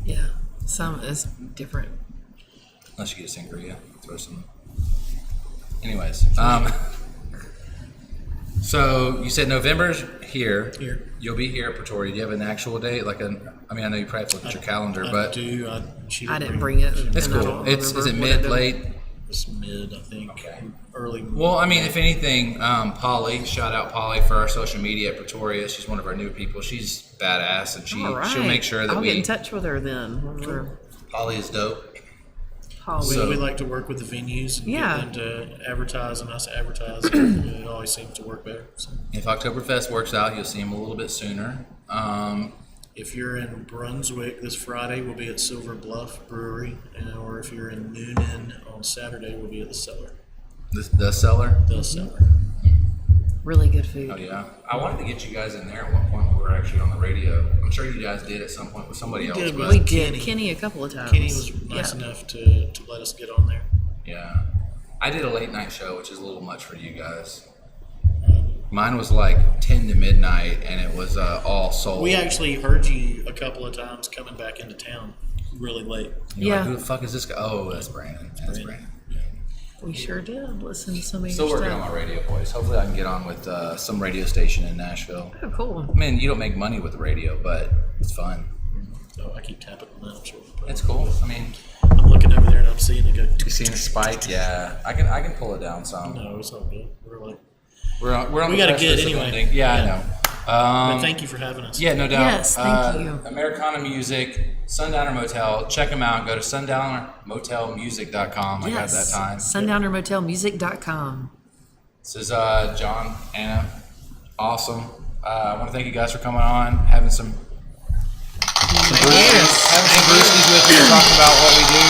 Speaker 2: Yeah, some is different.
Speaker 1: Unless you get a sangria, throw some. Anyways, so you said November's here.
Speaker 5: Here.
Speaker 1: You'll be here at Pretoria. Do you have an actual date? I mean, I know you probably have to look at your calendar,
Speaker 5: I
Speaker 1: but
Speaker 5: do.
Speaker 2: I didn't bring it.
Speaker 1: it's
Speaker 2: and I
Speaker 1: cool.
Speaker 2: don't
Speaker 1: Is it
Speaker 2: remember
Speaker 1: mid,
Speaker 2: what
Speaker 1: late?
Speaker 5: It's mid, I think.
Speaker 1: Okay.
Speaker 5: Early.
Speaker 1: Well, I mean, if anything, Polly, shout out Polly for our social media at Pretoria. She's one of our new people. She's badass, and
Speaker 2: All right.
Speaker 1: she'll make sure that
Speaker 2: I'll get in touch with her then. When we're
Speaker 1: Polly is dope.
Speaker 2: Holly.
Speaker 5: We like to work with the venues and
Speaker 2: Yeah.
Speaker 5: get them to advertise and us advertise. It always seems to work better. So
Speaker 1: If Oktoberfest works out, you'll see him a little bit sooner.
Speaker 5: if you're in Brunswick this Friday, we'll be at Silver Bluff Brewery, or if you're in Noonan on Saturday, we'll be at the Cellar.
Speaker 1: The cellar.
Speaker 5: The Cellar.
Speaker 2: Really good food.
Speaker 1: Oh yeah, I wanted to get you guys in there at one point when we were actually on the radio. I'm sure you guys did at some point with somebody else.
Speaker 5: did,
Speaker 1: But
Speaker 2: We
Speaker 5: but
Speaker 2: did.
Speaker 5: Kenny.
Speaker 2: Kenny a couple of times.
Speaker 5: Kenny was nice enough to let us get on there.
Speaker 1: yeah, I did a late night show, which is a little much for you guys. Mine was like 10 to midnight, and it was all sold.
Speaker 5: We actually heard you a couple of times coming back into town really late.
Speaker 1: You're like,
Speaker 2: Yeah.
Speaker 1: who the fuck is this guy? Oh, that's Brandon. That's Brandon.
Speaker 2: We sure did. Listen to some of
Speaker 1: Still
Speaker 2: your
Speaker 1: working on
Speaker 2: stuff.
Speaker 1: my radio voice. Hopefully, I can get on with some radio station in Nashville.
Speaker 2: Oh, cool.
Speaker 1: I mean, you don't make money with the radio, but it's fun.
Speaker 5: So I keep tapping on that. I'm sure.
Speaker 1: It's cool. I mean,
Speaker 5: I'm looking over there and I'm seeing it go.
Speaker 1: you seen the spike? Yeah, I can pull it down some.
Speaker 5: No, it's all good. We're like,
Speaker 1: We're on
Speaker 5: We
Speaker 1: the
Speaker 5: got a
Speaker 1: precipice
Speaker 5: good
Speaker 1: of
Speaker 5: anyway.
Speaker 1: ending. Yeah, I
Speaker 5: Yeah.
Speaker 1: know.
Speaker 5: but thank you for having us.
Speaker 1: Yeah, no doubt.
Speaker 2: Yes, thank you.
Speaker 1: Americana Music, Sundowner Motel. Check them out. Go to sundownermotelmusic.com. I got that time.
Speaker 2: Sundownermotelmusic.com.
Speaker 1: This is Jon, Anna. Awesome. I want to thank you guys for coming on, having some brewskis with me, talking about what we do.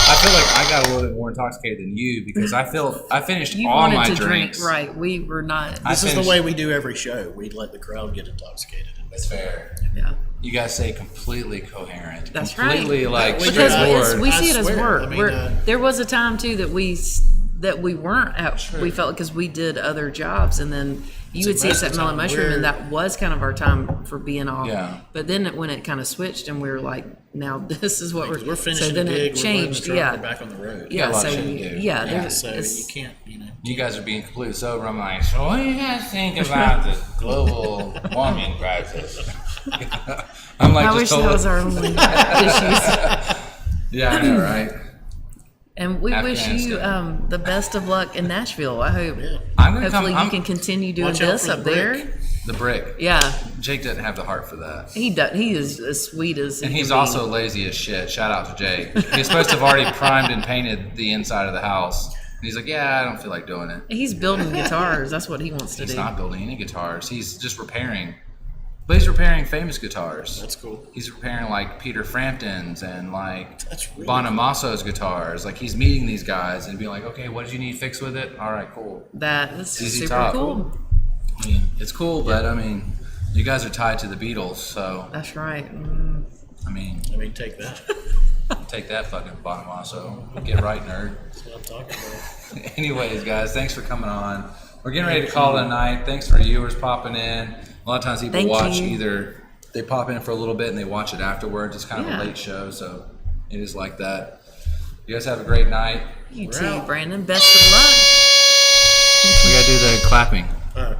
Speaker 1: I feel like I got a little bit more intoxicated than you because I finished
Speaker 2: You
Speaker 1: all
Speaker 2: wanted
Speaker 1: my
Speaker 2: to
Speaker 1: drinks.
Speaker 2: drink, right? We were not.
Speaker 1: I
Speaker 5: This is the
Speaker 1: finished-
Speaker 5: way we do every show. We let the crowd get intoxicated.
Speaker 1: That's fair.
Speaker 2: Yeah.
Speaker 1: You guys stay completely coherent.
Speaker 2: That's right.
Speaker 1: Completely like
Speaker 5: We
Speaker 2: Because
Speaker 1: straightforward.
Speaker 2: we see it
Speaker 5: I
Speaker 2: as
Speaker 5: swear.
Speaker 2: work.
Speaker 5: I mean,
Speaker 2: There was a time too that we weren't at. We felt because we did other jobs, and then you would see us
Speaker 5: most of
Speaker 2: at
Speaker 5: the
Speaker 2: Melon
Speaker 5: time
Speaker 2: Mushroom,
Speaker 5: we're-
Speaker 2: and that was kind of our time for being off.
Speaker 1: Yeah.
Speaker 2: But then when it kind of switched, and we were like, now this is what
Speaker 5: We're finishing
Speaker 2: So then
Speaker 5: the gig.
Speaker 2: it
Speaker 5: We're
Speaker 2: changed.
Speaker 5: loading the truck,
Speaker 2: Yeah.
Speaker 5: We're back on the road.
Speaker 1: got
Speaker 2: Yeah.
Speaker 1: a lot
Speaker 2: So
Speaker 1: of shit to do.
Speaker 2: yeah,
Speaker 1: Yeah.
Speaker 2: there's
Speaker 5: So
Speaker 2: it's-
Speaker 5: you can't,
Speaker 1: You guys are being completely sober. I'm like, so what do you guys think about the global warming crisis? I'm like,
Speaker 2: I
Speaker 1: just
Speaker 2: wish that
Speaker 1: totally-
Speaker 2: was our only issues.
Speaker 1: Yeah, I know, right?
Speaker 2: And we wish you
Speaker 1: Afghanistan.
Speaker 2: the best of luck in Nashville. I hope.
Speaker 1: I'm gonna come.
Speaker 2: Hopefully you
Speaker 1: I'm,
Speaker 2: can continue doing
Speaker 5: Watch out
Speaker 2: this
Speaker 5: for the
Speaker 2: up there.
Speaker 5: brick.
Speaker 1: the brick.
Speaker 2: Yeah,
Speaker 1: Jake doesn't have the heart for that,
Speaker 2: he does. He is as sweet as.
Speaker 1: and
Speaker 2: he
Speaker 1: he's
Speaker 2: can be.
Speaker 1: also lazy as shit. Shout out to Jake. He's supposed to have already primed and painted the inside of the house. And he's like, yeah, I don't feel like doing it.
Speaker 2: He's building guitars. That's what he wants to
Speaker 1: He's
Speaker 2: do.
Speaker 1: not building any guitars. He's just repairing. But he's repairing famous guitars.
Speaker 5: That's cool.
Speaker 1: He's repairing like Peter Frampton's and like
Speaker 5: That's really
Speaker 1: Bonamasso's guitars. Like he's meeting these guys and being like, okay, what did you need fixed with it? All right, cool.
Speaker 2: That's
Speaker 1: Easy
Speaker 2: super
Speaker 1: top.
Speaker 2: cool.
Speaker 1: I mean, it's cool, but I mean, you guys are tied to the Beatles, so
Speaker 2: That's right.
Speaker 1: I mean,
Speaker 5: take that.
Speaker 1: take that fucking Bonamasso. Get right, nerd.
Speaker 5: That's what I'm talking about.
Speaker 1: Anyways, guys, thanks for coming on. We're getting ready to call it a night. Thanks for viewers popping in. A lot of times people
Speaker 2: Thank
Speaker 1: watch
Speaker 2: you.
Speaker 1: either they pop in for a little bit and they watch it afterwards. It's kind of
Speaker 2: Yeah.
Speaker 1: a late show, so it is like that. You guys have a great night.
Speaker 2: You
Speaker 5: We're
Speaker 2: too,
Speaker 5: out.
Speaker 2: Brandon. Best of luck.
Speaker 1: We gotta do the clapping.
Speaker 5: All right.